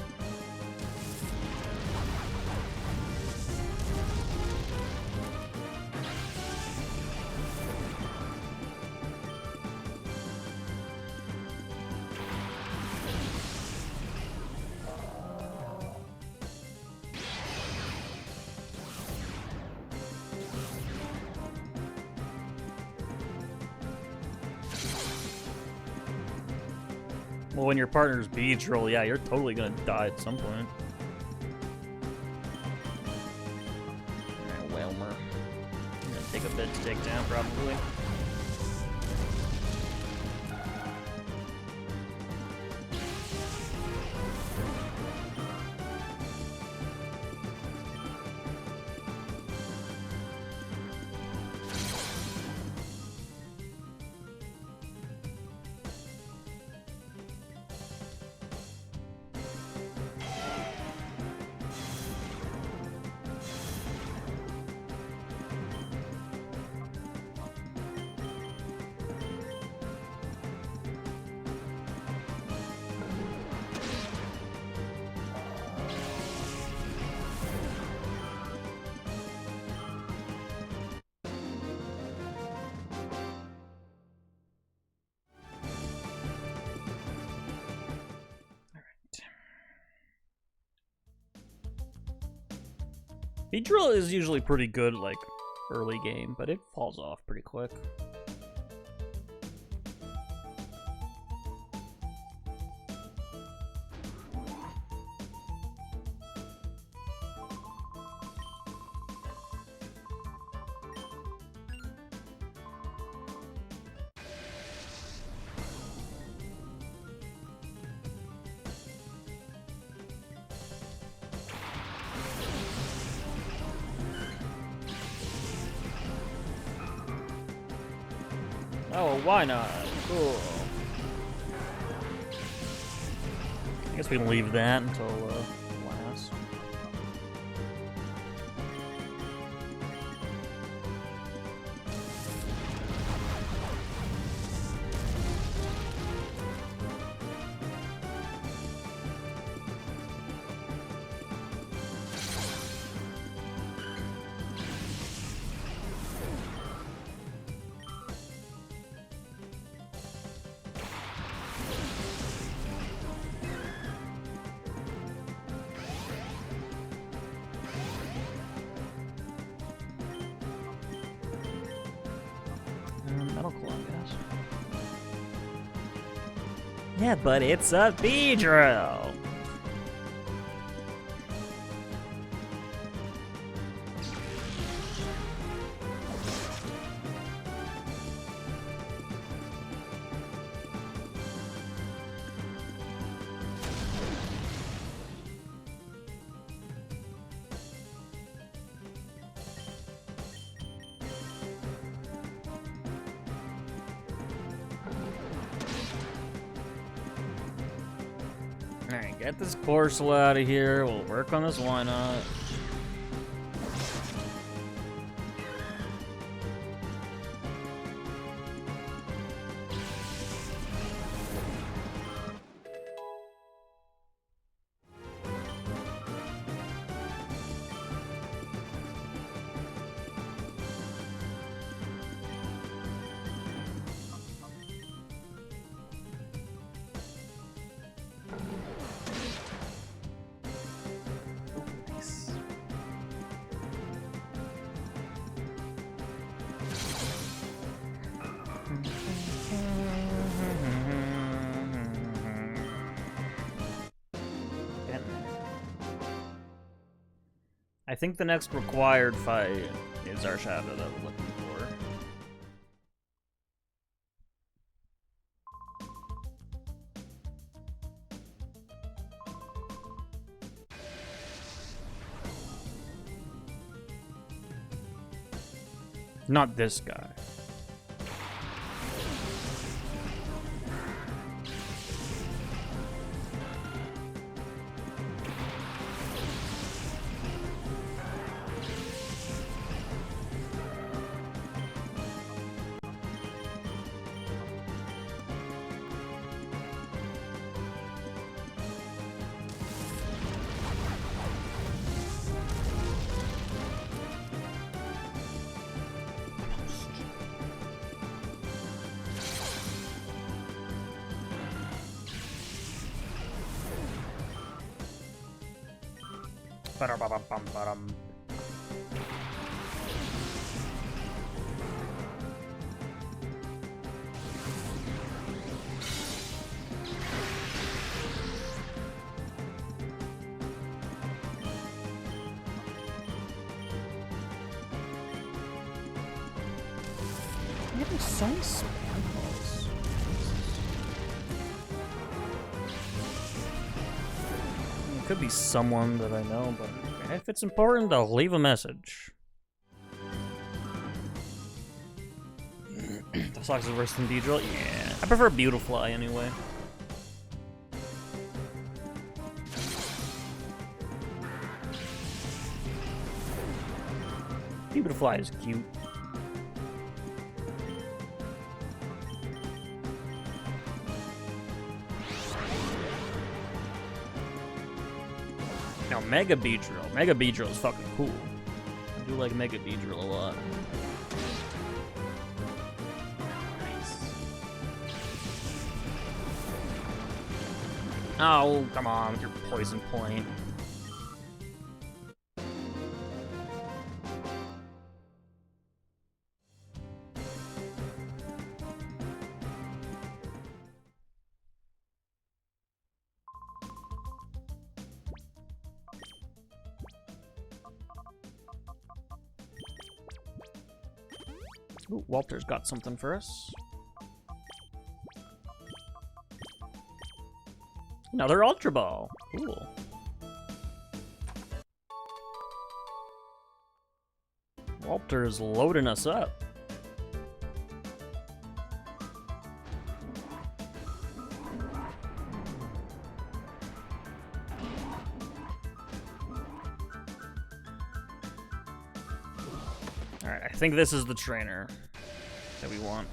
Well, when your partner's beach roll, yeah, you're totally gonna die at some point. Alright, Whelmer. I'm gonna take a bit to take down, probably. Beedrill is usually pretty good, like, early game, but it falls off pretty quick. Oh, why not? Cool. I guess we can leave that until last. Metal Claw, I guess. Yeah, but it's a Beedrill! Alright, get this Corsola out of here. We'll work on this Why Not. I think the next required fight is our shadow that we're looking for. Not this guy. Ba-da-ba-ba-bum-ba-dum. I'm getting so many spam calls. It could be someone that I know, but if it's important, I'll leave a message. The Sox is worse than Beedrill? Yeah. I prefer Beautifly anyway. Beautifly is cute. Now, Mega Beedrill. Mega Beedrill is fucking cool. I do like Mega Beedrill a lot. Nice. Oh, come on with your Poison Point. Ooh, Walter's got something for us. Another Ultra Ball. Cool. Walter's loading us up. Alright, I think this is the trainer that we want.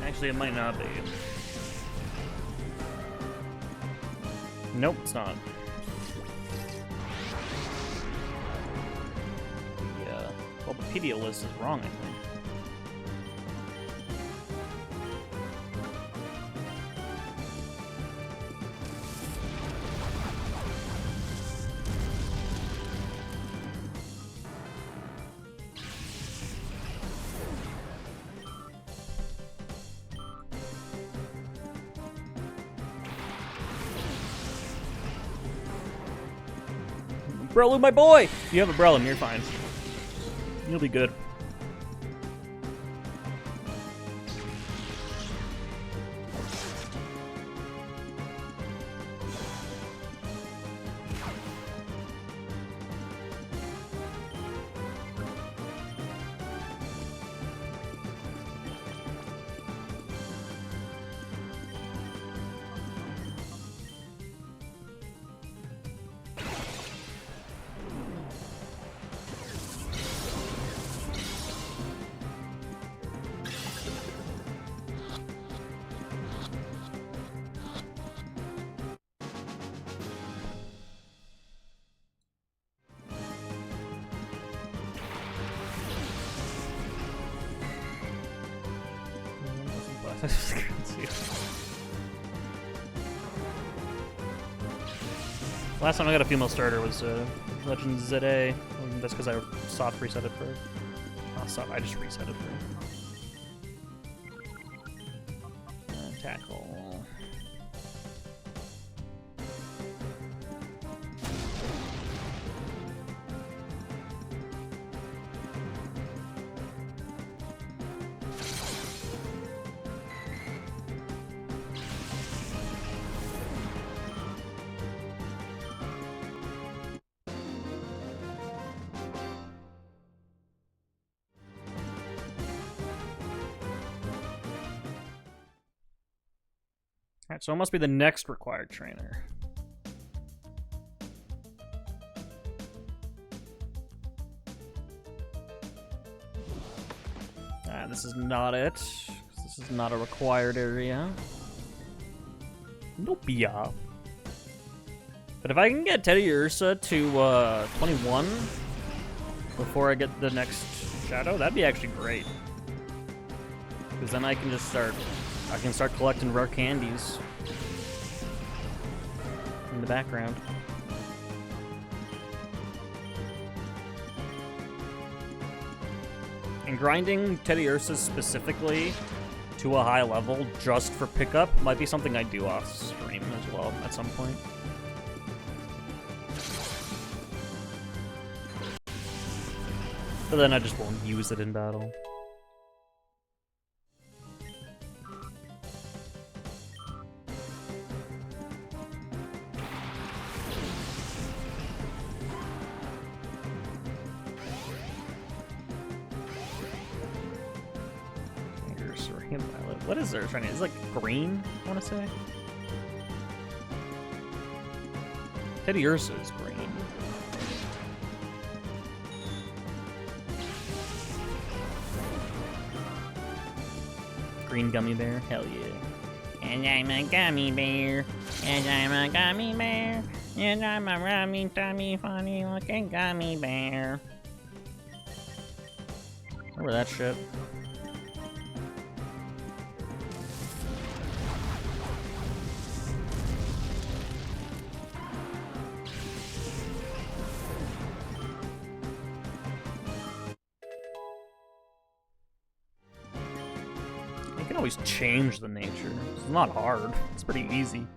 Actually, it might not be. Nope, it's not. Well, the PDO list is wrong, I think. Breloom, my boy! If you have a Breloom, you're fine. You'll be good. Last time I got a female starter was Legend ZA. That's because I soft reset it for. Not soft, I just reset it for. Tackle. Alright, so it must be the next required trainer. Alright, this is not it. This is not a required area. Nope, yeah. But if I can get Teddy Ursa to 21 before I get the next shadow, that'd be actually great. Because then I can just start collecting rare candies in the background. And grinding Teddy Ursa specifically to a high level just for pickup might be something I do off stream as well at some point. But then I just won't use it in battle. What is there? It's like green, I want to say. Teddy Ursa is green. Green gummy bear? Hell yeah. And I'm a gummy bear. And I'm a gummy bear. And I'm a rummy, tummy, funny looking gummy bear. Remember that shit? You can always change the nature. It's not hard. It's pretty easy.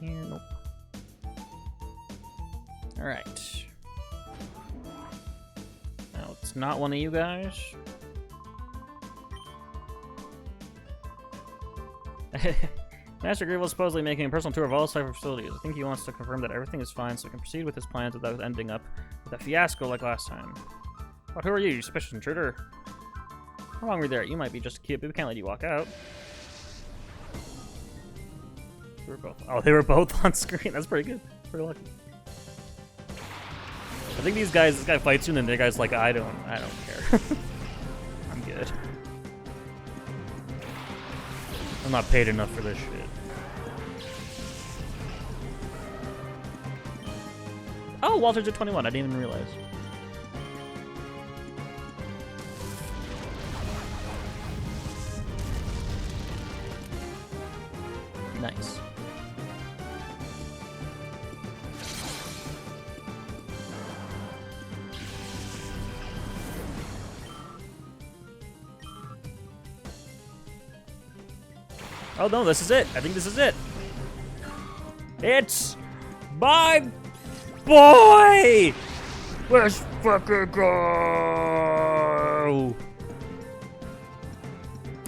Here, nope. All right. Now it's not one of you guys. Master Gale was supposedly making a personal tour of all cyber facilities. I think he wants to confirm that everything is fine so he can proceed with his plans without ending up with a fiasco like last time. But who are you suspicious intruder? How long were you there? You might be just a kid, but we can't let you walk out. They were both. Oh, they were both on screen. That's pretty good. Pretty lucky. I think these guys. This guy fights you, and then the guy's like, I don't care. I'm good. I'm not paid enough for this shit. Oh, Walter's at 21. I didn't even realize. Nice. Oh no, this is it. I think this is it. It's my boy! Let's fucking go!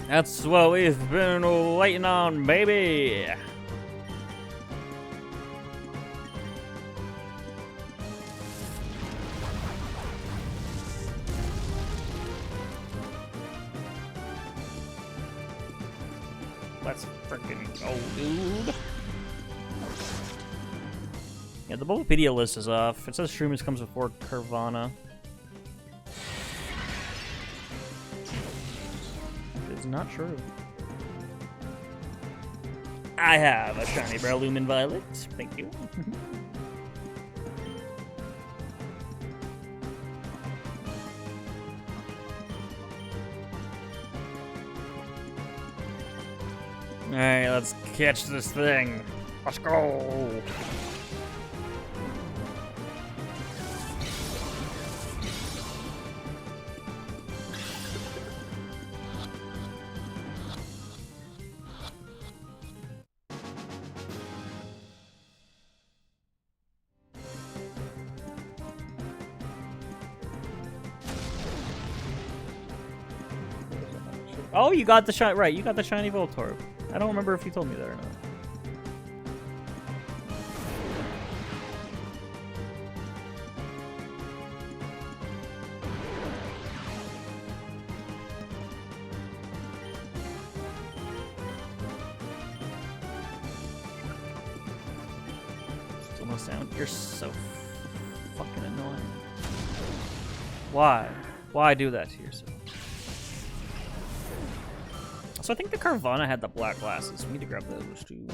That's what we've been waiting on, baby! Let's freaking go, dude. Yeah, the Bulbapedia list is off. It says Shrooms comes before Carvana. It's not true. I have a shiny Breloom Violet. Thank you. Alright, let's catch this thing. Let's go. Oh, you got the shiny. Right, you got the shiny Voltorb. I don't remember if you told me that or not. Still no sound. You're so fucking annoying. Why? Why do that to yourself? So I think the Carvana had the black glasses. We need to grab those too.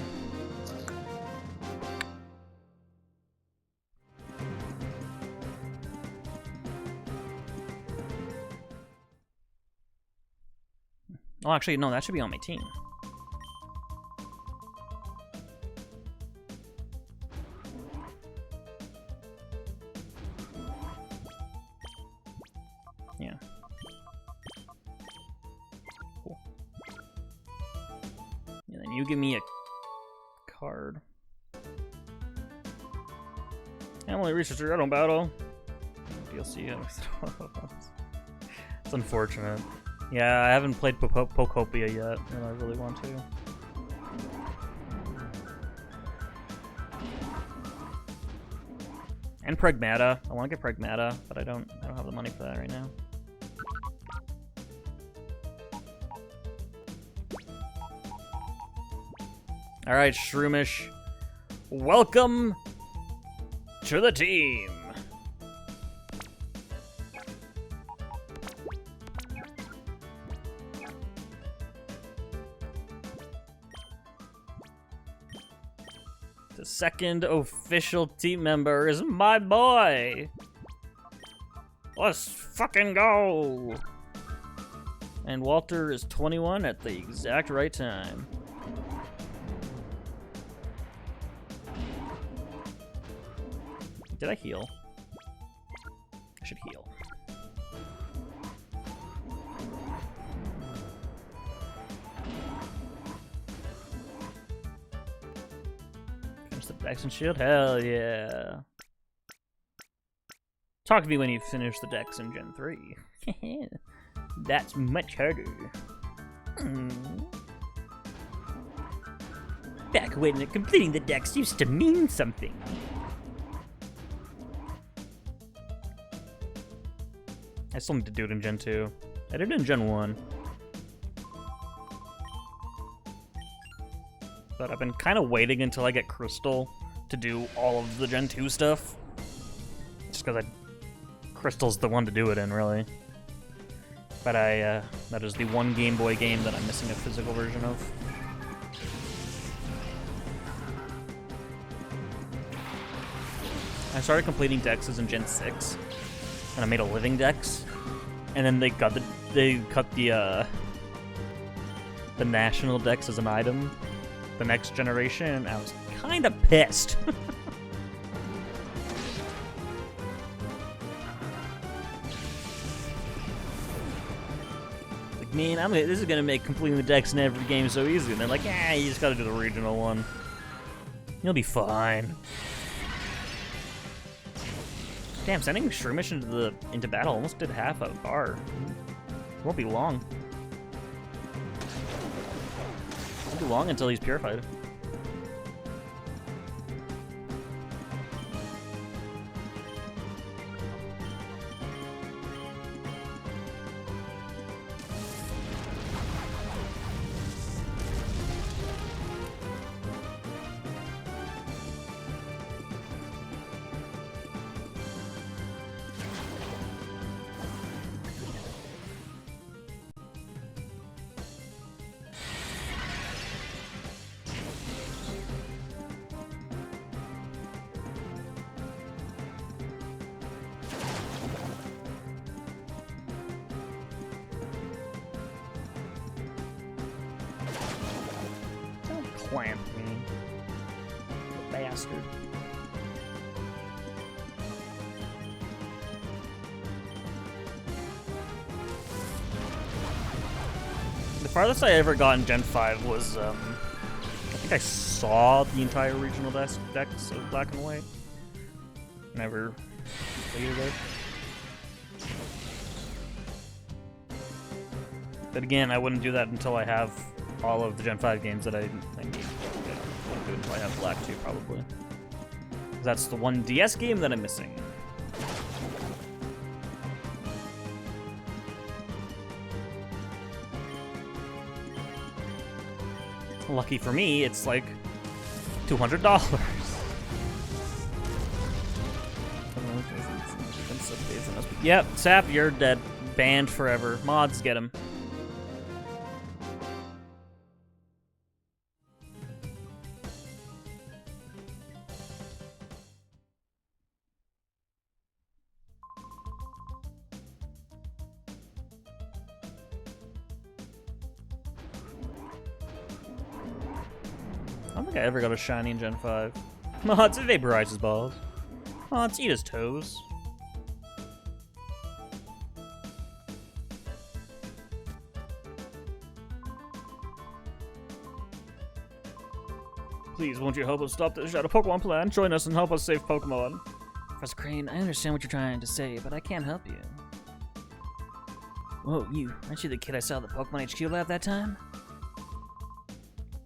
Oh, actually, no, that should be on my team. Yeah. Cool. And then you give me a card. Emily researcher, I don't battle. DLC. It's unfortunate. Yeah, I haven't played Pokopia yet, and I really want to. And Pragmata. I want to get Pragmata, but I don't have the money for that right now. All right, Shroomish, welcome to the team. The second official team member is my boy. Let's fucking go. And Walter is 21 at the exact right time. Did I heal? I should heal. Finish the Dex and Shield? Hell yeah. Talk to me when you finish the Dex in Gen 3. That's much harder. Back when completing the Dex used to mean something. I still need to do it in Gen 2. I did it in Gen 1. But I've been kind of waiting until I get Crystal to do all of the Gen 2 stuff. Just because Crystal's the one to do it in, really. But that is the one Game Boy game that I'm missing a physical version of. I started completing Dexes in Gen 6. And I made a living Dex, and then they cut the national Dex as an item, the next generation, and I was kind of pissed. Like, man, this is gonna make completing the Dex in every game so easy, and they're like, yeah, you just gotta do the regional one. You'll be fine. Damn, sending Shroomish into battle almost did half a bar. It won't be long. It won't be long until he's purified. Clamp me. You bastard. The farthest I ever got in Gen 5 was, I think I saw the entire regional decks of Black and White. Never completed it. But again, I wouldn't do that until I have all of the Gen 5 games that I need. I wouldn't do it until I have Black 2, probably. 'Cause that's the one DS game that I'm missing. Lucky for me, it's like $200. Yep, Sap, you're dead. Banned forever. Mods, get him. I don't think I ever got a shiny in Gen 5. Mods, it vaporizes balls. Mods, eat his toes. Please, won't you help us stop the Shadow Pokemon plan? Join us and help us save Pokemon. Professor Crane, I understand what you're trying to say, but I can't help you. Whoa, you. Aren't you the kid I saw at the Pokemon HQ lab that time?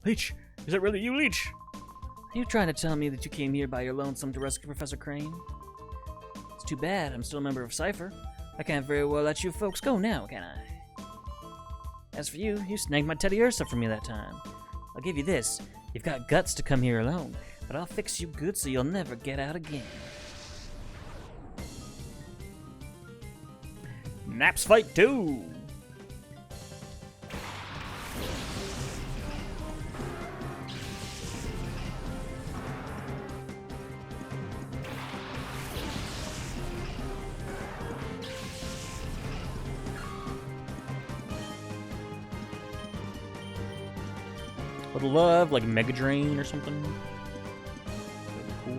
Leech, is it really you, Leech? Are you trying to tell me that you came here by your lonesome to rescue Professor Crane? It's too bad, I'm still a member of Cypher. I can't very well let you folks go now, can I? As for you, you snagged my Teddy Ursa from me that time. I'll give you this. You've got guts to come here alone, but I'll fix you good so you'll never get out again. Naps Fight 2! Would love like Mega Drain or something. That'd be cool.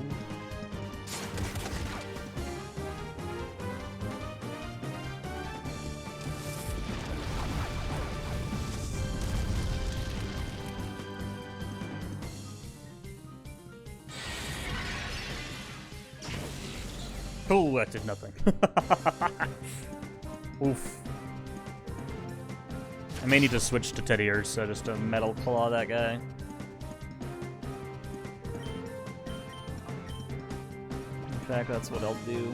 Oh, that did nothing. Oof. I may need to switch to Teddy Ursa just to Metal Claw that guy. In fact, that's what I'll do.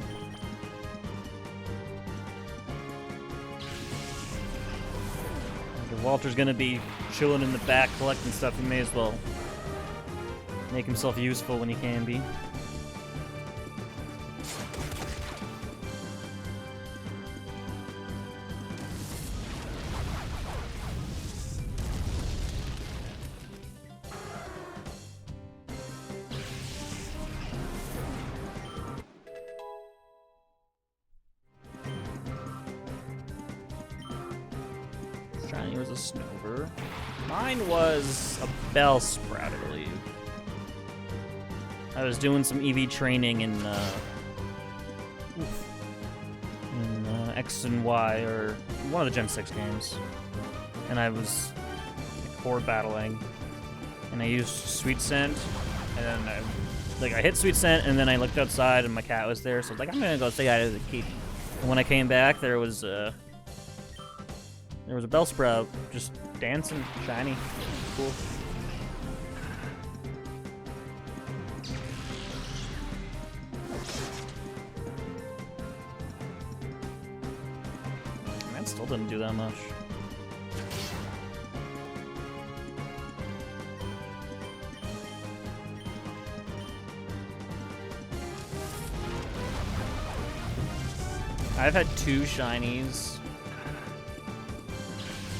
If Walter's gonna be chilling in the back collecting stuff, he may as well make himself useful when he can be. Shiny was a Snover. Mine was a Bellsprout, I believe. I was doing some EV training in X and Y, or one of the Gen 6 games. And I was core battling. And I used Sweet Scent. And then I hit Sweet Scent, and then I looked outside and my cat was there, so I was like, I'm gonna go say hi to the kitty. And when I came back, there was a Bellsprout just dancing, shiny. Cool. That still didn't do that much. I've had 2 shinies.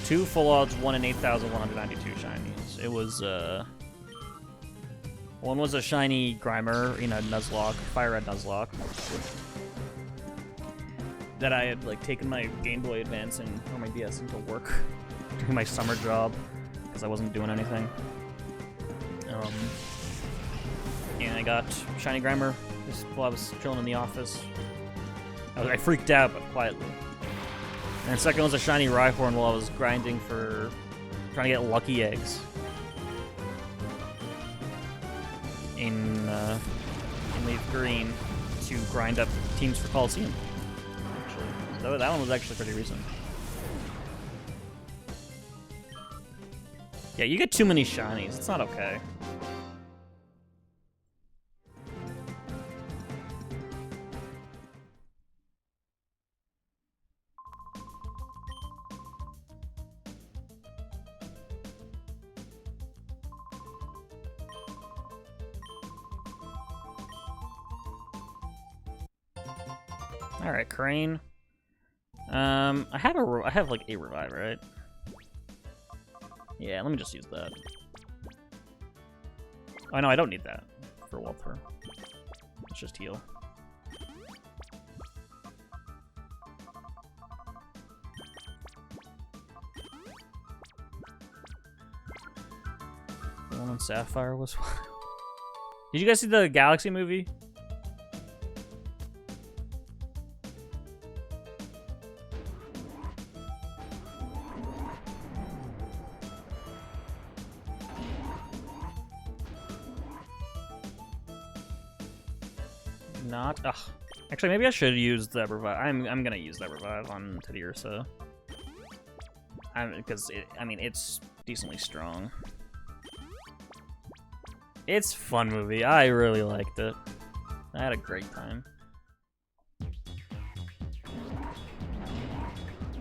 2 full odds, 1 in 8,192 shinies. It was, one was a shiny Grimer, Nuzlocke, Fire Red Nuzlocke. That I had, taken my Game Boy Advance or my DS into work. Doing my summer job, because I wasn't doing anything. And I got shiny Grimer just while I was chilling in the office. I freaked out, but quietly. And second was a shiny Rhyhorn while I was grinding for trying to get lucky eggs in Leaf Green to grind up teams for Coliseum. Actually, so that one was actually pretty recent. Yeah, you get too many shinies. It's not okay. All right, Crane. I have like a revive, right? Yeah, let me just use that. Oh no, I don't need that for Walther. Let's just heal. The one on Sapphire was. Did you guys see the Galaxy movie? Not. Ugh. Actually, maybe I should use that revive. I'm gonna use that revive on Teddiursa. Because I mean, it's decently strong. It's a fun movie. I really liked it. I had a great time.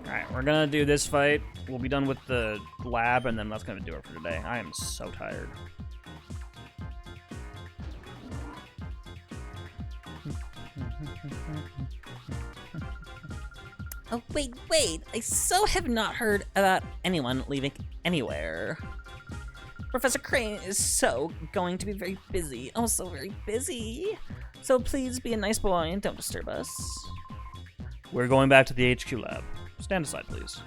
Alright, we're gonna do this fight. We'll be done with the lab, and then that's gonna do it for today. I am so tired. Oh, wait. I so have not heard about anyone leaving anywhere. Professor Crane is so going to be very busy. Oh, so very busy. So please be a nice boy and don't disturb us. We're going back to the HQ lab. Stand aside, please.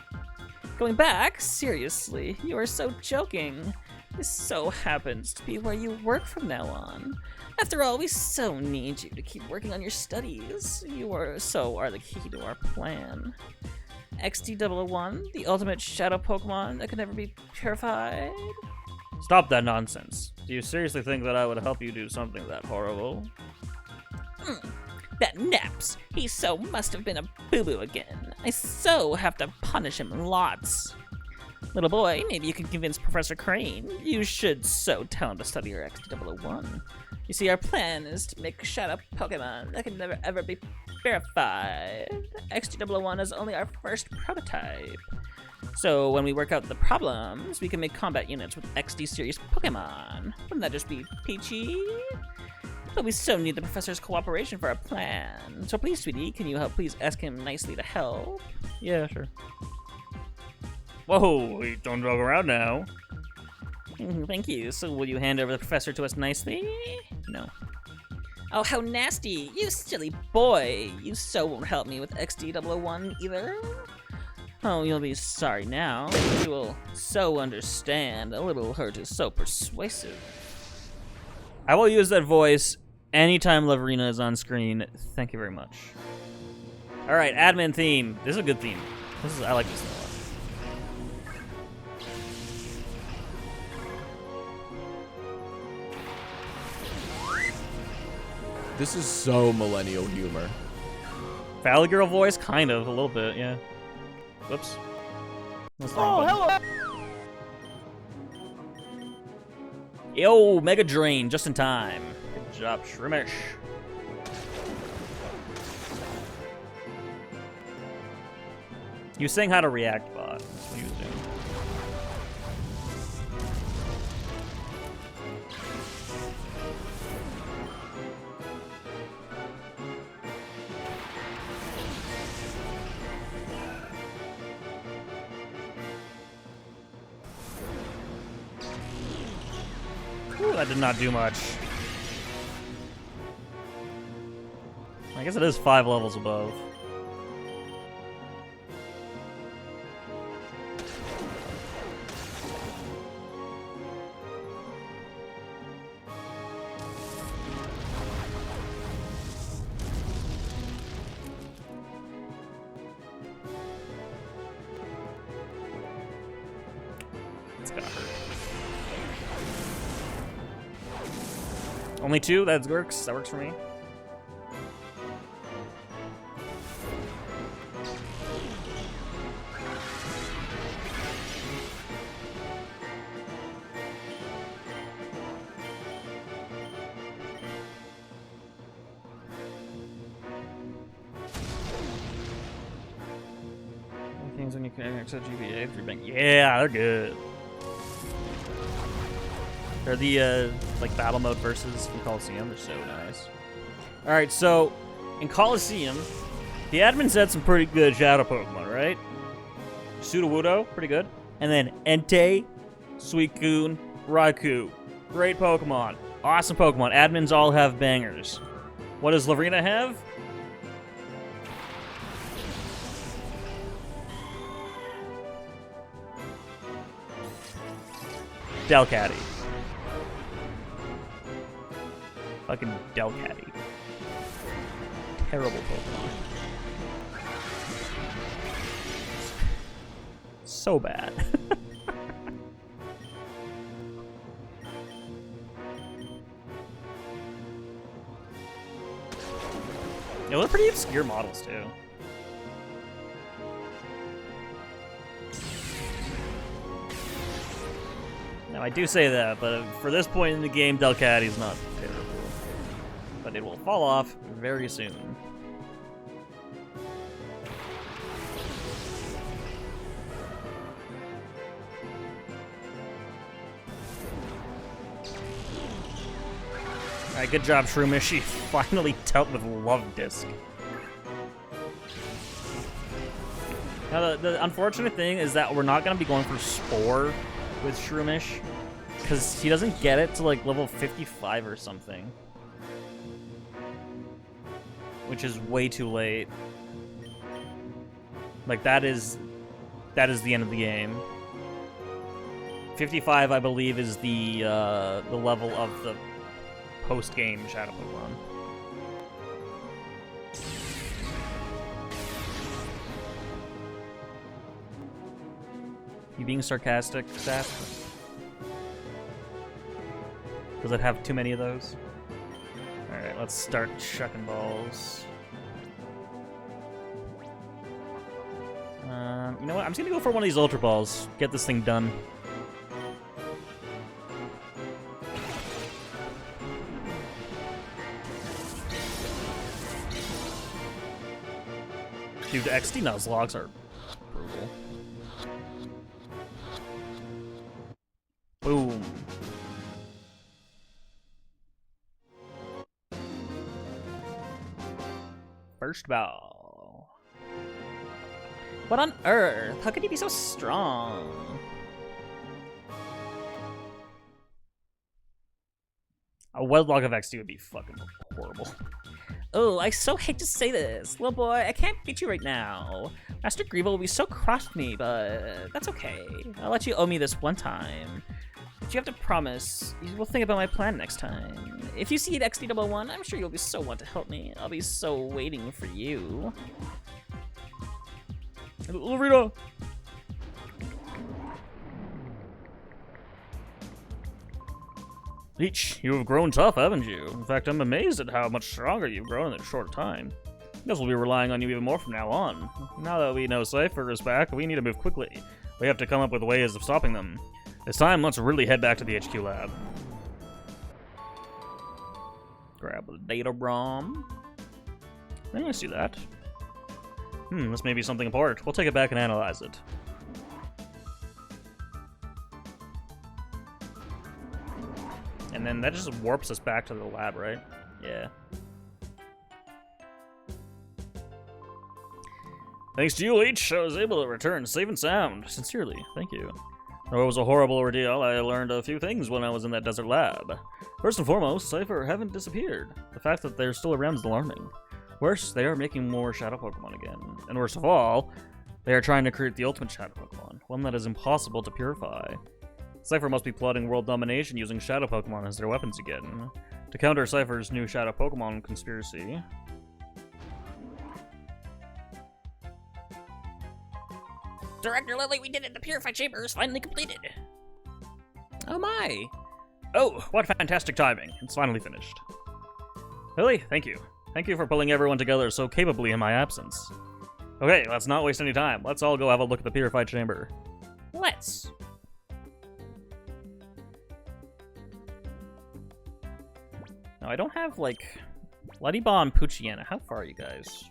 Going back? Seriously, you are so joking. This so happens to be where you work from now on. After all, we so need you to keep working on your studies. You are the key to our plan. XD001, the ultimate shadow Pokemon that can never be purified. Stop that nonsense. Do you seriously think that I would help you do something that horrible? That Naps, he so must have been a boo-boo again. I so have to punish him lots. Little boy, maybe you can convince Professor Crane. You should so tell him to study your XD001. You see, our plan is to make shadow Pokemon that can never ever be verified. XD001 is only our first prototype. So when we work out the problems, we can make combat units with XD series Pokemon. Wouldn't that just be peachy? But we so need the professor's cooperation for our plan. So please, sweetie, can you please ask him nicely to help? Yeah, sure. Whoa, don't joke around now. Thank you. So will you hand over the professor to us nicely? No. Oh, how nasty! You silly boy! You so won't help me with XD001 either. Oh, you'll be sorry now. You will so understand. A little hurt is so persuasive. I will use that voice anytime Laverina is on screen. Thank you very much. All right, admin theme. This is a good theme. I like this a lot. This is so millennial humor. Valley Girl voice, kind of, a little bit, yeah. Whoops. Oh, hello. Yo, Mega Drain, just in time. Good job, Shroomish. He was saying how to react, bot. That's what he was doing. Ooh, that did not do much. I guess it is 5 levels above. It's gonna hurt. Only 2? That works. That works for me. ones when you can access GBA through bank. Yeah, they're good. They're the like battle mode versus from Coliseum. They're so nice. All right, so in Coliseum, the admin said some pretty good shadow Pokemon, right? Sudowoodo, pretty good. And then Entei, Suicune, Raikou. Great Pokemon. Awesome Pokemon. Admins all have bangers. What does Lorena have? Delcatty. Fucking Delcatty. Terrible Pokemon. So bad. Yeah, they're pretty obscure models too. Now I do say that, but for this point in the game, Delcatty's not terrible. But it will fall off very soon. Alright, good job, Shroomish. You finally dealt with Love Disc. Now, the unfortunate thing is that we're not going to be going for Spore with Shroomish, because he doesn't get it to, like, level 55 or something. Which is way too late. Like, that is the end of the game. 55, I believe, is the level of the post-game Shadow Pokemon. You being sarcastic, Seth? Does it have too many of those? Alright, let's start chucking balls. You know what? I'm just gonna go for one of these Ultra Balls. Get this thing done. Dude, XD Nuzlockes are brutal. Boom. First ball. What on earth? How could he be so strong? A Wedlock of XD would be fucking horrible. Oh, I so hate to say this. Little boy, I can't beat you right now. Master Grievel will be so cross with me, but that's okay. I'll let you owe me this one time. But you have to promise you will think about my plan next time. If you see an XD111, I'm sure you'll be so want to help me. I'll be so waiting for you. Lorena! Leech, you have grown tough, haven't you? In fact, I'm amazed at how much stronger you've grown in a short time. Guess we'll be relying on you even more from now on. Now that we know Cypher is back, we need to move quickly. We have to come up with ways of stopping them. This time, let's really head back to the HQ lab. Grab the data ROM. I see that. This may be something important. We'll take it back and analyze it. And then that just warps us back to the lab, right? Yeah. Thanks to you, Leech, I was able to return safe and sound. Sincerely, thank you. Though it was a horrible ordeal, I learned a few things when I was in that desert lab. First and foremost, Cypher haven't disappeared. The fact that they're still around is alarming. Worse, they are making more Shadow Pokemon again. And worst of all, they are trying to create the ultimate Shadow Pokemon, one that is impossible to purify. Cypher must be plotting world domination using Shadow Pokemon as their weapons again. To counter Cypher's new Shadow Pokemon conspiracy... Director Lily, we did it! The Purified Chamber is finally completed! Oh my! Oh, what fantastic timing. It's finally finished. Lily, thank you. Thank you for pulling everyone together so capably in my absence. Okay, let's not waste any time. Let's all go have a look at the Purified Chamber. Let's! Now, I don't have, like, Lettyba and Poochyena. How far are you guys?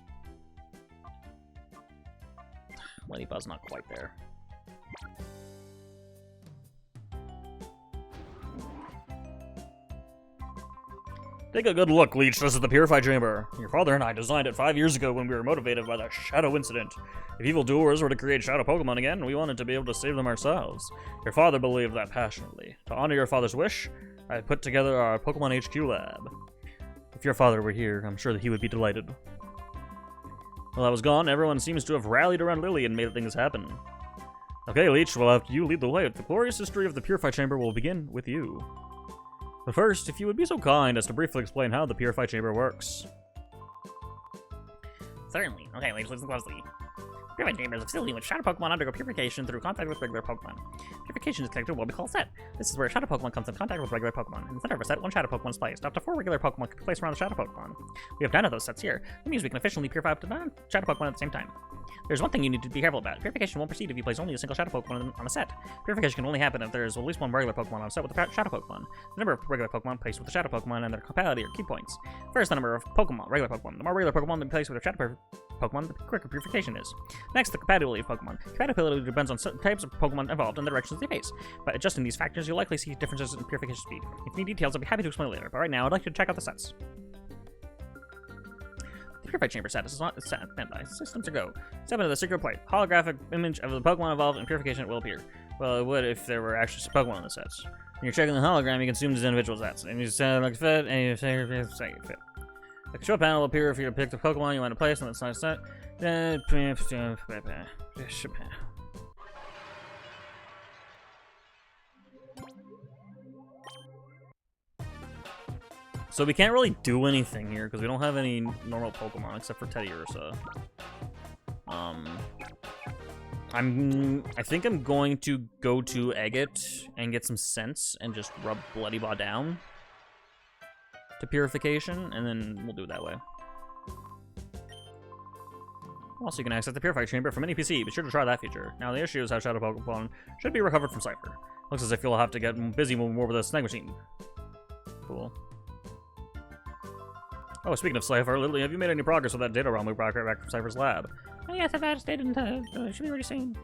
Ladybuzz's not quite there. Take a good look, Leech. This is the Purify Chamber. Your father and I designed it 5 years ago when we were motivated by the Shadow Incident. If evildoers were to create Shadow Pokemon again, we wanted to be able to save them ourselves. Your father believed that passionately. To honor your father's wish, I put together our Pokemon HQ lab. If your father were here, I'm sure that he would be delighted. While I was gone, everyone seems to have rallied around Lily and made things happen. Okay, Leech, well, after you lead the way, the glorious history of the Purify Chamber will begin with you. But first, if you would be so kind as to briefly explain how the Purify Chamber works. Certainly. Okay, ladies, listen closely. Purify Chamber is a facility in which Shadow Pokemon undergo purification through contact with regular Pokemon. Purification is connected to what we call a set. This is where a Shadow Pokemon comes in contact with regular Pokemon. In the center of a set, one Shadow Pokemon is placed. Up to 4 regular Pokemon can be placed around the Shadow Pokemon. We have 9 of those sets here. That means we can efficiently purify up to 9 Shadow Pokemon at the same time. There's one thing you need to be careful about. Purification won't proceed if you place only a single Shadow Pokemon on a set. Purification can only happen if there is at least 1 regular Pokemon on a set with a Shadow Pokemon. The number of regular Pokemon placed with the Shadow Pokemon and their compatibility are key points. First, the number of regular Pokemon. The more regular Pokemon that placed with a Shadow Pokemon, the quicker purification is. Next, the compatibility of Pokemon. Compatibility depends on certain types of Pokemon involved and the directions they face. By adjusting these factors, you'll likely see differences in purification speed. If you need details, I'll be happy to explain later, but right now, I'd like you to check out the sets. The Purify Chamber set is not standby. Systems to go. Step into the secret plate. Holographic image of the Pokemon involved in purification will appear. Well, it would if there were actually some Pokemon in the sets. When you're checking the hologram, you can zoom to individual sets. And you set like fit, and you say fit. The control panel will appear if you pick the Pokemon you want to place in the side set. So we can't really do anything here because we don't have any normal Pokemon except for Teddy Ursa. I think I'm going to go to Agate and get some sense and just rub Bloody Paw down to purification, and then we'll do it that way. Also, you can access the Purify Chamber from any PC. Be sure to try that feature. Now, the issue is how Shadow Pokemon should be recovered from Cypher. Looks as if you'll have to get busy moving more with the Snag Machine. Cool. Oh, speaking of Cypher, Lily, have you made any progress with that data ROM we brought right back from Cypher's lab? Oh, yes, I've added it into. It should be ready soon.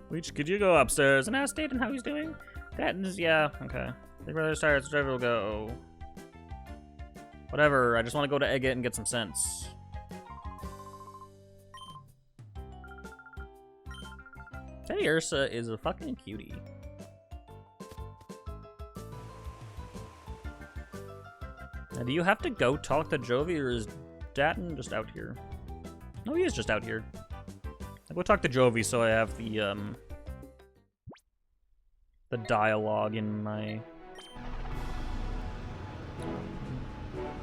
Leech, could you go upstairs and And ask Dayton how he's doing. that is, yeah, okay. Big Brother starts, driver will go. Whatever, I just want to go to Agate and get some sense. Teddy Ursa is a fucking cutie. Now, do you have to go talk to Jovi, or is Datton just out here? No, he is just out here. I'll go talk to Jovi so I have the dialogue in my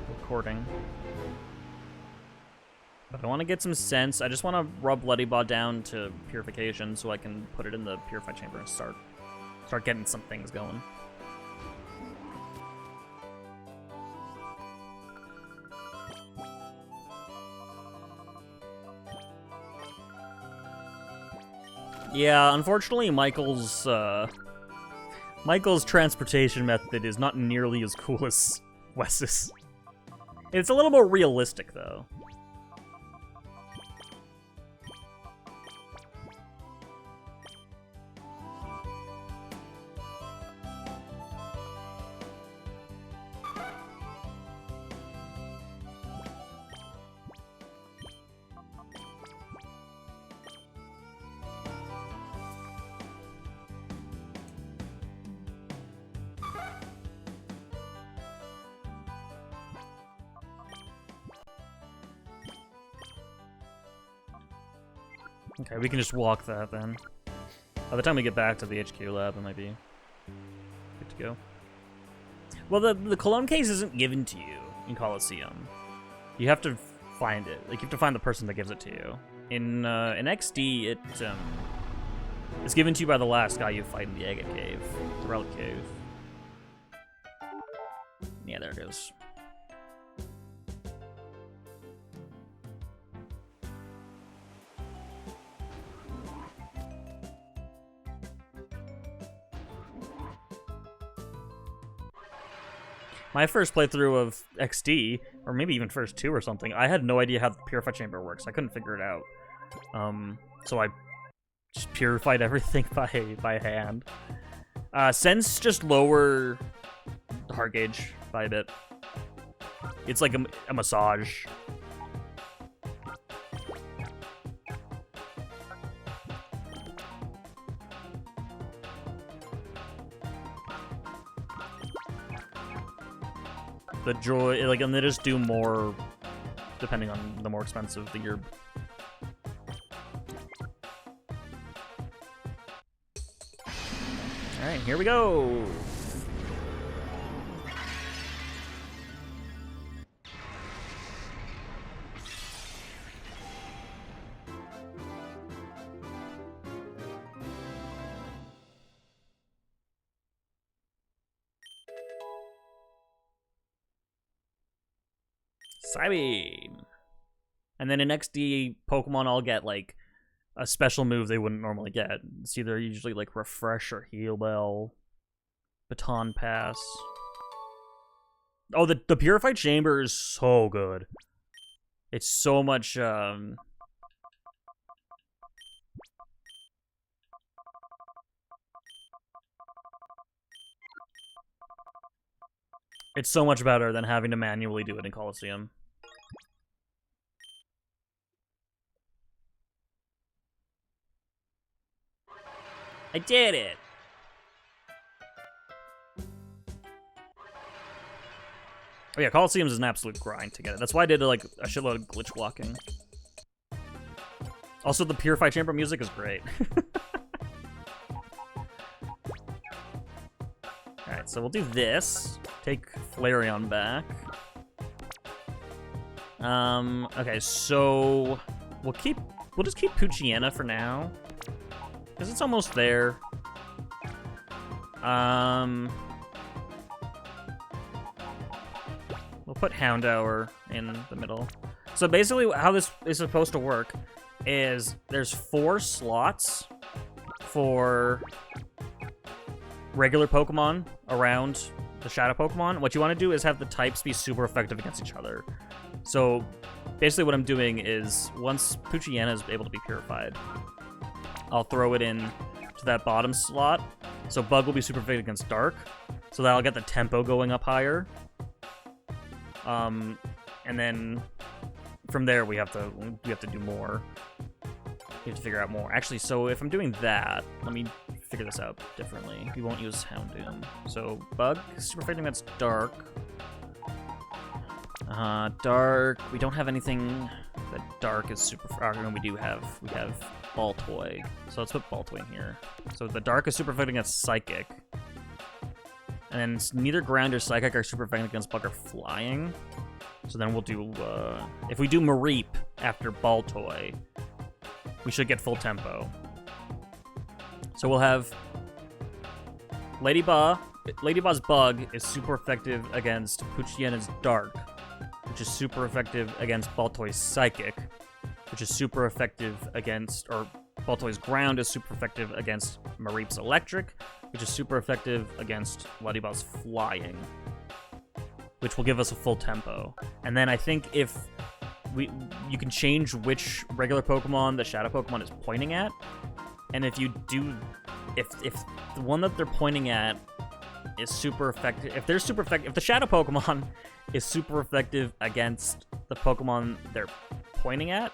recording. But I want to get some sense. I just want to rub Bloody Paw down to purification so I can put it in the Purify Chamber and start getting some things going. Yeah, unfortunately, Michael's transportation method is not nearly as cool as Wes's. It's a little more realistic, though. Okay, we can just walk that then. By the time we get back to the HQ lab, it might be good to go. Well, the Cologne case isn't given to you in Coliseum. You have to find it. Like, you have to find the person that gives it to you. In XD, it's given to you by the last guy you fight in the Agate Cave, the Relic Cave. Yeah, there it is. My first playthrough of XD, or maybe even first 2 or something, I had no idea how the Purify Chamber works. I couldn't figure it out. So I just purified everything by hand. Sense just lower the heart gauge by a bit. It's like a massage. The joy, like, and they just do more depending on the more expensive the yerb. Alright, here we go! Psybeam! And then in XD, Pokemon all get, like, a special move they wouldn't normally get. It's either usually, like, Refresh or Heal Bell. Baton Pass. Oh, the Purified Chamber is so good. It's so much, It's so much better than having to manually do it in Coliseum. I did it! Oh yeah, Coliseum is an absolute grind to get it. That's why I did like a shitload of glitch blocking. Also, the Purify Chamber music is great. Alright, so we'll do this. Take Flareon back. Okay, so we'll just keep Poochyena for now. Because it's almost there. We'll put Houndour in the middle. So basically how this is supposed to work is there's 4 slots for regular Pokemon around the Shadow Pokemon. What you want to do is have the types be super effective against each other. So basically what I'm doing is once Poochyena is able to be purified, I'll throw it in to that bottom slot. So Bug will be super effective against Dark. So that'll get the tempo going up higher. And then from there we have to do more. We have to figure out more. Actually, so if I'm doing that, let me figure this out differently. We won't use Houndoom. So Bug is super effective against Dark. Dark. We don't have anything that Dark is super. No, we have Baltoy. So let's put Baltoy in here. So the Dark is super effective against Psychic. And then neither Ground or Psychic are super effective against Bug or Flying. So then we'll do, if we do Mareep after Baltoy, we should get full tempo. So we'll have Ladybah's Bug is super effective against Poochyena's Dark, which is super effective against Baltoy's Psychic, which is super effective against, or Baltoy's Ground is super effective against Mareep's Electric, which is super effective against Ladybah's Flying, which will give us a full tempo. And then I think if you can change which regular Pokemon the Shadow Pokemon is pointing at, and if you do, if the one that they're pointing at is super effective, if the Shadow Pokemon is super effective against the Pokemon they're pointing at,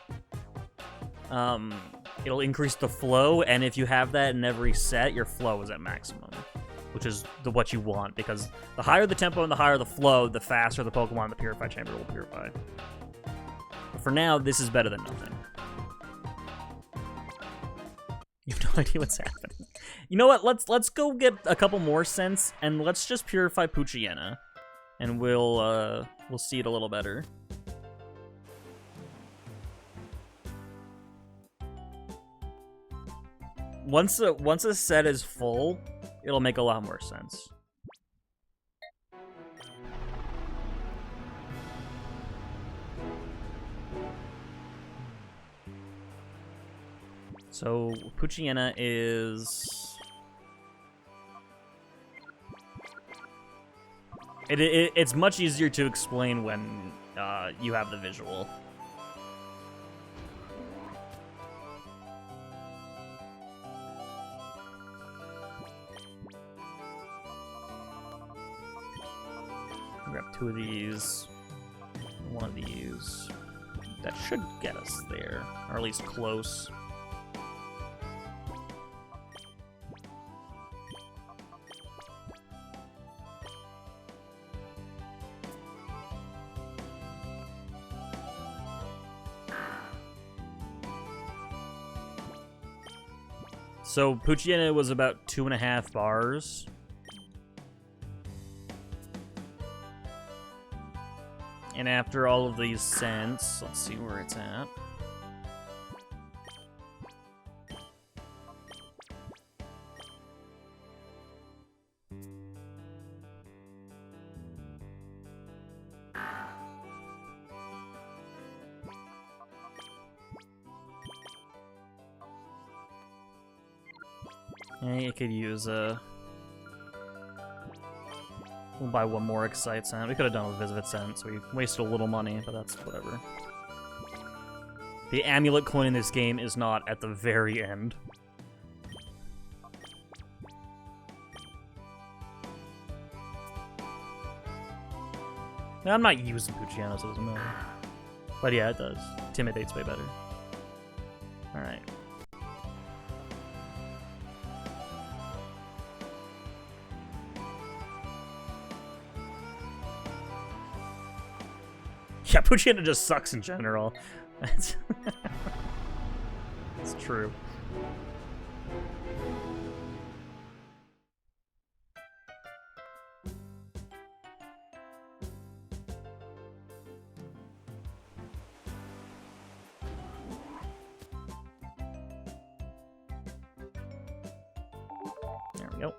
it'll increase the flow, and if you have that in every set, your flow is at maximum, which is what you want, because the higher the tempo and the higher the flow, the faster the Pokemon in the Purify Chamber will purify. But for now, this is better than nothing. You have no idea what's happening. You know what? Let's go get a couple more scents, and let's just purify Poochyena, and we'll see it a little better. Once a set is full, it'll make a lot more sense. So Poochyena is It's much easier to explain when you have the visual. Grab 2 of these, 1 of these. That should get us there, or at least close. So Poochyena was about 2.5 bars. And after all of these cents, let's see where it's at. You could use a... We'll buy 1 more Excite Cent. We could have done with Visit Cent, so we wasted a little money, but that's whatever. The Amulet coin in this game is not at the very end. Now, I'm not using Poochyena, so it doesn't matter. But yeah, it does. Intimidate's way better. Alright. Yeah, Poochyena just sucks in general. It's true. There we go.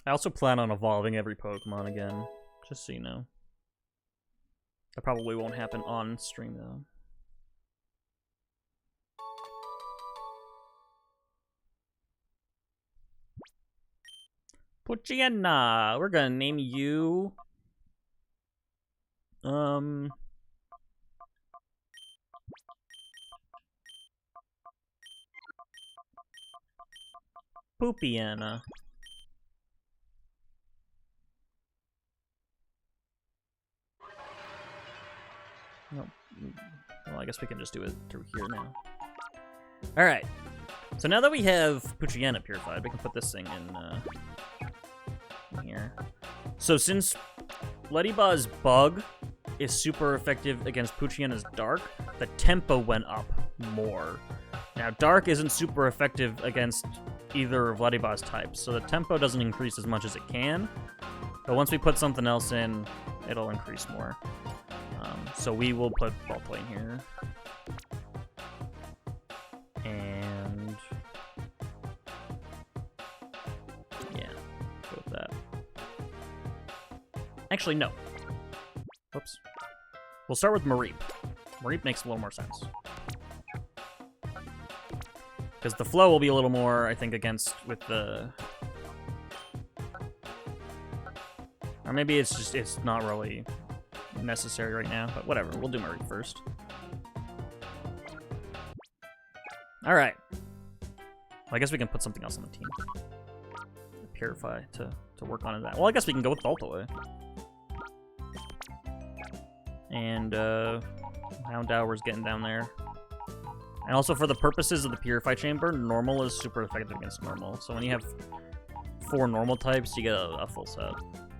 I also plan on evolving every Pokemon again, just so you know. That probably won't happen on stream, though. Poochyena! We're gonna name you... Poopyena. Nope. Well, I guess we can just do it through here now. Alright. So now that we have Poochyena purified, we can put this thing in here. So since Ledyba's Bug is super effective against Poochyena's Dark, the tempo went up more. Now, Dark isn't super effective against either of Ledyba's types, so the tempo doesn't increase as much as it can. But once we put something else in, it'll increase more. So we will put Baltoy in here. And... yeah, go with that. Actually, no. Whoops. We'll start with Mareep. Mareep makes a little more sense. Because the flow will be a little more, I think, against with the... or maybe it's just, it's not really necessary right now, but whatever. We'll do Mareep first. Alright. Well, I guess we can put something else on the team. Purify to work on that. Well, I guess we can go with Baltoy. And, Houndour's getting down there. And also, for the purposes of the Purify Chamber, Normal is super effective against Normal. So when you have 4 Normal types, you get a full set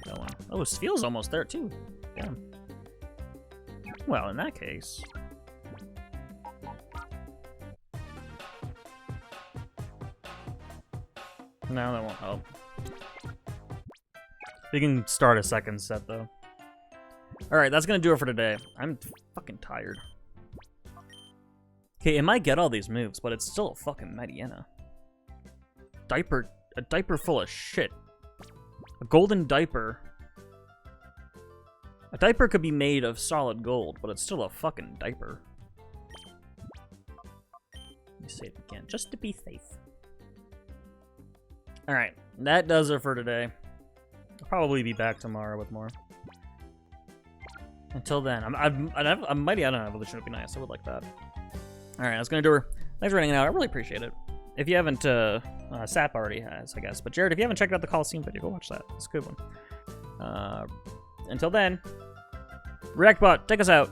going. Oh, Spheal's almost there, too. Damn. Well, in that case... No, that won't help. We can start a second set, though. Alright, that's gonna do it for today. I'm fucking tired. Okay, it might get all these moves, but it's still a fucking Mediana. A diaper full of shit. A golden diaper. A diaper could be made of solid gold, but it's still a fucking diaper. Let me save again, just to be safe. Alright, that does it for today. I'll probably be back tomorrow with more. Until then, a Mediana evolution would be nice. I would like that. Alright, that's gonna do her. Thanks for hanging out. I really appreciate it. If you haven't, Sap already has, I guess. But Jared, if you haven't checked out the Coliseum video, go watch that. It's a good one. Until then, ReactBot, take us out.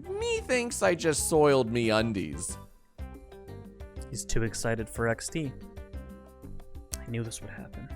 Me thinks I just soiled me undies. He's too excited for XT. I knew this would happen.